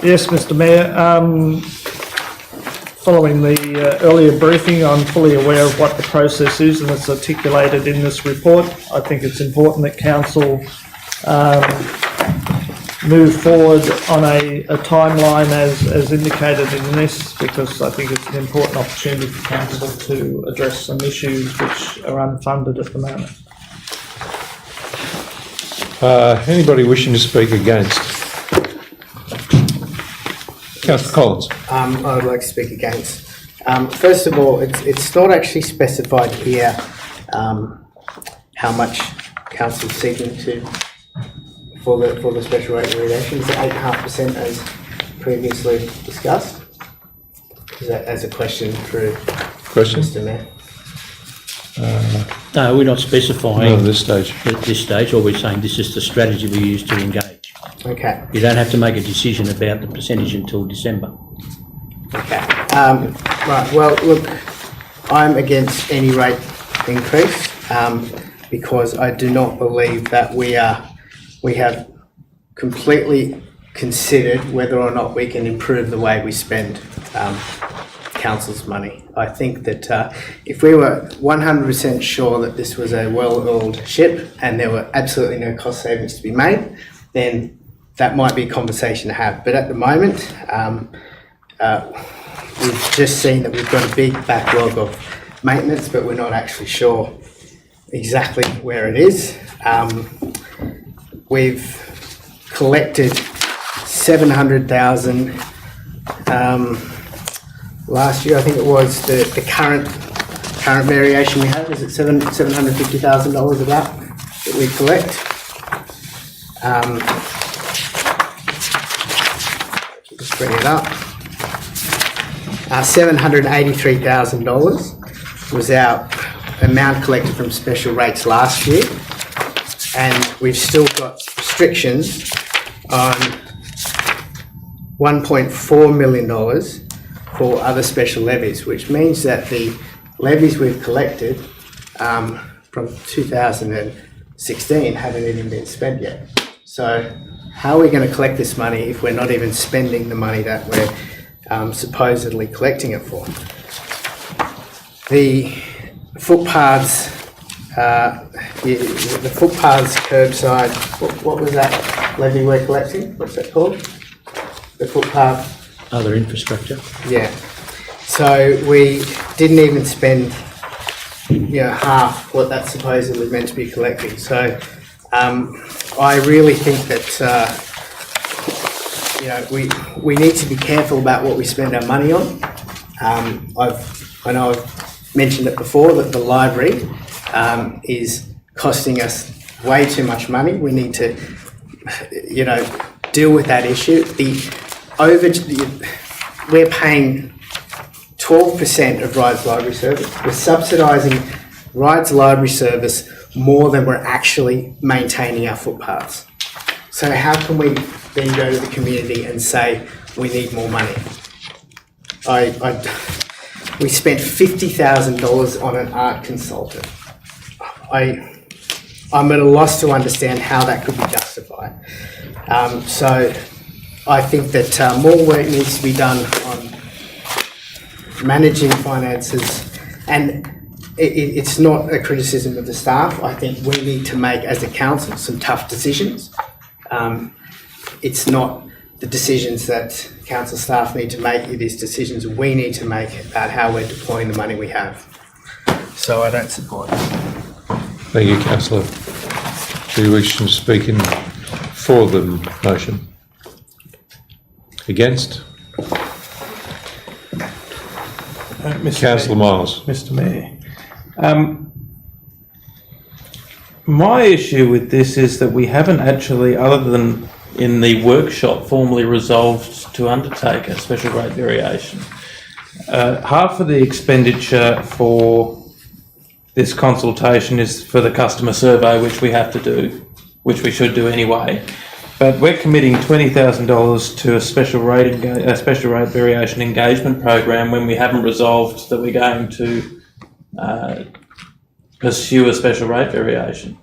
Yes, Mr Mayor. Following the earlier briefing, I'm fully aware of what the process is and it's articulated in this report. I think it's important that Council move forward on a timeline as indicated in this, because I think it's an important opportunity for Council to address some issues which are unfunded at the moment. Anybody wishing to speak against? Councillor Collins. I would like to speak against. First of all, it's not actually specified here how much Council is seeking to for the special rate variation. Is it 8.5% as previously discussed? Is that as a question through Mr Mayor? No, we're not specifying. Not at this stage. At this stage, all we're saying this is the strategy we use to engage. Okay. You don't have to make a decision about the percentage until December. Okay. Right. Well, look, I'm against any rate increase because I do not believe that we have completely considered whether or not we can improve the way we spend Council's money. I think that if we were 100% sure that this was a well-oiled ship and there were absolutely no cost savings to be made, then that might be a conversation to have. But at the moment, we've just seen that we've got a big backlog of maintenance, but we're not actually sure exactly where it is. We've collected 700,000 last year. I think it was the current variation we have. Is it $750,000 about that we collect? Just bring it up. $783,000 was our amount collected from special rates last year, and we've still got restrictions on $1.4 million for other special levies, which means that the levies we've collected from 2016 haven't even been spent yet. So how are we going to collect this money if we're not even spending the money that we're supposedly collecting it for? The footpaths, the footpaths curbside, what was that levy we're collecting? What's that called? The footpath? Other infrastructure. Yeah. So we didn't even spend, half what that's supposedly meant to be collecting. So I really think that we need to be careful about what we spend our money on. I know I've mentioned it before that the library is costing us way too much money. We need to, deal with that issue. We're paying 12% of Rides Library Service. We're subsidising Rides Library Service more than we're actually maintaining our footpaths. So how can we then go to the community and say we need more money? We spent $50,000 on an art consultant. I'm at a loss to understand how that could be justified. So I think that more work needs to be done on managing finances, and it's not a criticism of the staff. I think we need to make, as a council, some tough decisions. It's not the decisions that council staff need to make, it is decisions we need to make about how we're deploying the money we have. So I don't support it. Thank you, Councillor. Do you wish to speak in for the motion? Against? Councillor Miles. Mr Mayor. My issue with this is that we haven't actually, other than in the workshop, formally resolved to undertake a special rate variation. Half of the expenditure for this consultation is for the customer survey, which we have to do, which we should do anyway. But we're committing $20,000 to a special rate variation engagement program when we haven't resolved that we're going to pursue a special rate variation.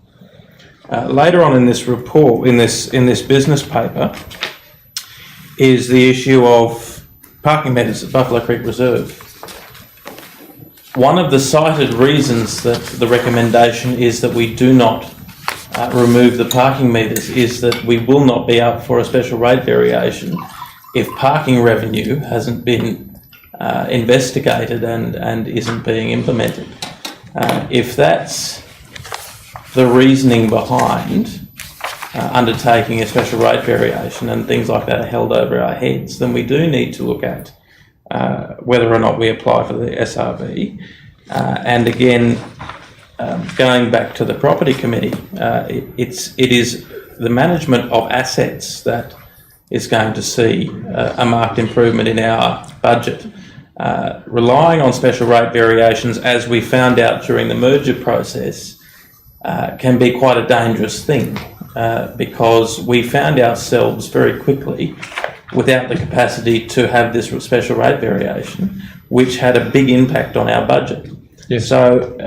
Later on in this report, in this business paper, is the issue of parking meters at Buffalo Creek Reserve. One of the cited reasons that the recommendation is that we do not remove the parking meters is that we will not be up for a special rate variation if parking revenue hasn't been investigated and isn't being implemented. If that's the reasoning behind undertaking a special rate variation and things like that are held over our heads, then we do need to look at whether or not we apply for the SRV. And again, going back to the property committee, it is the management of assets that is going to see a marked improvement in our budget. Relying on special rate variations, as we found out during the merger process, can be quite a dangerous thing because we found ourselves very quickly without the capacity to have this special rate variation, which had a big impact on our budget. Yes. So,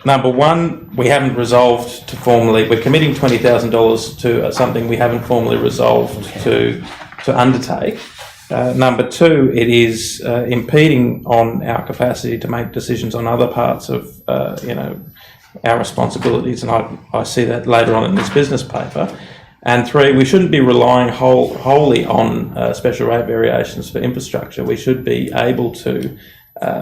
number one, we haven't resolved to formally, we're committing $20,000 to something we haven't formally resolved to undertake. Number two, it is impeding on our capacity to make decisions on other parts of, our responsibilities, and I see that later on in this business paper. And three, we shouldn't be relying wholly on special rate variations for infrastructure. We should be able to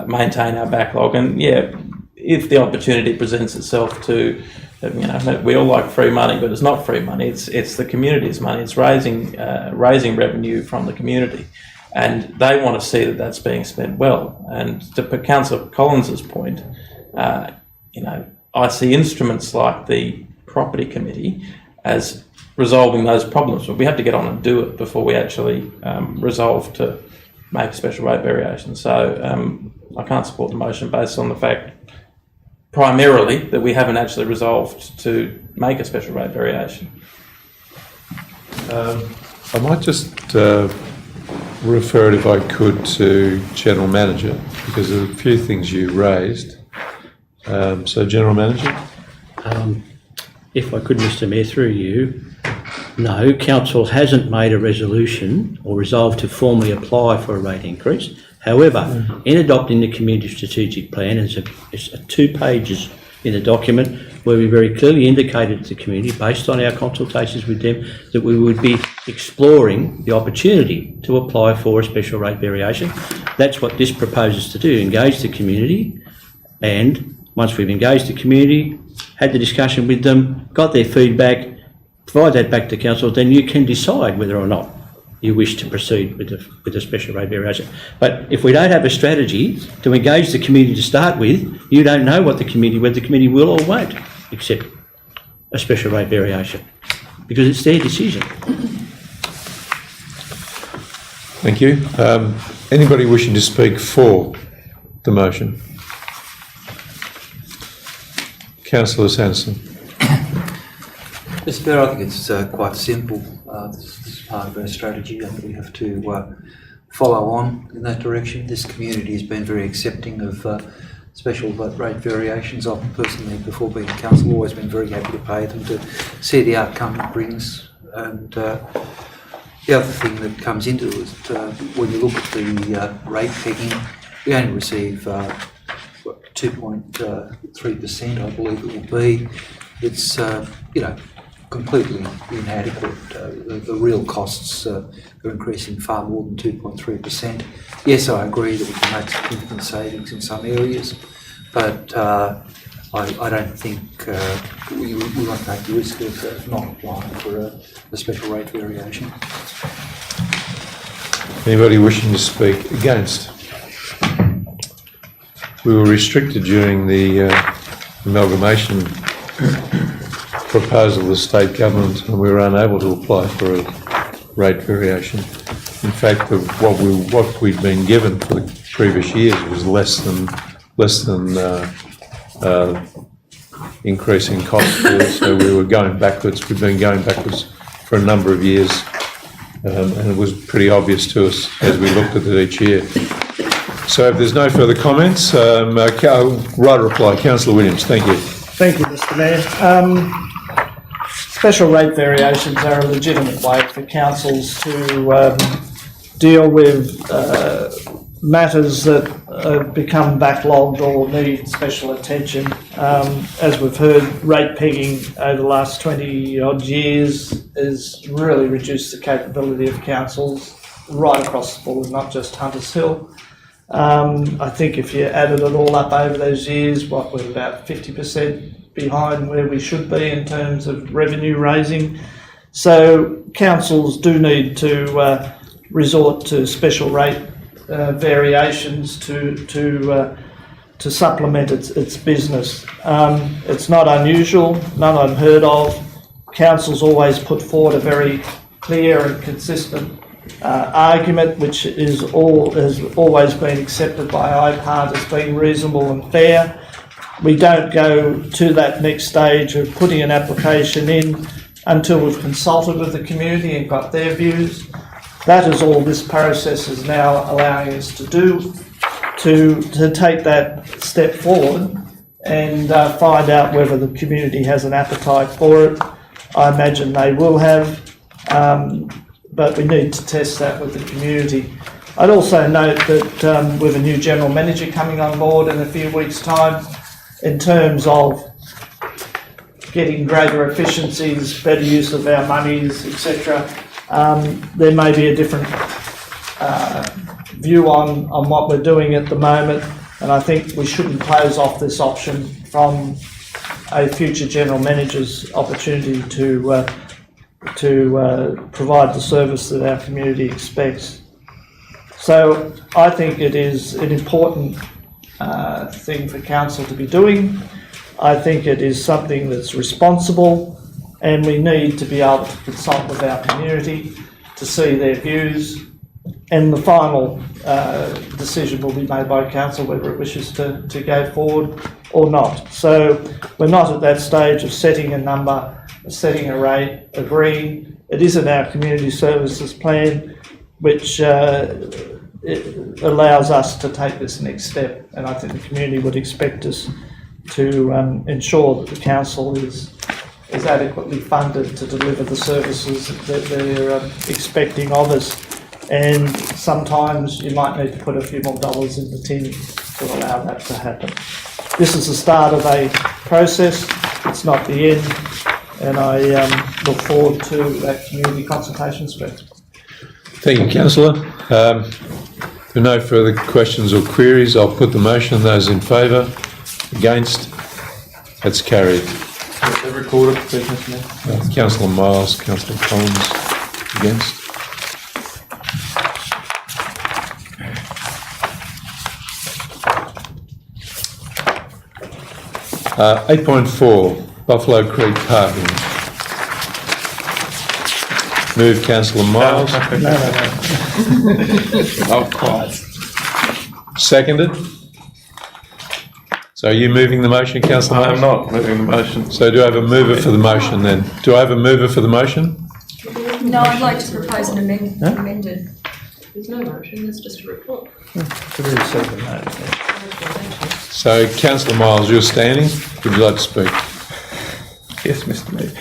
maintain our backlog. And yeah, if the opportunity presents itself to, we all like free money, but it's not free money. It's the community's money. It's raising revenue from the community, and they want to see that that's being spent well. And to Councillor Collins's point, I see instruments like the property committee as resolving those problems, but we have to get on and do it before we actually resolve to make a special rate variation. So I can't support the motion based on the fact primarily that we haven't actually resolved to make a special rate variation. I might just refer it, if I could, to General Manager, because there are a few things you raised. So, General Manager? If I could, Mr Mayor, through you, no, Council hasn't made a resolution or resolved to formally apply for a rate increase. However, in adopting the Community Strategic Plan, it's 2 pages in the document where we very clearly indicated to the community, based on our consultations with them, that we would be exploring the opportunity to apply for a special rate variation. That's what this proposes to do, engage the community, and once we've engaged the community, had the discussion with them, got their feedback, provide that back to council, then you can decide whether or not you wish to proceed with the special rate variation. But if we don't have a strategy to engage the community to start with, you don't know whether the committee will or won't accept a special rate variation, because it's their decision. Thank you. Anybody wishing to speak for the motion? Councillor Sanderson. Mr. Mayor, I think it's quite simple. This is part of our strategy that we have to follow on in that direction. This community has been very accepting of special rate variations. I've personally, before being council, always been very happy to pay them to see the outcome it brings. And the other thing that comes into it is that when you look at the rate pegging, we only receive 2.3%, I believe it will be. It's completely inadequate. The real costs are increasing far more than 2.3%. Yes, I agree that we can make significant savings in some areas, but I don't think we want to take the risk of not applying for a special rate variation. Anybody wishing to speak against? We were restricted during the amalgamation proposal of the state government, and we were unable to apply for a rate variation. In fact, what we'd been given for the previous years was less than increasing costs for us, so we were going backwards. We've been going backwards for a number of years, and it was pretty obvious to us as we looked at it each year. So if there's no further comments, right reply, Councillor Williams, thank you. Thank you, Mr Mayor. Special rate variations are a legitimate way for councils to deal with matters that become backlogged or need special attention. As we've heard, rate pegging over the last 20 odd years has really reduced the capability of councils right across the board, not just Hunters Hill. I think if you added it all up over those years, we're about 50% behind where we should be in terms of revenue raising. So councils do need to resort to special rate variations to supplement its business. It's not unusual, not unheard of. Councils always put forward a very clear and consistent argument, which has always been accepted by IPART as being reasonable and fair. We don't go to that next stage of putting an application in until we've consulted with the community and got their views. That is all this process is now allowing us to do, to take that step forward and find out whether the community has an appetite for it. I imagine they will have, but we need to test that with the community. I'd also note that with a new general manager coming on board in a few weeks' time, in terms of getting greater efficiencies, better use of our monies, etc., there may be a different view on what we're doing at the moment, and I think we shouldn't close off this option from a future general manager's opportunity to provide the service that our community expects. So I think it is an important thing for council to be doing. I think it is something that's responsible, and we need to be able to consult with our community to see their views, and the final decision will be made by council whether it wishes to go forward or not. So we're not at that stage of setting a number, setting a rate, agreeing. It is in our community services plan, which it allows us to take this next step, and I think the community would expect us to ensure that the council is adequately funded to deliver the services that they're expecting of us. And sometimes you might need to put a few more dollars in the tin to allow that to happen. This is the start of a process, it's not the end, and I look forward to that community consultation script. Thank you, Councillor. If there are no further questions or queries, I'll put the motion. Those in favour? Against? That's carried. Recorded, please, Mr. Mayor. Councillor Miles, Councillor Collins, against. Uh, 8.4, Buffalo Creek parking. Move Councillor Miles. Oh, quiet. Seconded. So are you moving the motion, Councillor Miles? I'm not moving the motion. So do I have a mover for the motion then? Do I have a mover for the motion? No, I'd like to propose an amended. There's no motion, there's just a report. So Councillor Miles, you're standing. Would you like to speak? Yes, Mr. Mayor.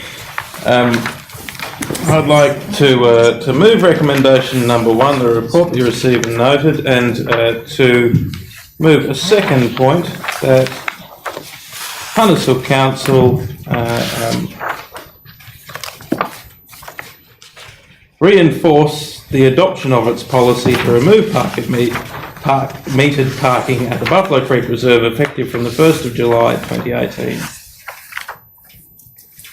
I'd like to move recommendation number 1, the report be received and noted, and to move a second point that Hunters Hill Council reinforce the adoption of its policy to remove metered parking at the Buffalo Creek Reserve effective from the 1st of July 2018,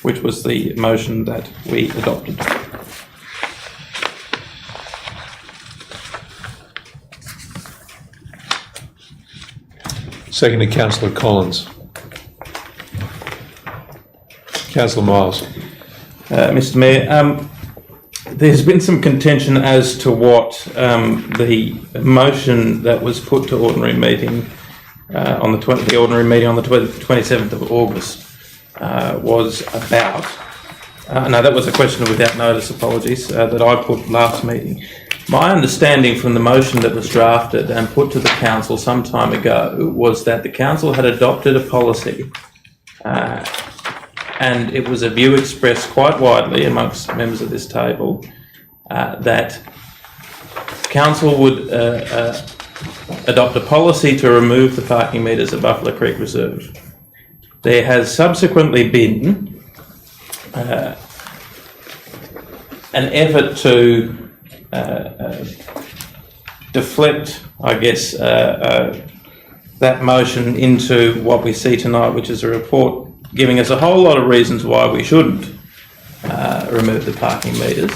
which was the motion that we adopted. Second to Councillor Collins. Councillor Miles. Mr. Mayor, there's been some contention as to what the motion that was put to ordinary meeting on the ordinary meeting on the 27th of August was about. No, that was a question without notice, apologies, that I put last meeting. My understanding from the motion that was drafted and put to the council some time ago was that the council had adopted a policy, and it was a view expressed quite widely amongst members of this table, that council would adopt a policy to remove the parking metres at Buffalo Creek Reserve. There has subsequently been an effort to deflect, I guess, that motion into what we see tonight, which is a report giving us a whole lot of reasons why we shouldn't remove the parking metres.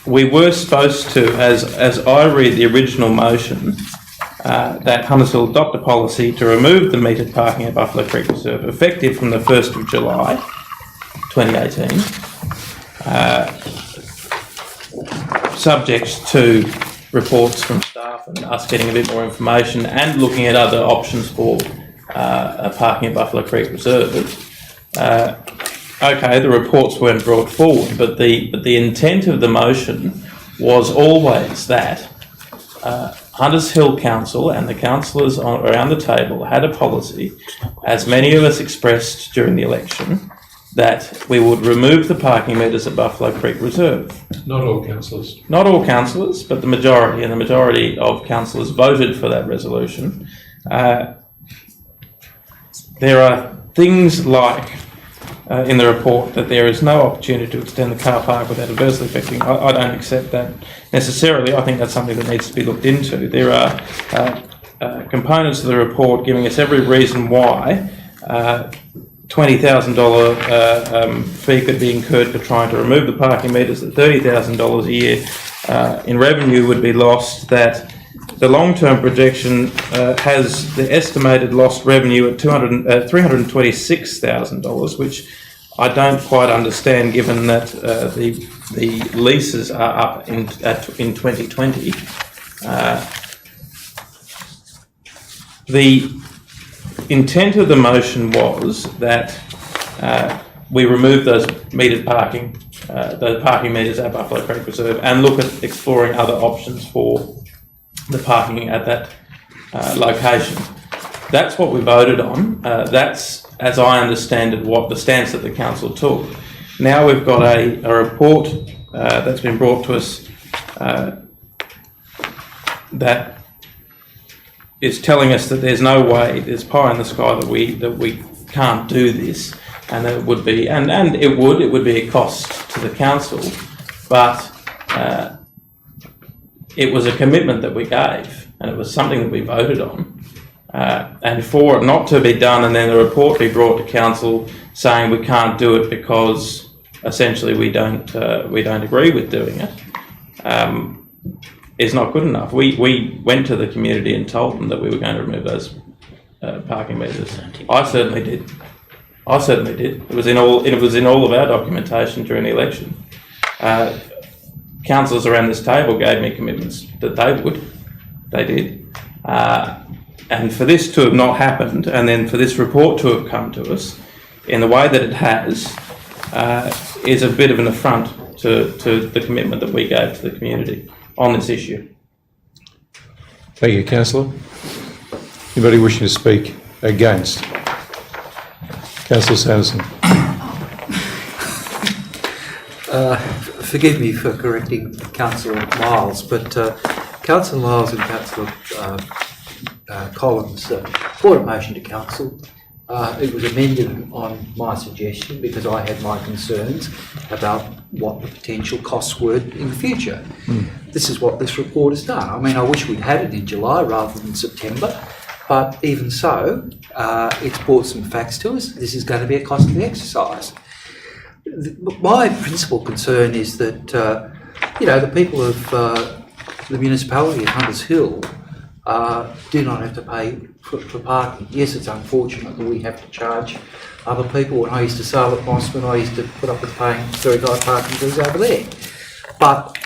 We were supposed to, as I read the original motion, that Hunters Hill adopt a policy to remove the metered parking at Buffalo Creek Reserve, effective from the 1st of July 2018, subject to reports from staff and us getting a bit more information and looking at other options for parking at Buffalo Creek Reserve. Okay, the reports weren't brought forward, but the intent of the motion was always that Hunters Hill Council and the councillors around the table had a policy, as many of us expressed during the election, that we would remove the parking metres at Buffalo Creek Reserve. Not all councillors. Not all councillors, but the majority, and the majority of councillors voted for that resolution. There are things like, in the report, that there is no opportunity to extend the car park without adversely affecting. I don't accept that necessarily. I think that's something that needs to be looked into. There are components of the report giving us every reason why $20,000 fee could be incurred for trying to remove the parking metres, that $30,000 a year in revenue would be lost, that the long-term projection has the estimated lost revenue at $326,000, which I don't quite understand, given that the leases are up in 2020. The intent of the motion was that we remove those metered parking, those parking metres at Buffalo Creek Reserve, and look at exploring other options for the parking at that location. That's what we voted on. That's, as I understand it, what the stance that the council took. Now we've got a report that's been brought to us that is telling us that there's no way, there's pie in the sky that we can't do this, and that it would be, and it would be a cost to the council, but it was a commitment that we gave, and it was something that we voted on. And for it not to be done and then the report be brought to council saying we can't do it because essentially we don't agree with doing it, is not good enough. We went to the community and told them that we were going to remove those parking metres. I certainly did. It was in all of our documentation during the election. Councillors around this table gave me commitments that they would. They did. And for this to have not happened, and then for this report to have come to us in the way that it has, is a bit of an affront to the commitment that we gave to the community on this issue. Thank you, Councillor. Anybody wishing to speak against? Councillor Sanderson. Forgive me for correcting Councillor Miles, but Councillor Miles and Councillor Collins brought a motion to council. It was amended on my suggestion because I had my concerns about what the potential costs were in the future. This is what this report has done. I mean, I wish we'd had it in July rather than September, but even so, it's brought some facts to us. This is going to be a costly exercise. My principal concern is that, the people of the municipality of Hunters Hill do not have to pay for parking. Yes, it's unfortunate that we have to charge other people. When I used to sail at Mossman, I used to put up with paying very high parking fees over there. But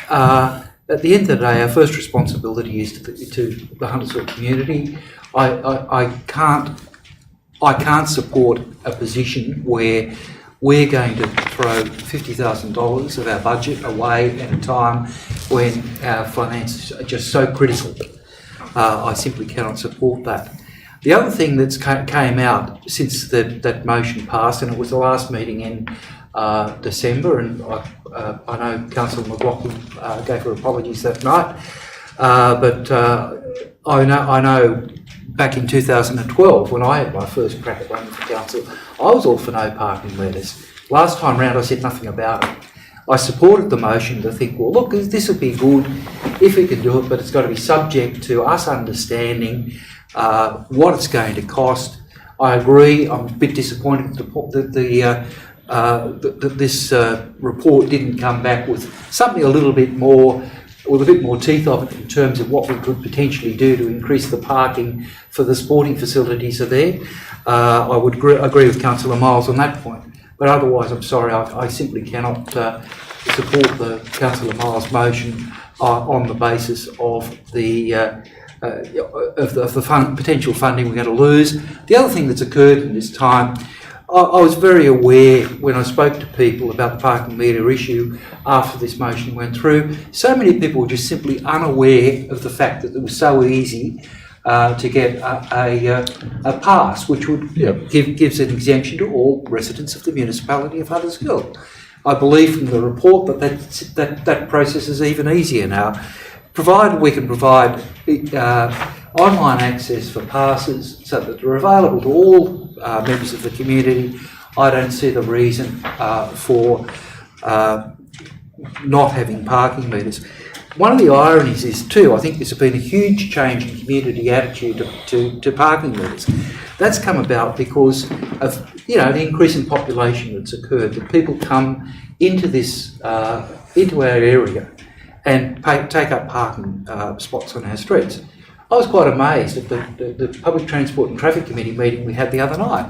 at the end of the day, our first responsibility is to the Huntersville community. I can't support a position where we're going to throw $50,000 of our budget away at a time when our finances are just so critical. I simply cannot support that. The other thing that's came out since that motion passed, and it was the last meeting in December, and I know Councillor McLaughlin gave her apologies that night, but I know back in 2012, when I had my first crack at running for council, I was all for no parking letters. Last time round I said nothing about it. I supported the motion to think, well look, this would be good if we could do it, but it's got to be subject to us understanding what it's going to cost. I agree, I'm a bit disappointed that this report didn't come back with something a little bit more, with a bit more teeth of it in terms of what we could potentially do to increase the parking for the sporting facilities are there. I would agree with Councillor Miles on that point, but otherwise I'm sorry, I simply cannot support the Councillor Miles motion on the basis of the potential funding we're going to lose. The other thing that's occurred in this time, I was very aware when I spoke to people about the parking meter issue after this motion went through. So many people were just simply unaware of the fact that it was so easy to get a pass, which would gives an exemption to all residents of the municipality of Huntersville. I believe from the report that process is even easier now, provided we can provide online access for passes so that they're available to all members of the community. I don't see the reason for not having parking meters. One of the ironies is too, I think there's been a huge change in community attitude to parking meters. That's come about because of the increase in population that's occurred, that people come into into our area and take up parking spots on our streets. I was quite amazed at the Public Transport and Traffic Committee meeting we had the other night,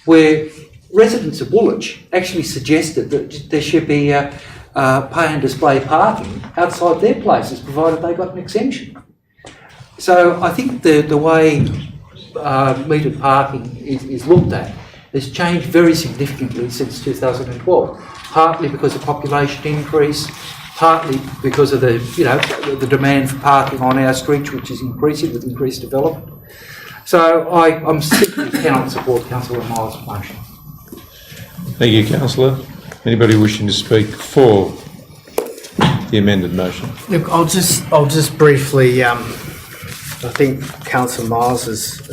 where residents of Woolwich actually suggested that there should be pay and display parking outside their places, provided they got an exemption. So I think the way metered parking is looked at has changed very significantly since 2012, partly because of population increase, partly because of the demand for parking on our streets, which is increasing with increased development. So I simply cannot support Councillor Miles' motion. Thank you, Councillor. Anybody wishing to speak for the amended motion? Look, I'll just briefly. I think Councillor Miles has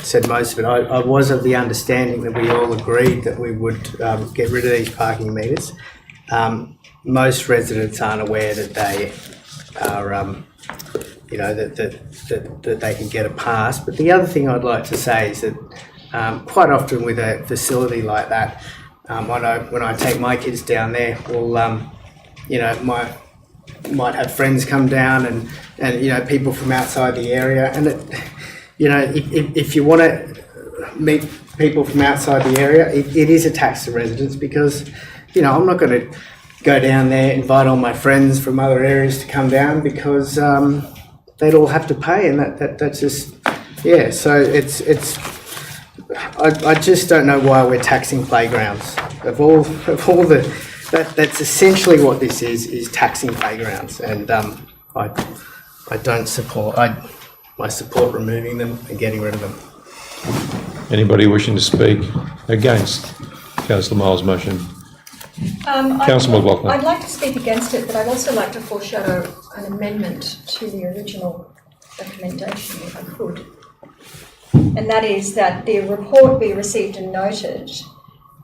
said most of it. I was of the understanding that we all agreed that we would get rid of these parking meters. Most residents aren't aware that they are, that they can get a pass. But the other thing I'd like to say is that quite often with a facility like that, I know when I take my kids down there, might have friends come down and people from outside the area, and if you want to meet people from outside the area, it is a tax to residents, because I'm not going to go down there, invite all my friends from other areas to come down, because they'd all have to pay, and that's just so it's I just don't know why we're taxing playgrounds. Of all the that's essentially what this is taxing playgrounds, and I don't support. I support removing them and getting rid of them. Anybody wishing to speak against Councillor Miles' motion? Councillor McLaughlin. I'd like to speak against it, but I'd also like to foreshadow an amendment to the original recommendation, if I could. And that is that the report be received and noted,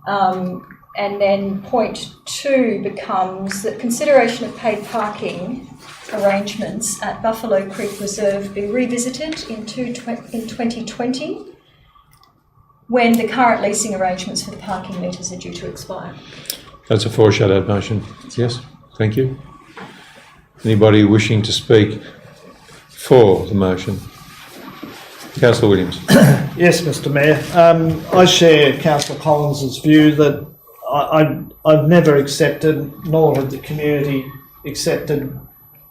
and then point 2 becomes that consideration of paid parking arrangements at Buffalo Creek Reserve be revisited in 2020, when the current leasing arrangements for the parking meters are due to expire. That's a foreshadowed motion. Yes, thank you. Anybody wishing to speak for the motion? Councillor Williams. Yes, Mr Mayor. I share Councillor Collins's view that I've never accepted, nor had the community accepted,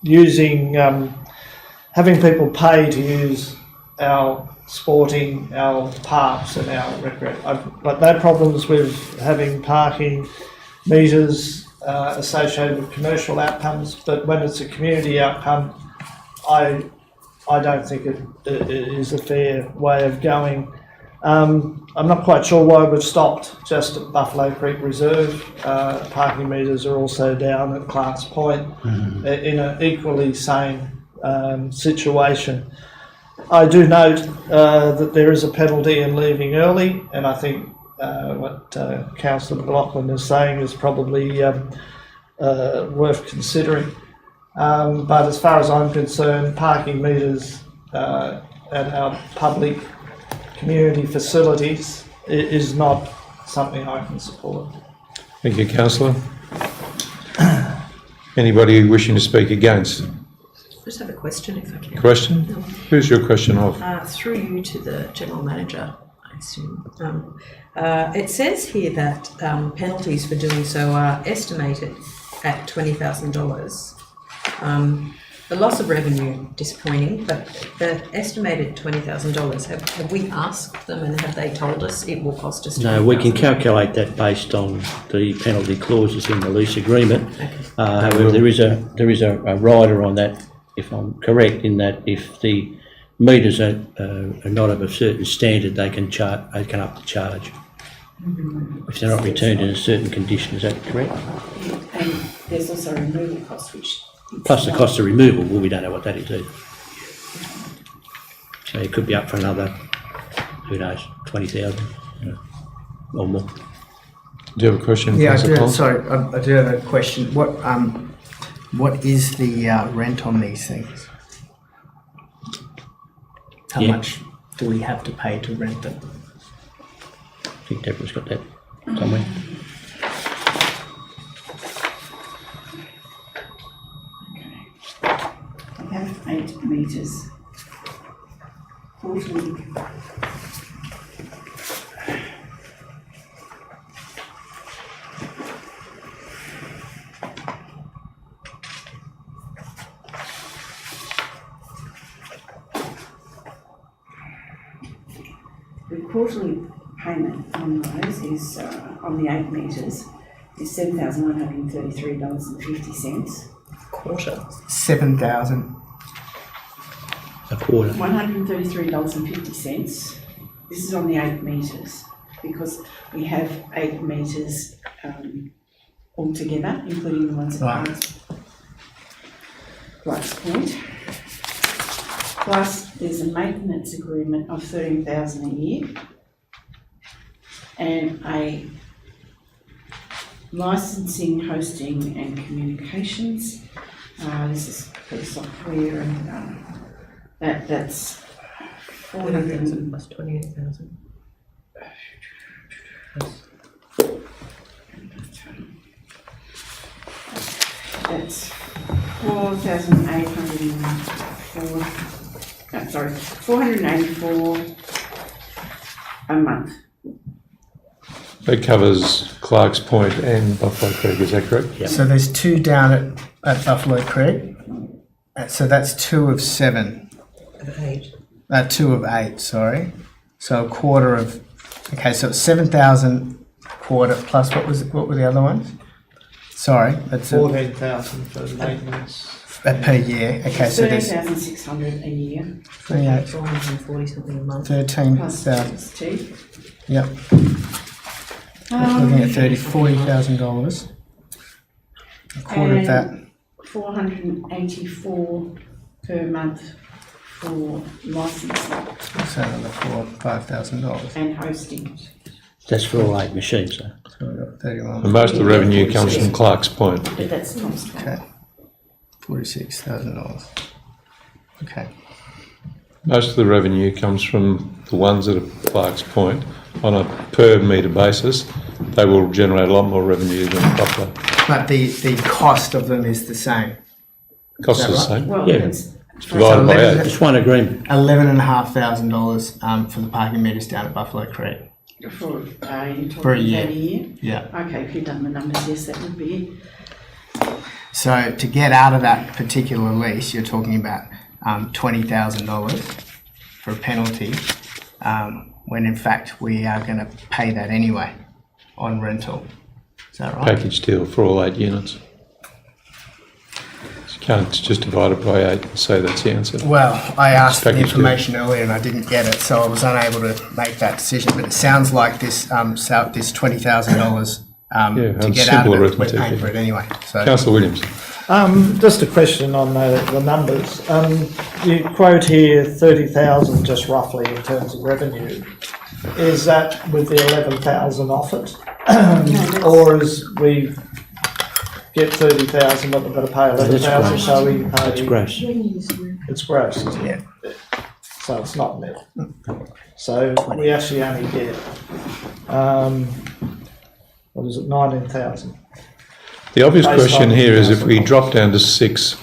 using, having people pay to use our sporting, our parks and our recreation. I've got no problems with having parking meters associated with commercial outcomes, but when it's a community outcome, I don't think it is a fair way of going. I'm not quite sure why we've stopped just at Buffalo Creek Reserve. Parking meters are also down at Clark's Point in an equally same situation. I do note that there is a penalty in leaving early, and I think what Councillor McLaughlin is saying is probably worth considering. But as far as I'm concerned, parking meters at our public community facilities is not something I can support. Thank you, Councillor. Anybody wishing to speak against? I just have a question, if I can. Question? Who's your question of? Through you to the General Manager, I assume. It says here that penalties for doing so are estimated at $20,000. The loss of revenue, disappointing, but the estimated $20,000, have we asked them and have they told us it will cost us $20,000? No, we can calculate that based on the penalty clauses in the lease agreement. Okay. However, there is a rider on that, if I'm correct, in that if the meters are not of a certain standard, they can up the charge. If they're not returned in a certain condition, is that correct? And there's also a removal cost, which... Plus the cost of removal, well, we don't know what that is either. So it could be up for another, who knows, 20,000 or more. Do you have a question? Yeah, I Councillor do. Collins? Sorry, I do have a question. What is the rent on these things? How much do we have to pay to rent them? I think Deborah's got that somewhere. We have 8 metres quarterly. The quarterly payment on those is, on the 8 metres, is $7,133.50. Quarter. 7,000. A quarter. $133.50. This is on the 8 metres because we have 8 metres altogether, including the ones at Clark's Point. Plus, there's a maintenance agreement of $13,000 a year and a licensing, hosting and communications. This is for the software and that's 400,000 plus 28,000. That's 484 a month. That covers Clark's Point and Buffalo Creek, is that correct? Yep. So there's 2 down at Buffalo Creek. So that's 2 of 7. Of 8. 2 of 8, sorry. So a quarter of, okay, so it's 7,000 quarter plus what were the other ones? Sorry, that's 14,000 for maintenance. per year. Okay, so there's 13,600 a year. 28, 440 something a month. 13,000. Plus GST. Yep. Looking at $40,000. A quarter of that. $484 per month for licensing So another $5,000. and hosting. That's for all 8 machines, though. So we've got 31. And most of the revenue comes from Clark's Point. But that's Tom's Okay. $46,000. Okay. Most of the revenue comes from the ones that are Clark's Point. On a per metre basis, they will generate a lot more revenue than Buffalo. But the cost of them is the same. Cost is the right? same. Well, Yeah. it's Divided by 8. It's one agreement. $11,500 for the parking meters down at Buffalo Creek. for, you're For a talking year. about a year? Yeah. Okay, if you've done the numbers, yes, that would be it. So to get out of that particular lease, you're talking about $20,000 for a penalty, when in fact we are going to pay that anyway on rental. Is that right? Package deal for all 8 units. So you can't just divide it by 8 and say that's the answer. Well, I asked for the Package deal. information earlier and I didn't get it, so I was unable to make that decision. But it sounds like this this $20,000 to get out of it, we're paying for it anyway. So, Councillor Williams. Just a question on the numbers. You quote here 30,000 just roughly in terms of revenue. Is that with the 11,000 off it? Or is we get 30,000 but we've got to pay 11,000 so we pay... It's gross. It's gross, isn't it? Yeah. So it's not net. So we actually only get, what is it, 19,000. The obvious question here is if we drop down to 6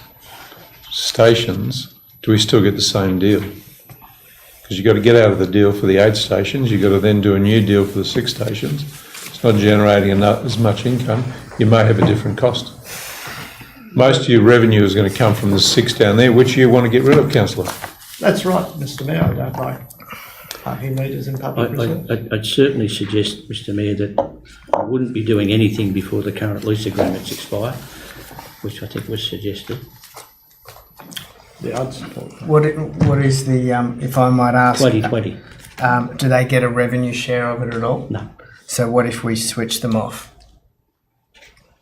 stations, do we still get the same deal? Because you've got to get out of the deal for the 8 stations, you've got to then do a new deal for the 6 stations. It's not generating as much income. You may have a different cost. Most of your revenue is going to come from the 6 down there, which you want to get rid of, councillor. That's right, Mr Mayor, I don't like parking meters in public resorts. I'd certainly suggest, Mr Mayor, that I wouldn't be doing anything before the current lease agreements expire, which I think was suggested. Yeah, I'd support that. what is the, if I might ask... 2020. Do they get a revenue share of it at all? No. So what if we switch them off?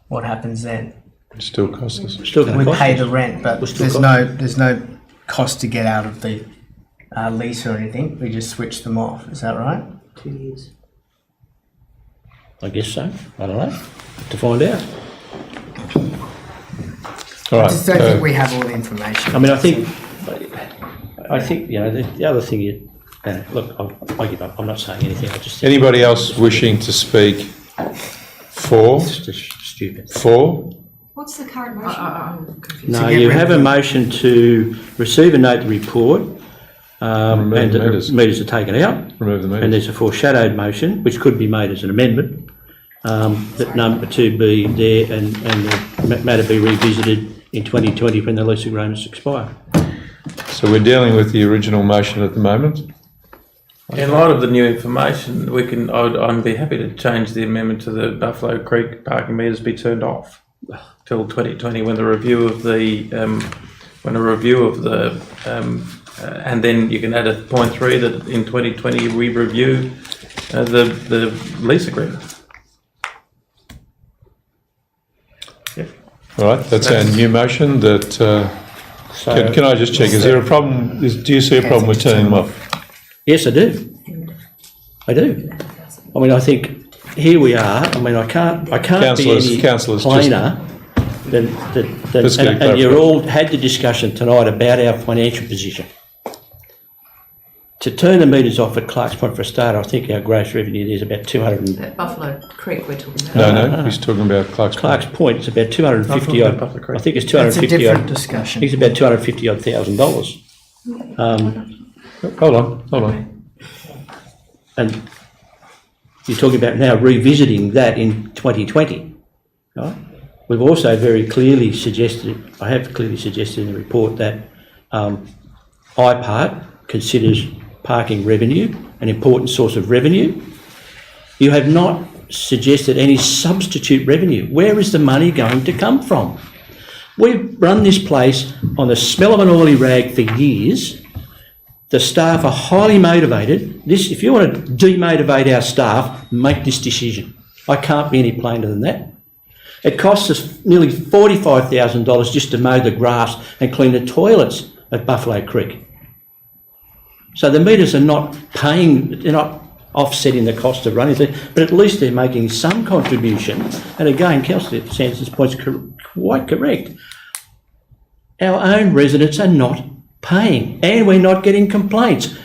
What happens then? It still costs us. Still going to We cost pay us. the rent, but We'll still there's no cost to get out of the lease or anything. We just switch them off. Is that right? 2 years. I guess so. I don't know. To find out. All right. I just don't think we have all the information. I mean, I think you know the other thing you look. I give up. I'm not saying anything. I just think Anybody else wishing to speak for? it's just stupid. For? What's the current motion? I'm confused. No, get you rid have of a them. motion to receive and note the report, Remove and the the meters. meters are taken out. Remove the And meters. there's a foreshadowed motion, which could be made as an amendment, that number 2 be there and the matter be revisited in 2020 when the lease agreements expire. So we're dealing with the original motion at the moment. In light of the new information, I'd be happy to change the amendment to the Buffalo Creek parking meters be turned off till 2020 when the review of the, and then you can add at point 3 that in 2020 we review the lease agreement. All right, that's our new motion that, can I just check, is there a problem, do you see a problem with turning them off? Yes, I do. I do. I mean, I think here we are. I mean, I can't be any Councillors, plainer than Let's get and you all had the discussion tonight about our financial position. To turn the meters off at Clark's Point for a start, I think our gross revenue there is about 200. At Buffalo Creek we're talking about. No, he's talking about Clark's Clark's Point. It's about 250 odd. I think it's It's a 250 different odd. I discussion. think it's about 250 odd thousand dollars. Hold on. And you're talking about now revisiting that in 2020. Right? We've also very clearly suggested, I have clearly suggested in the report that IPART considers parking revenue an important source of revenue. You have not suggested any substitute revenue. Where is the money going to come from? We've run this place on the smell of an oily rag for years. The staff are highly motivated. If you want to demotivate our staff, make this decision. I can't be any plainer than that. It costs us nearly $45,000 just to mow the grass and clean the toilets at Buffalo Creek. So the meters are not they're not offsetting the cost of running it, but at least they're making some contribution. And again, Councillor Sanderson's point's quite correct. Our own residents are not paying, and we're not getting complaints.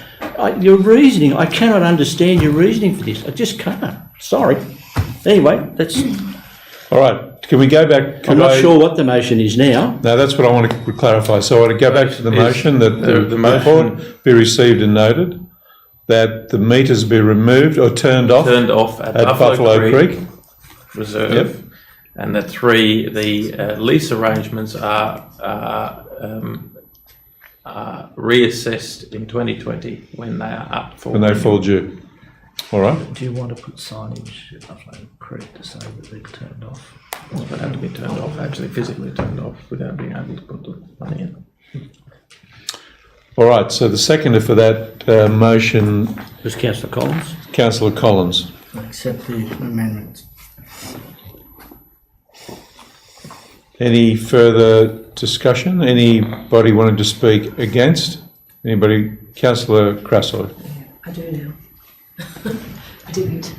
Your reasoning, I cannot understand your reasoning for this. I just can't. Sorry. Anyway, that's... All right, can we go back? I'm not sure what the motion is now. No, that's what I want to clarify. So I want to go back to the motion that the report be received and noted, that the meters be removed or turned off Turned off at Buffalo Creek. Reserve. Yep. And that 3, the lease arrangements are reassessed in 2020 when they are up for. When they fall due. All right. Do you want to put signage up on creek to say that they're turned off? Well, they have to be turned off, actually physically turned off, without being able to put the money in. All right, so the seconder for that motion was Councillor Collins. Councillor Collins. I accept the amendment. Any further discussion? Anybody wanting to speak against? Anybody? Councillor Krasoi. I do now. I didn't.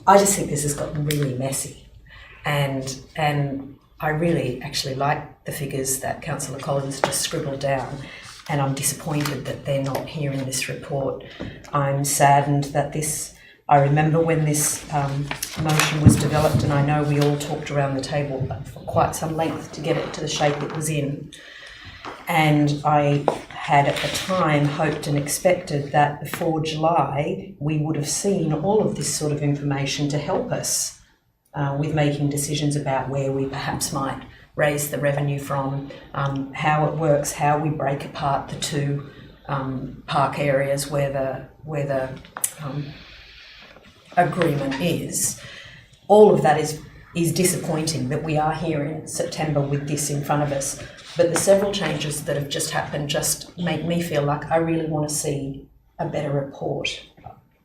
I just think this has gotten really messy, and I really actually like the figures that Councillor Collins just scribbled down, and I'm disappointed that they're not here in this report. I'm saddened that this. I remember when this motion was developed, and I know we all talked around the table for quite some length to get it to the shape it was in. And I had at the time hoped and expected that before July we would have seen all of this sort of information to help us with making decisions about where we perhaps might raise the revenue from, how it works, how we break apart the two park areas where the agreement is. All of that is disappointing that we are here in September with this in front of us. But the several changes that have just happened just make me feel like I really want to see a better report,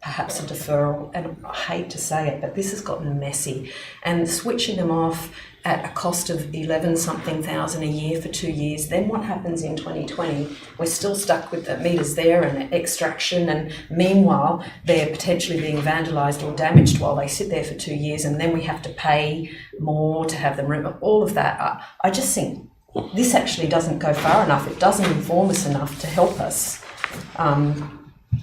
perhaps a deferral. And I hate to say it, but this has gotten messy. And switching them off at a cost of 11-something thousand a year for 2 years, then what happens in 2020? We're still stuck with the meters there and extraction, and meanwhile they're potentially being vandalised or damaged while they sit there for 2 years, and then we have to pay more to have them removed. All of that, I just think this actually doesn't go far enough. It doesn't inform us enough to help us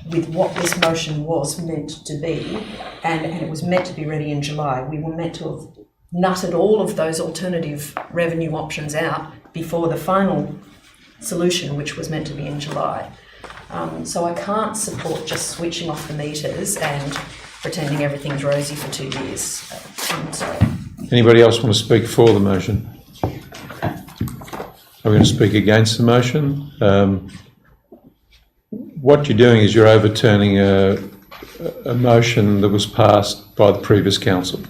with what this motion was meant to be, and it was meant to be ready in July. We were meant to have nutted all of those alternative revenue options out before the final solution, which was meant to be in July. So I can't support just switching off the meters and pretending everything's rosy for 2 years. I'm sorry. Anybody else want to speak for the motion? I'm going to speak against the motion. What you're doing is you're overturning a motion that was passed by the previous council.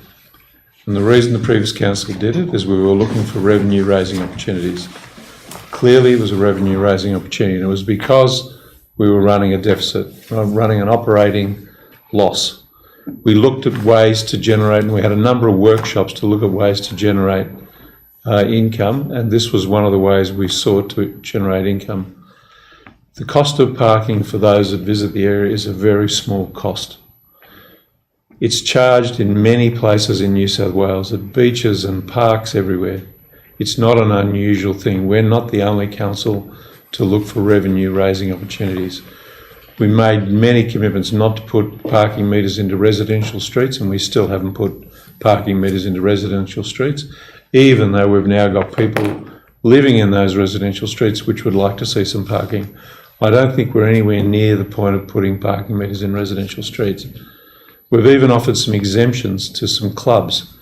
And the reason the previous council did it is we were looking for revenue raising opportunities. Clearly it was a revenue raising opportunity, and it was because we were running a deficit, running an operating loss. We looked at ways to generate, and we had a number of workshops to look at ways to generate income, and this was one of the ways we sought to generate income. The cost of parking for those that visit the area is a very small cost. It's charged in many places in New South Wales, at beaches and parks everywhere. It's not an unusual thing. We're not the only council to look for revenue raising opportunities. We made many commitments not to put parking meters into residential streets, and we still haven't put parking meters into residential streets, even though we've now got people living in those residential streets which would like to see some parking. I don't think we're anywhere near the point of putting parking meters in residential streets. We've even offered some exemptions to some clubs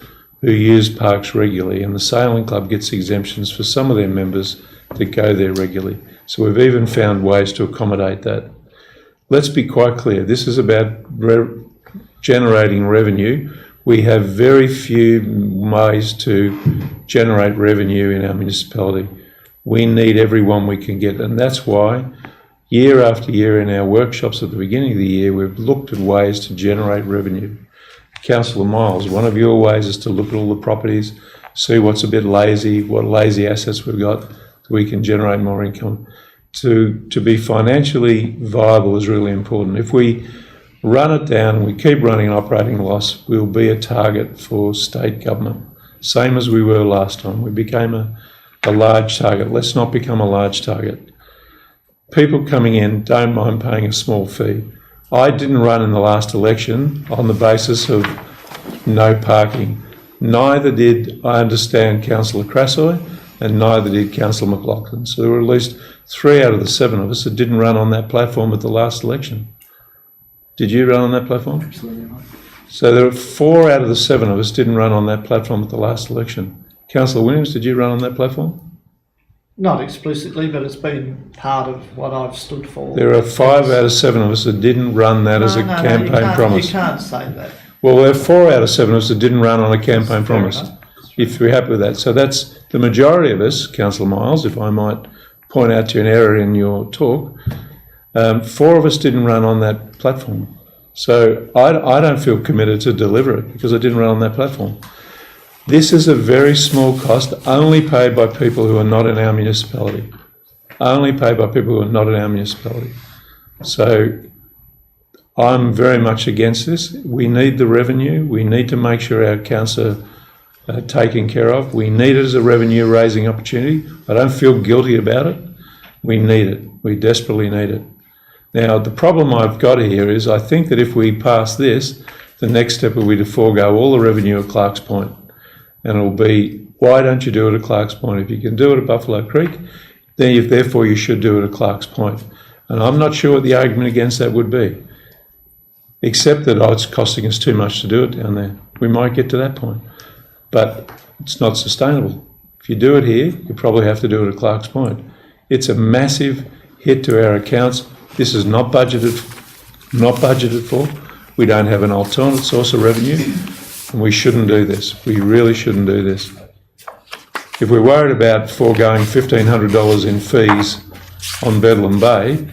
who use parks regularly, and the Sailing Club gets exemptions for some of their members that go there regularly. So we've even found ways to accommodate that. Let's be quite clear, this is about generating revenue. We have very few ways to generate revenue in our municipality. We need every one we can get, and that's why year after year in our workshops at the beginning of the year, we've looked at ways to generate revenue. Councillor Miles, one of your ways is to look at all the properties, see what's a bit lazy, what lazy assets we've got, so we can generate more income. To be financially viable is really important. If we run it down and we keep running an operating loss, we'll be a target for state government, same as we were last time. We became a large target. Let's not become a large target. People coming in don't mind paying a small fee. I didn't run in the last election on the basis of no parking. Neither did, I understand, Councillor Krasoi, and neither did Councillor McLaughlin. So there were at least 3 out of the 7 of us that didn't run on that platform at the last election. Did you run on that platform? Absolutely not. So there are 4 out of the 7 of us didn't run on that platform at the last election. Councillor Williams, did you run on that platform? Not explicitly, but it's been part of what I've stood for. There are 5 out of 7 of us that didn't run that as a campaign promise. You can't say that. Well, there are 4 out of 7 of us that didn't run on a campaign promise, if we're happy with that. So that's the majority of us, Councillor Miles, if I might point out to you an error in your talk. 4 of us didn't run on that platform. So I don't feel committed to deliver it because I didn't run on that platform. This is a very small cost, only paid by people who are not in our municipality. Only paid by people who are not in our municipality. So I'm very much against this. We need the revenue. We need to make sure our accounts are taken care of. We need it as a revenue raising opportunity. I don't feel guilty about it. We need it. We desperately need it. Now, the problem I've got here is I think that if we pass this, the next step will be to forego all the revenue at Clark's Point. And it'll be, why don't you do it at Clark's Point? If you can do it at Buffalo Creek, then therefore you should do it at Clark's Point. And I'm not sure what the argument against that would be, except that it's costing us too much to do it down there. We might get to that point, but it's not sustainable. If you do it here, you probably have to do it at Clark's Point. It's a massive hit to our accounts. This is not budgeted for. We don't have an alternate source of revenue, and we shouldn't do this. We really shouldn't do this. If we're worried about foregoing $1,500 in fees on Bedlam Bay,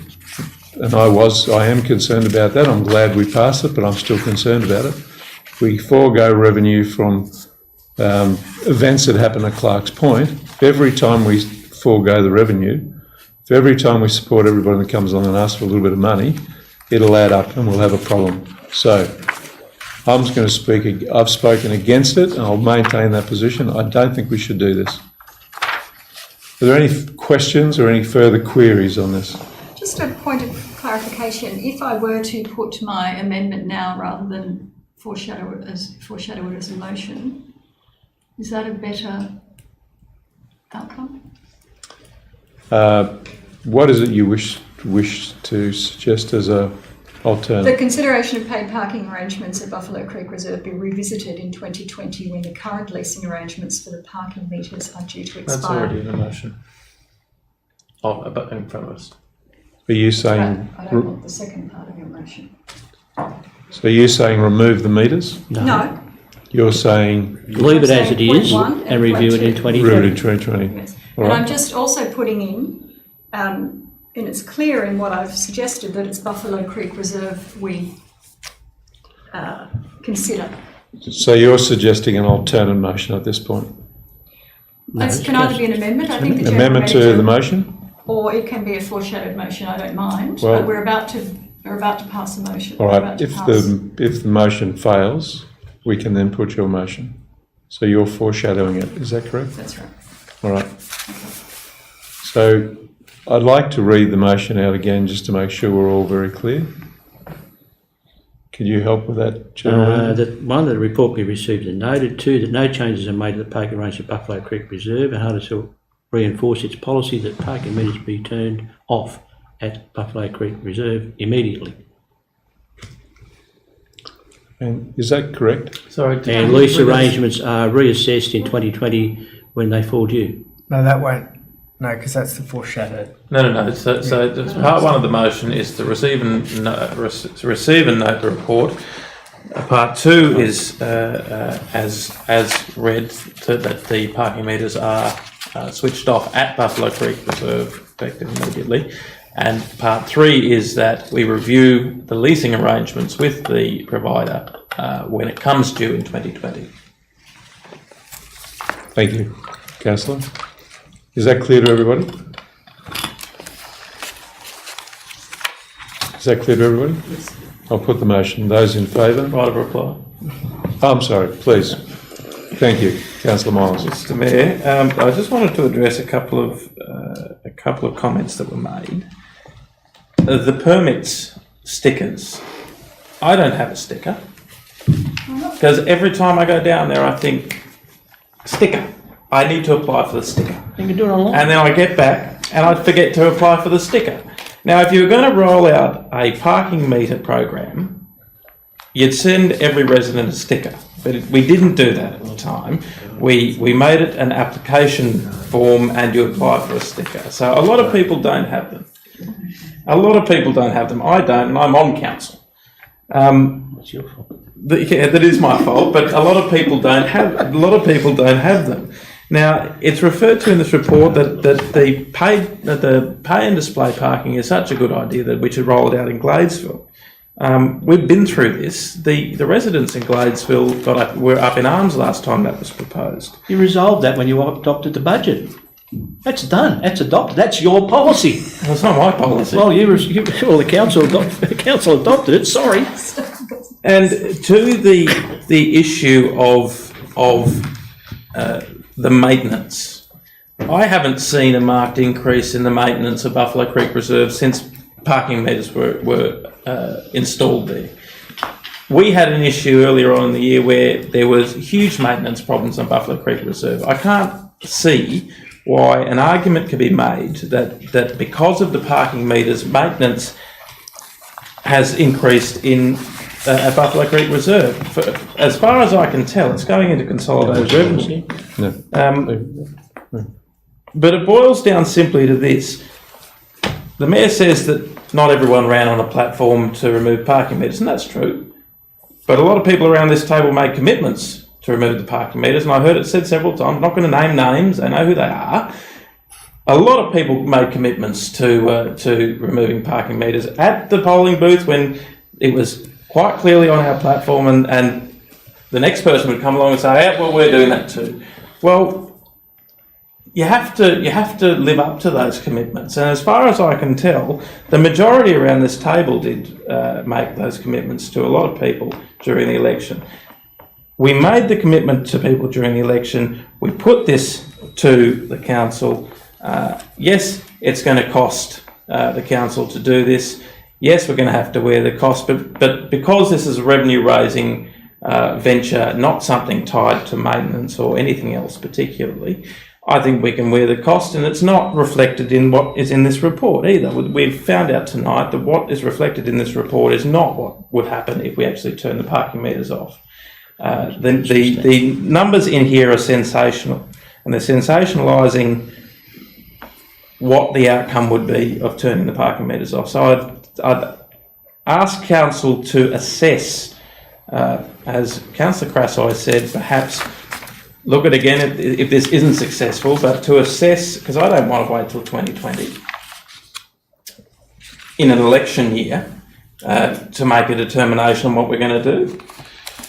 and I am concerned about that. I'm glad we passed it, but I'm still concerned about it. We forego revenue from events that happen at Clark's Point. Every time we forego the revenue, if every time we support everybody that comes along and asks for a little bit of money, it'll add up and we'll have a problem. So I'm just going to speak, I've spoken against it and I'll maintain that position. I don't think we should do this. Are there any questions or any further queries on this? Just a point of clarification. If I were to put my amendment now rather than foreshadow it as a motion, is that a better outcome? What is it you wish to suggest as a alternative? The consideration of paid parking arrangements at Buffalo Creek Reserve be revisited in 2020 when the current leasing arrangements for the parking meters are due to expire. That's already in the motion. Oh, but in front of us. Are you saying? I don't want the second part of your motion. So you're saying remove the meters? No. You're saying leave it as it is and review it in 2020. Review it in 2020. Yes. All And right. I'm just also putting in, and it's clear in what I've suggested that it's Buffalo Creek Reserve we consider. So you're suggesting an alternate motion at this point? It can either be an amendment, I think the general Amendment to manager, the motion? or it can be a foreshadowed motion, I don't mind, Well- but we're about to pass a motion. All We're right, about to if pass. the motion fails, we can then put your motion. So you're foreshadowing it, is that correct? That's right. All right. So I'd like to read the motion out again just to make sure we're all very clear. Could you help with that, General? That one, that the report be received and noted. 2, that no changes are made to the parking arrangement at Buffalo Creek Reserve, and Hardisville will reinforce its policy that parking meters be turned off at Buffalo Creek Reserve immediately. And is that correct? Sorry. And lease arrangements are reassessed in 2020 when they fall due. No, that won't. No, because that's the foreshadowed. No. So part 1 of the motion is to receive and note the report. Part 2 is as read that the parking meters are switched off at Buffalo Creek Reserve effective immediately. And part 3 is that we review the leasing arrangements with the provider when it comes due in 2020. Thank you, Councillor. Is that clear to everybody? Is that clear to everybody? Yes. I'll put the motion. Those in favour? Right of reply. I'm sorry, please. Thank you, Councillor Miles. Mr. Mayor, I just wanted to address a couple of comments that were made. The permits stickers. I don't have a sticker because every time I go down there, I think sticker. I need to apply for the sticker. You can do it online. And then I get back and I forget to apply for the sticker. Now, if you were going to roll out a parking meter program, you'd send every resident a sticker, but we didn't do that at the time. We made it an application form and you apply for a sticker. So a lot of people don't have them. A lot of people don't have them. I don't, and I'm on council. It's your fault. Yeah, that is my fault, but a lot of people don't have. A lot of people don't have them. Now, it's referred to in this report that the pay and display parking is such a good idea that we should roll it out in Gladesville. We've been through this. The residents in Gladesville were up in arms last time that was proposed. You resolved that when you adopted the budget. That's done. That's adopted. That's your policy. Well, it's not my policy. Well, the council adopted it. Sorry. And to the issue of the maintenance, I haven't seen a marked increase in the maintenance of Buffalo Creek Reserve since parking meters were installed there. We had an issue earlier on in the year where there was huge maintenance problems on Buffalo Creek Reserve. I can't see why an argument could be made that because of the parking meters, maintenance has increased at Buffalo Creek Reserve. As far as I can tell, it's going into consolidated revenue. But it boils down simply to this. The Mayor says that not everyone ran on a platform to remove parking meters, and that's true. But a lot of people around this table made commitments to remove the parking meters, and I heard it said several times, I'm not going to name names, I know who they are. A lot of people made commitments to removing parking meters at the polling booth when it was quite clearly on our platform, and the next person would come along and say, yeah, well, we're doing that too. Well, you have to live up to those commitments, and as far as I can tell, the majority around this table did make those commitments to a lot of people during the election. We made the commitment to people during the election. We put this to the council. Yes, it's going to cost the council to do this. Yes, we're going to have to wear the cost, but because this is a revenue-raising venture, not something tied to maintenance or anything else particularly, I think we can wear the cost, and it's not reflected in what is in this report either. We've found out tonight that what is reflected in this report is not what would happen if we actually turn the parking meters off. The numbers in here are sensational, and they're sensationalising what the outcome would be of turning the parking meters off. So I'd ask council to assess, as Councillor Crasoy said, perhaps look at again if this isn't successful, but to assess, because I don't want to wait till 2020 in an election year to make a determination on what we're going to do.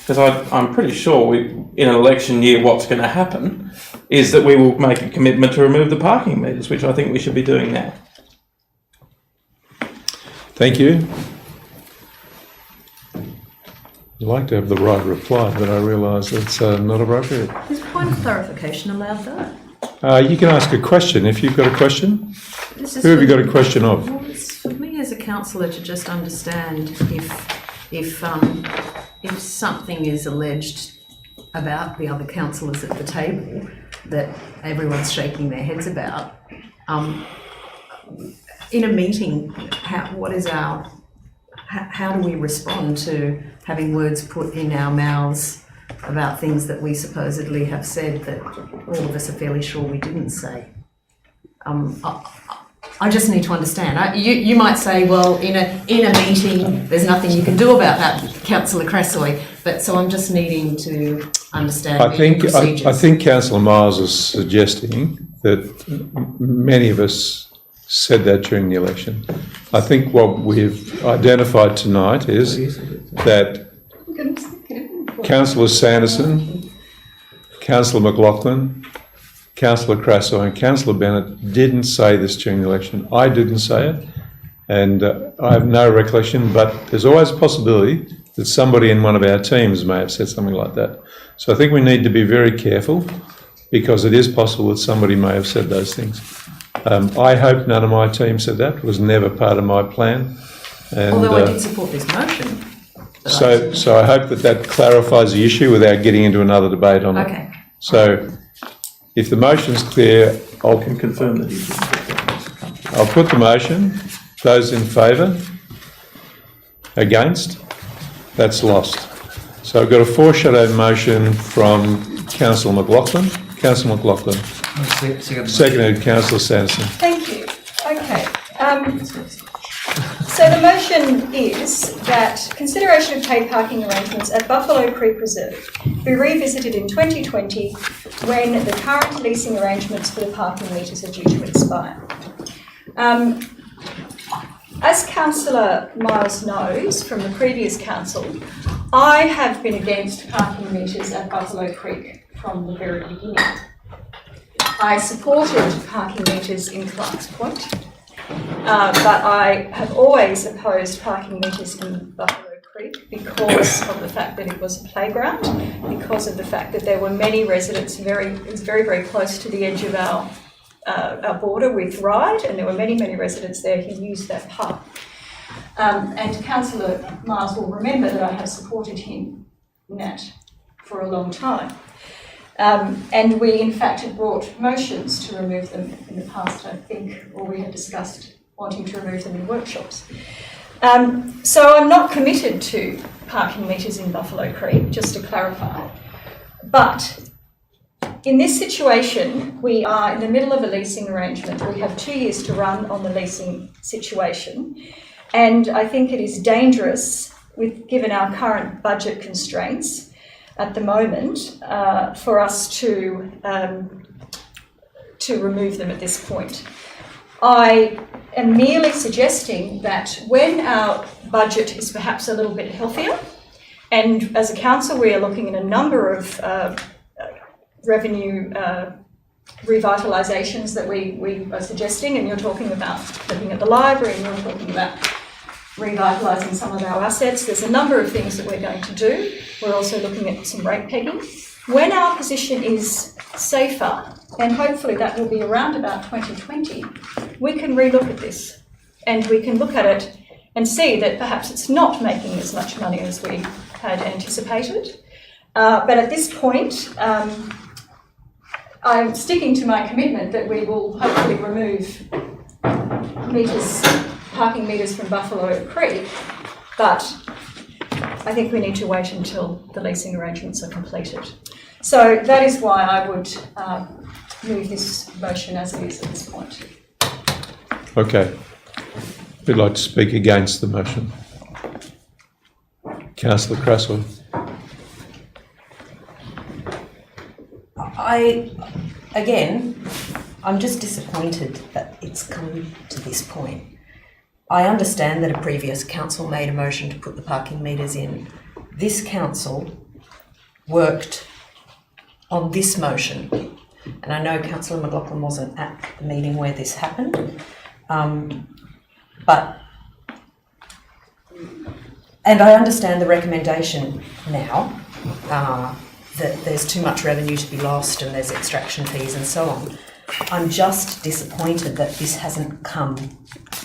Because I'm pretty sure in an election year what's going to happen is that we will make a commitment to remove the parking meters, which I think we should be doing now. Thank you. I'd like to have the right reply, but I realise that's not appropriate. Is a point of clarification allowed though? You can ask a question if you've got a question. This is Who have you for- got a question of? Well, it's for me as a councillor to just understand if something is alleged about the other councillors at the table that everyone's shaking their heads about, in a meeting, how do we respond to having words put in our mouths about things that we supposedly have said that all of us are fairly sure we didn't say? I just need to understand. You might say, well, in a meeting, there's nothing you can do about that, Councillor Crasoy. But so I'm just needing to understand. I think Councillor Miles is suggesting that many of us said that during the election. I think what we've identified tonight is that Councillor Sanderson, Councillor McLaughlin, Councillor Crasoy and Councillor Bennett didn't say this during the election. I didn't say it, and I have no recollection, but there's always a possibility that somebody in one of our teams may have said something like that. So I think we need to be very careful, because it is possible that somebody may have said those things. I hope none of my team said that. It was never part of my plan. And, although I did support this motion. So I hope that clarifies the issue without getting into another debate on it. Okay. So if the motion's clear, I can confirm that I'll put the motion. Those in favour? Against? That's lost. So I've got a foreshadow motion from Councillor McLaughlin. Councillor McLaughlin. Seconded Councillor Sanderson. Thank you. Okay. So the motion is that consideration of paid parking arrangements at Buffalo Creek Reserve be revisited in 2020 when the current leasing arrangements for the parking meters are due to expire. As Councillor Miles knows from the previous council, I have been against parking meters at Buffalo Creek from the very beginning. I supported parking meters in Clark's Point, but I have always opposed parking meters in Buffalo Creek because of the fact that it was a playground, because of the fact that there were many residents it was very, very close to the edge of our border with Ryde, and there were many, many residents there who used that park. And Councillor Miles will remember that I have supported him in that for a long time. And we, in fact, had brought motions to remove them in the past, I think, or we had discussed wanting to remove them in workshops. So I'm not committed to parking meters in Buffalo Creek, just to clarify. But in this situation, we are in the middle of a leasing arrangement. We have 2 years to run on the leasing situation. And I think it is dangerous, given our current budget constraints at the moment, for us to remove them at this point. I am merely suggesting that when our budget is perhaps a little bit healthier, and as a council we are looking at a number of revenue revitalisations that we are suggesting, and you're talking about looking at the library, and you're talking about revitalising some of our assets. There's a number of things that we're going to do. We're also looking at some rate pegging. When our position is safer, and hopefully that will be around about 2020, we can relook at this, and we can look at it and see that perhaps it's not making as much money as we had anticipated. But at this point, I'm sticking to my commitment that we will hopefully remove parking meters from Buffalo Creek, but I think we need to wait until the leasing arrangements are completed. So that is why I would move this motion as it is at this point. Okay. Who'd like to speak against the motion? Councillor Cresswell. I'm just disappointed that it's come to this point. I understand that a previous council made a motion to put the parking meters in. This council worked on this motion, and I know Councillor McLaughlin wasn't at the meeting where this happened, and I understand the recommendation now that there's too much revenue to be lost and there's extraction fees and so on. I'm just disappointed that this hasn't come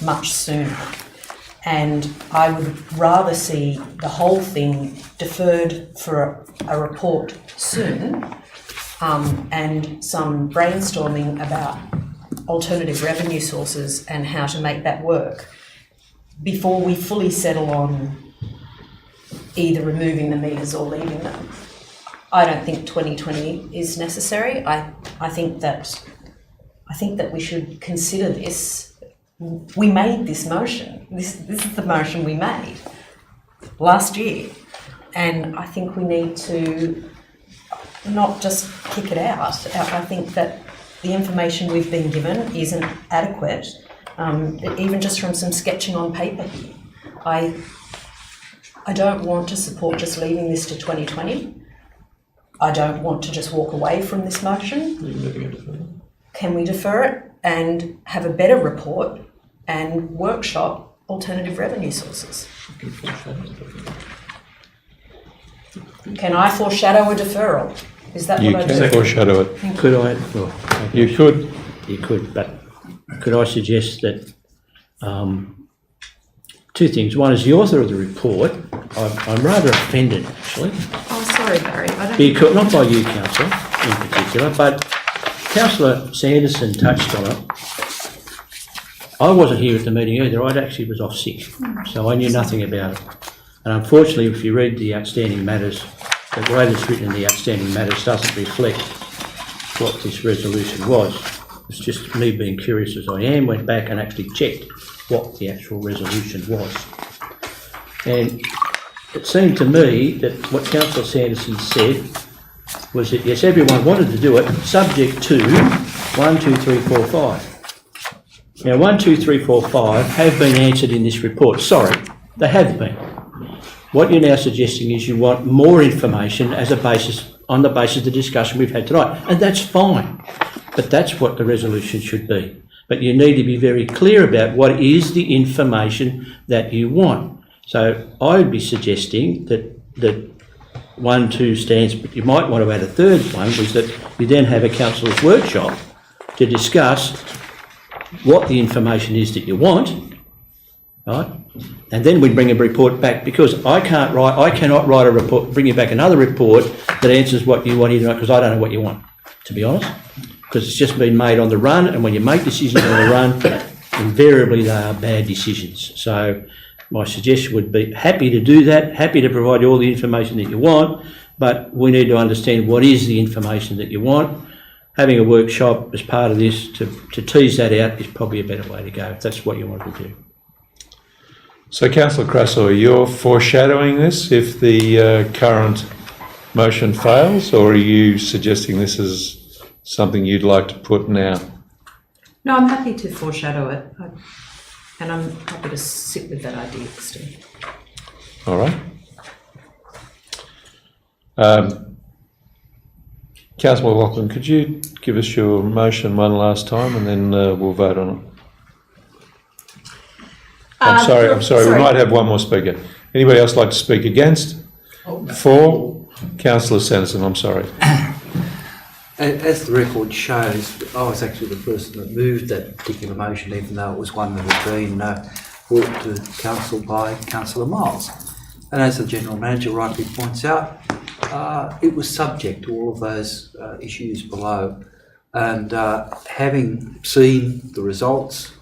much sooner, and I would rather see the whole thing deferred for a report soon, and some brainstorming about alternative revenue sources and how to make that work before we fully settle on either removing the meters or leaving them. I don't think 2020 is necessary. I think that we should consider this. We made this motion. This is the motion we made last year, and I think we need to not just kick it out. I think that the information we've been given isn't adequate, even just from some sketching on paper here. I don't want to support just leaving this to 2020. I don't want to just walk away from this motion. Can we defer it and have a better report and workshop alternative revenue sources? Can I foreshadow a deferral? Is that what I do? You can foreshadow it. Could I? Well, you could. You could, but could I suggest that two things. One is the author of the report. I'm rather offended, actually. Oh, sorry, Barry. Because, not by you, Councillor, in particular, but Councillor Sanderson touched on it. I wasn't here at the meeting either. I actually was off sick, so I knew nothing about it. And unfortunately, if you read the outstanding matters, the way it's written in the outstanding matters doesn't reflect what this resolution was. It's just me being curious as I am, went back and actually checked what the actual resolution was. And it seemed to me that what Councillor Sanderson said was that yes, everyone wanted to do it, subject to 1, 2, 3, 4, 5. Now 1, 2, 3, 4, 5 have been answered in this report. Sorry, they have been. What you're now suggesting is you want more information as a basis, on the basis of the discussion we've had tonight, and that's fine. But that's what the resolution should be. But you need to be very clear about what is the information that you want. So I would be suggesting that 1, 2 stands, but you might want to add a third one, was that you then have a councillor's workshop to discuss what the information is that you want, right? And then we bring a report back, because I cannot write a report, bring you back another report that answers what you want, because I don't know what you want, to be honest, because it's just been made on the run, and when you make decisions on the run, invariably they are bad decisions. So my suggestion would be happy to do that, happy to provide you all the information that you want, but we need to understand what is the information that you want. Having a workshop as part of this to tease that out is probably a better way to go, if that's what you want to do. So Councillor Krassoi, you're foreshadowing this if the current motion fails, or are you suggesting this is something you'd like to put now? No, I'm happy to foreshadow it, and I'm happy to sit with that idea, Steve. All right. Councillor McLaughlin, could you give us your motion one last time, and then we'll vote on it? I'm sorry, we might have one more speaker. Anybody else like to speak against? For? Councillor Sanderson, I'm sorry. As the record shows, I was actually the person that moved that particular motion, even though it was one that had been brought to council by Councillor Miles. And as the General Manager rightly points out, it was subject to all of those issues below. And having seen the results,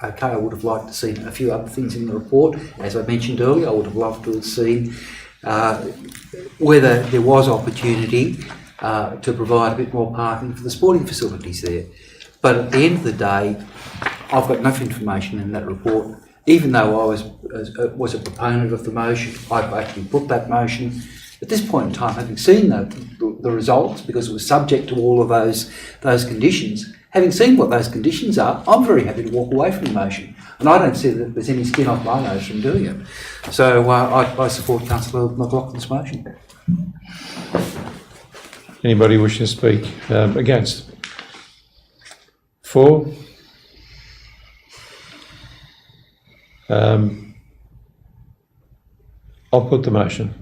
okay, I would have liked to see a few other things in the report. As I mentioned earlier, I would have loved to have seen whether there was opportunity to provide a bit more parking for the sporting facilities there. But at the end of the day, I've got enough information in that report. Even though I was a proponent of the motion, I've actually put that motion. At this point in time, having seen the results, because it was subject to all of those conditions, having seen what those conditions are, I'm very happy to walk away from the motion. And I don't see that there's any skin off my nose from doing it. So I support Councillor McLaughlin's motion. Anybody wishing to speak against? For? I'll put the motion.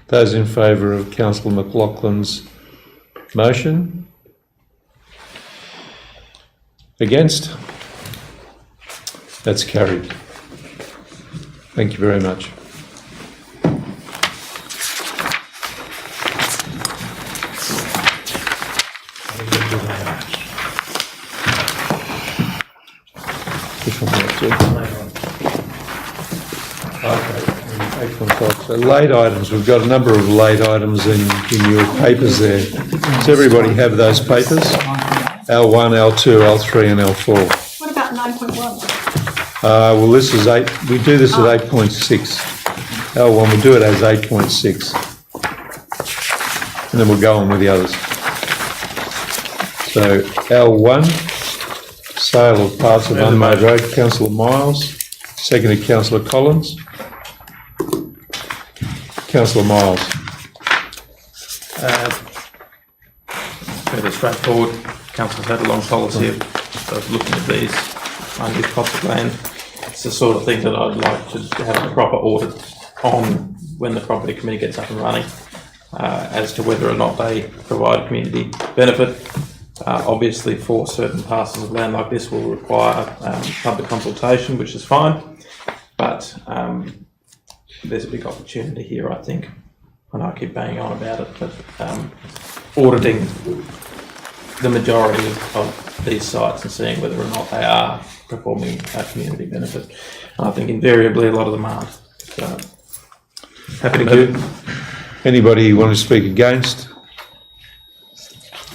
Those in favour of Councillor McLaughlin's motion? Against? That's carried. Thank you very much. Which one was it? Okay, 8.5. So late items, we've got a number of late items in your papers there. Does everybody have those papers? L1, L2, L3 and L4. What about 9.1? Well, this is 8, we do this at 8.6. L1, we do it as 8.6. And then we'll go on with the others. So L1, sale of parts of unmade road, Councillor Miles, seconded Councillor Collins. Councillor Miles. Fairly straightforward. Council's had a long policy of looking at these under cost of land. It's the sort of thing that I'd like to have a proper audit on when the property committee gets up and running, as to whether or not they provide community benefit. Obviously, for certain parcels of land like this will require public consultation, which is fine, but there's a big opportunity here, I think, and I keep banging on about it, but auditing the majority of these sites and seeing whether or not they are performing a community benefit. And I think invariably a lot of them aren't. So Happy to do. Anybody want to speak against?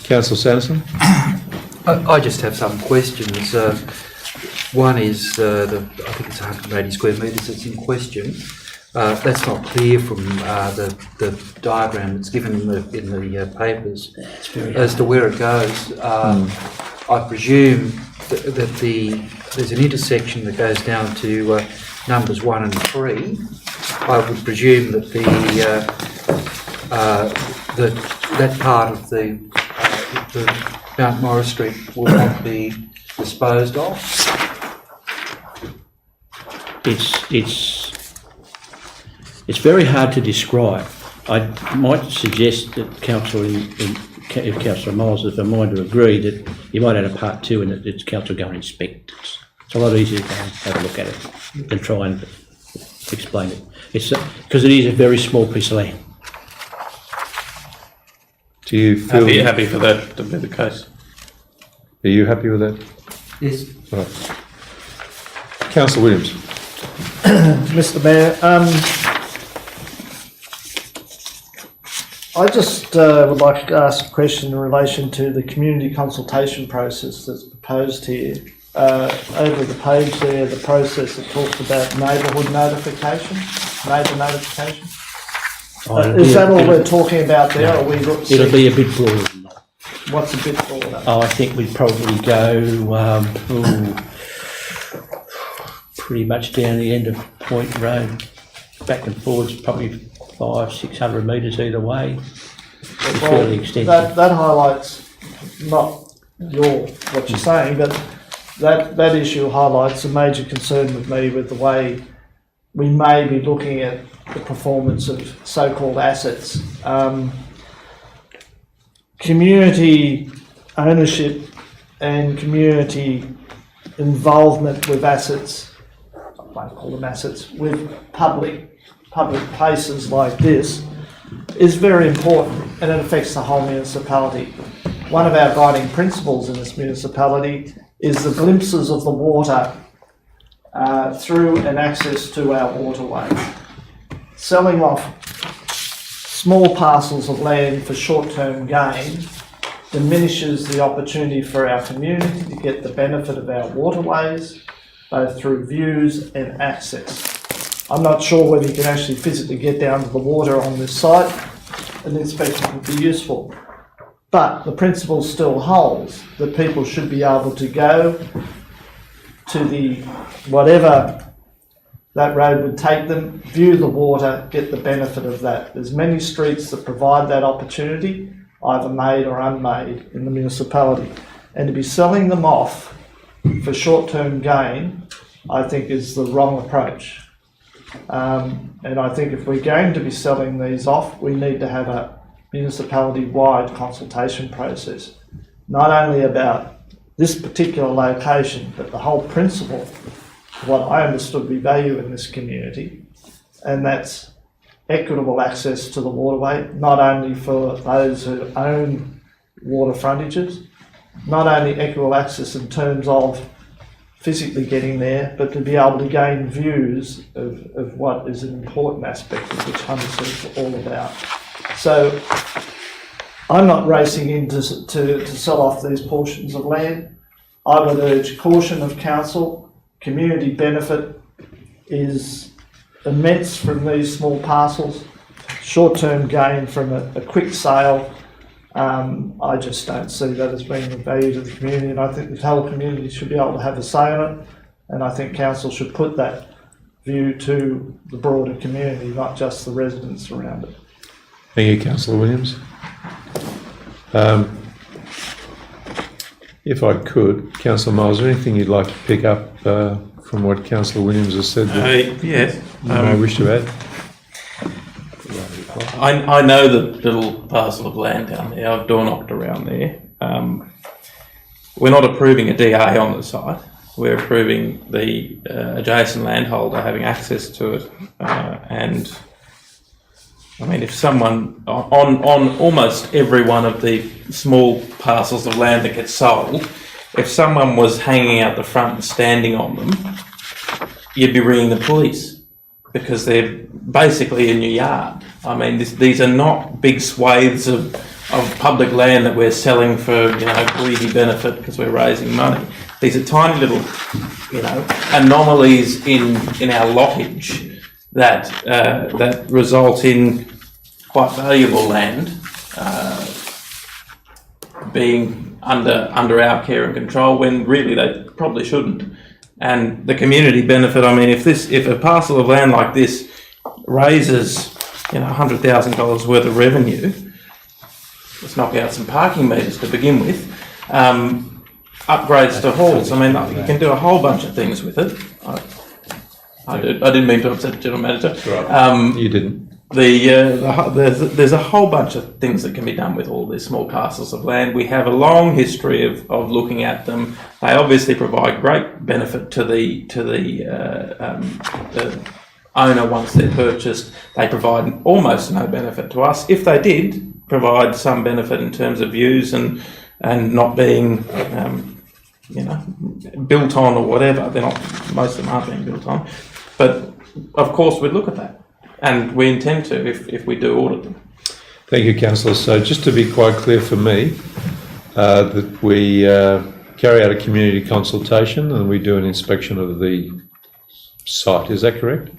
Councillor Sanderson? I just have some questions. One is I think it's 180 square metres that's in question. That's not clear from the diagram that's given in the papers as to where it goes. I presume that there's an intersection that goes down to numbers 1 and 3. I would presume that that part of the Mount Morris Street will not be disposed of. It's very hard to describe. I might suggest that if Councillor Miles is of mind to agree, that you might add a part 2 and it's Council go and inspect. It's a lot easier to go and have a look at it than try and explain it. It's because it is a very small piece of land. Do you feel Happy for that to be the case? Are you happy with that? Yes. Right. Councillor Williams. Mr. Mayor, I just would like to ask a question in relation to the community consultation process that's proposed here. Over the page there, the process that talks about neighbourhood notification, neighbour notification. Is that all we're talking about there? No, or we it'll be a bit broader than that. What's a bit broader? Oh, I think we'd probably go pretty much down the end of Point Road, back and forwards, probably 500-600 metres either way. It's fairly extensive. That highlights not what you're saying, but that issue highlights a major concern with me with the way we may be looking at the performance of so-called assets. Community ownership and community involvement with assets, I won't call them assets, with public places like this is very important, and it affects the whole municipality. One of our guiding principles in this municipality is the glimpses of the water through and access to our waterways. Selling off small parcels of land for short-term gain diminishes the opportunity for our community to get the benefit of our waterways, both through views and access. I'm not sure whether you can actually physically get down to the water on this site. An inspection would be useful. But the principle still holds that people should be able to go to the whatever that road would take them, view the water, get the benefit of that. There's many streets that provide that opportunity, either made or unmade, in the municipality. And to be selling them off for short-term gain, I think is the wrong approach. And I think if we're going to be selling these off, we need to have a municipality-wide consultation process, not only about this particular location, but the whole principle of what I understood we value in this community, and that's equitable access to the waterway, not only for those who own water frontages, not only equitable access in terms of physically getting there, but to be able to gain views of what is an important aspect of which Huntersville is all about. So I'm not racing in to sell off these portions of land. I would urge caution of council. Community benefit is immense from these small parcels. Short-term gain from a quick sale, I just don't see that as being of value to the community, and I think the whole community should be able to have a say on it, and I think council should put that view to the broader community, not just the residents around it. Thank you, Councillor Williams. If I could, Councillor Miles, is there anything you'd like to pick up from what Councillor Williams has said that yes. you may wish to add? I know the little parcel of land down there. I've door knocked around there. We're not approving a DA on the site. We're approving the adjacent landholder having access to it. And I mean, if someone on almost every one of the small parcels of land that gets sold, if someone was hanging out the front and standing on them, you'd be ringing the police. because they're basically in your yard. I mean, these are not big swathes of public land that we're selling for, greedy benefit because we're raising money. These are tiny little, anomalies in our lottage that result in quite valuable land being under our care and control when really they probably shouldn't. And the community benefit, I mean, if a parcel of land like this raises, $100,000 worth of revenue, let's knock out some parking meters to begin with, upgrades to halls. I mean, you can do a whole bunch of things with it. I didn't mean to upset the General Manager. You didn't. There's a whole bunch of things that can be done with all these small parcels of land. We have a long history of looking at them. They obviously provide great benefit to the owner once they're purchased. They provide almost no benefit to us. If they did provide some benefit in terms of views and not being built on or whatever, they're not. Most of them aren't being built on. But of course we'd look at that. And we intend to if we do audit them. Thank you, Councillor. So just to be quite clear for me, that we carry out a community consultation and we do an inspection of the site. Is that correct?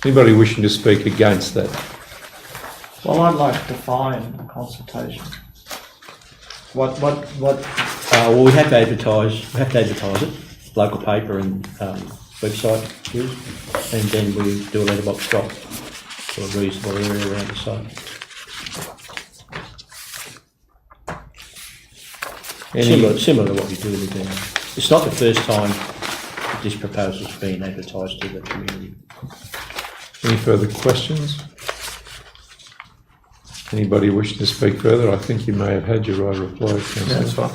Anybody wishing to speak against that? Well, I'd like to define a consultation. What? Well, we have to advertise. We have to advertise it, local paper and website, and then we do a letterbox drop for a reasonable area around the site. Similar to what we do with the It's not the first time that this proposal's been advertised to the community. Any further questions? Anybody wishing to speak further? I think you may have had your right of reply, Councillor. Yeah, that's fine.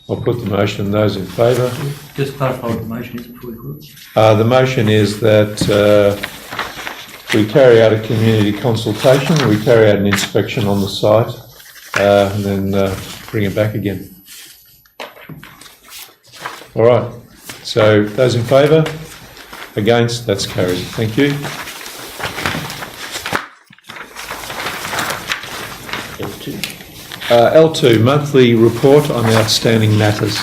I'll put the motion. Those in favour? Just clarify what the motion is before we put it. The motion is that we carry out a community consultation, we carry out an inspection on the site, and then bring it back again. All right. So those in favour? Against? That's carried. Thank you. L2, monthly report on outstanding matters.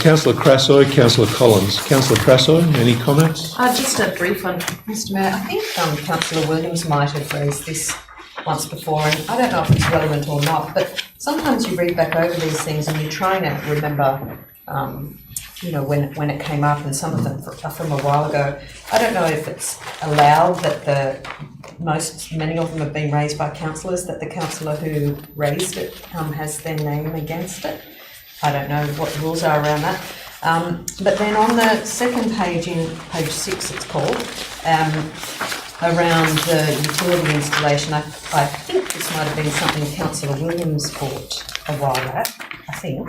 Councillor Crassoy, Councillor Collins. Councillor Crassoy, any comments? Just a brief one, Mr Mayor. I think Councillor Williams might have raised this once before, and I don't know if it's relevant or not, but sometimes you read back over these things and you're trying to remember, when it came up, and some of them are from a while ago. I don't know if it's allowed that many of them have been raised by councillors, that the councillor who raised it has their name against it. I don't know what the rules are around that. But then on the second page, in page 6 it's called, around the utility installation, I think this might have been something Councillor Williams bought a while back, I think.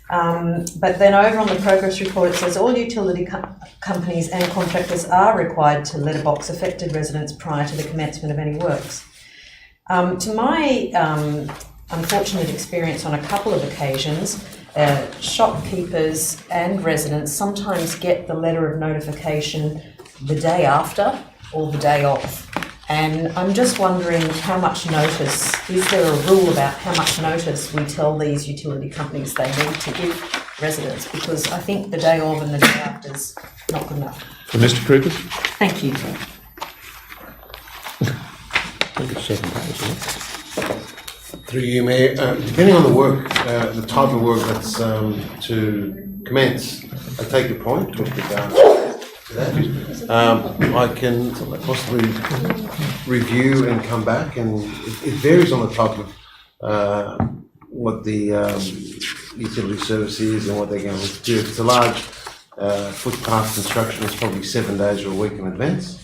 But then over on the progress report it says all utility companies and contractors are required to letterbox affected residents prior to the commencement of any works. To my unfortunate experience on a couple of occasions, shopkeepers and residents sometimes get the letter of notification the day after or the day of. And I'm just wondering how much notice, is there a rule about how much notice we tell these utility companies they need to give residents? Because I think the day of and the day after is not good enough. For Mr. Creepers? Thank you. Through you, Mayor, depending on the work, the type of work that's to commence, I take your point with regard to that. I can possibly review and come back, and it varies on the type of what the utility service is and what they're going to do. If it's a large footpath construction, it's probably 7 days or a week in advance,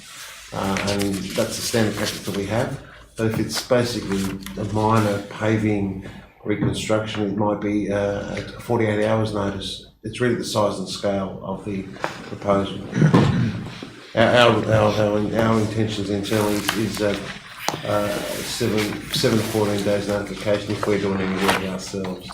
and that's the standard practice that we have. But if it's basically a minor paving reconstruction, it might be 48 hours notice. It's really the size and scale of the proposal. Our intentions internally is 7 to 14 days notification if we're doing any work ourselves.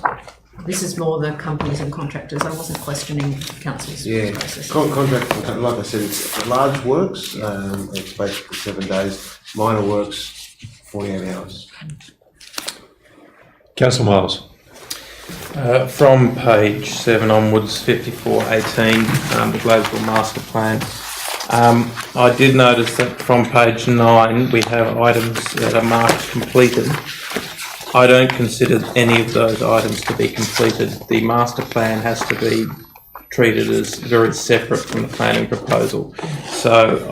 This is more the companies and contractors. I wasn't questioning council's process. Contract, like I said, it's large works, it's basically 7 days, minor works, 48 hours. Councillor Miles. From page 7 onwards, 5418, the Gladstone Master Plan. I did notice that from page 9 we have items that are marked completed. I don't consider any of those items to be completed. The master plan has to be treated as very separate from the planning proposal. So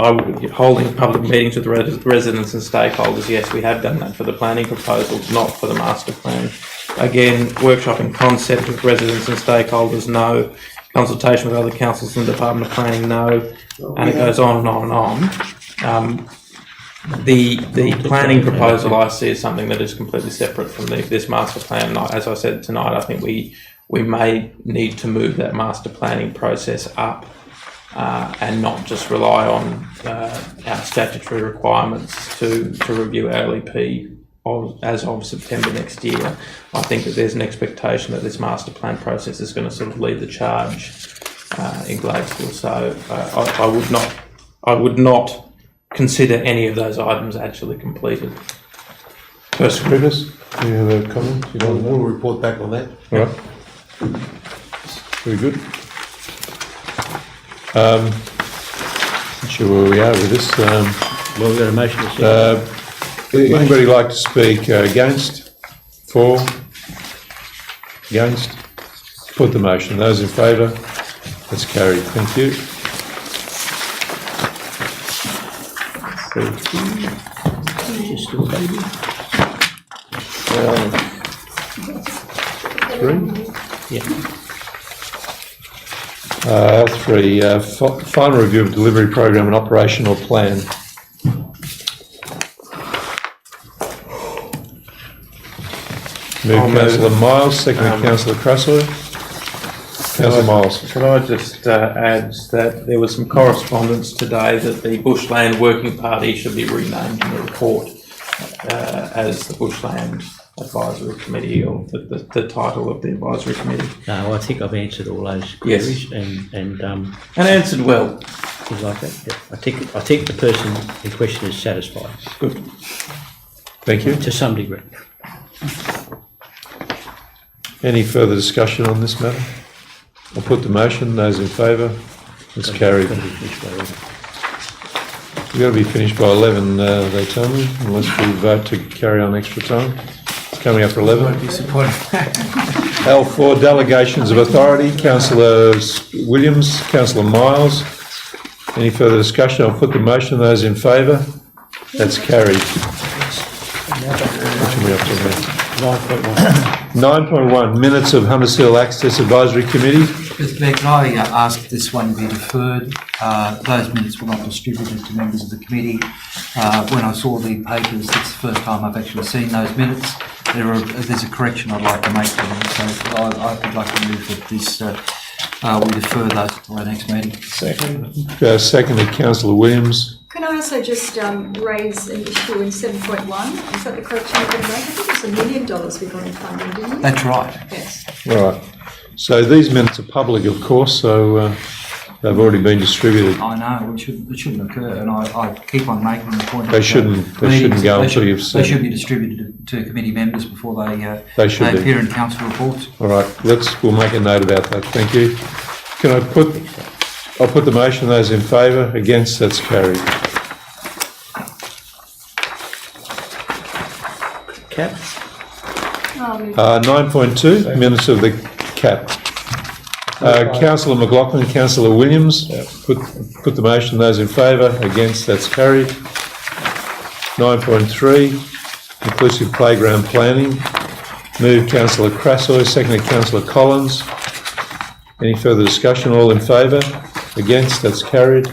holding public meetings with residents and stakeholders, yes, we have done that for the planning proposal, not for the master plan. Again, workshopping concept with residents and stakeholders, no. Consultation with other councils and the Department of Planning, no. And it goes on and on and on. The planning proposal I see is something that is completely separate from this master plan. As I said tonight, I think we may need to move that master planning process up and not just rely on our statutory requirements to review our LEP as of September next year. I think that there's an expectation that this master plan process is going to sort of lead the charge in Gladstone. So I would not consider any of those items actually completed. Councillor Rivers, do you have a comment? We'll report back on that. All right. Very good. Not sure where we are with this. Well, we've got a motion to second. Anybody like to speak against? For? Against? Put the motion. Those in favour? That's carried. Thank you. Just do it. 3? Yeah. 3, final review of delivery program and operational plan. Move Councillor Miles, seconded Councillor Crassoy. Councillor Miles. Could I just add that there was some correspondence today that the Bushland Working Party should be renamed in the report as the Bushland Advisory Committee, or the title of the Advisory Committee. No, I think I've answered all those queries. Yes. And answered well. Things like that. Yeah. I think the person in question is satisfied. Good. Thank you. To some degree. Any further discussion on this matter? I'll put the motion. Those in favour? It's carried. We've got to be finished by 11, they tell me, unless we vote to carry on extra time. It's coming up for 11. L4, delegations of authority. Councillor Williams, Councillor Miles. Any further discussion? I'll put the motion. Those in favour? That's carried. What should we up to now? 9.1, minutes of Hunters Hill Access Advisory Committee. Mr. Clare, can I ask this one be deferred? Those minutes were not distributed to members of the committee. When I saw the papers, it's the first time I've actually seen those minutes. There's a correction I'd like to make to them, so I'd like to move that this we defer those to our next meeting. Seconded Councillor Williams. Can I also just raise an issue in 7.1? Is that the correction you're going to make? I think it's $1 million we got in funding, didn't we? That's right. Yes. Right. So these minutes are public, of course, so they've already been distributed. I know, it shouldn't occur, and I keep on making the point. They shouldn't go until you've seen. They should be distributed to committee members before they appear in council reports. All right, we'll make a note about that. Thank you. I'll put the motion. Those in favour? Against? That's carried. Cap? 9.2, minutes of the CAP. Councillor McLaughlin, Councillor Williams, put the motion. Those in favour? Against? That's carried. 9.3, inclusive playground planning. Moved Councillor Crassoy, seconded Councillor Collins. Any further discussion? All in favour? Against? That's carried.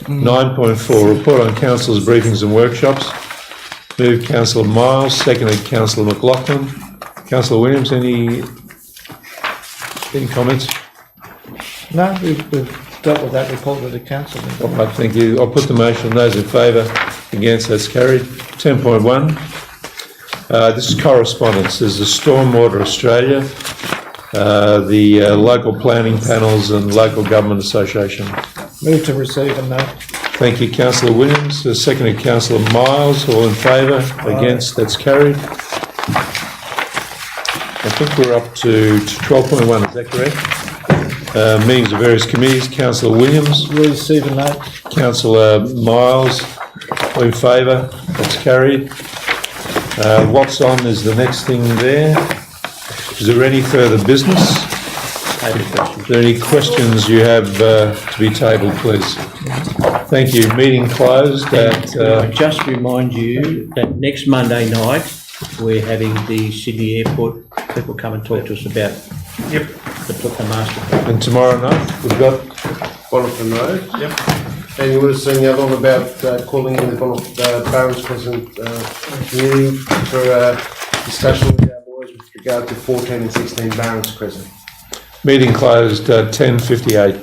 9.4, report on councillors' briefings and workshops. Moved Councillor Miles, seconded Councillor McLaughlin. Councillor Williams, any comments? No, we've dealt with that report with the council. All right, thank you. I'll put the motion. Those in favour? Against? That's carried. 10.1, This is correspondence. There's the Stormwater Australia, the local planning panels and local government association. Move to receive and note. Thank you, Councillor Williams. Seconded Councillor Miles. All in favour? Against? That's carried. I think we're up to 12.1, is that correct? Meetings of various committees. Councillor Williams. Receive and note. Councillor Miles. All in favour? That's carried. What's on is the next thing there. Is there any further business? Is there any questions you have to be tabled, please? Thank you. Meeting closed at... I just remind you that next Monday night, we're having the Sydney Airport people come and talk to us about the master plan. And tomorrow night, we've got... Bonifon Road. Yep. And you would have seen the other one about calling in the Barons Crescent community for discussion with our lawyers with regard to 14 and 16 Barons Crescent. Meeting closed at 10:58.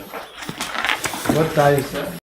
What day is that?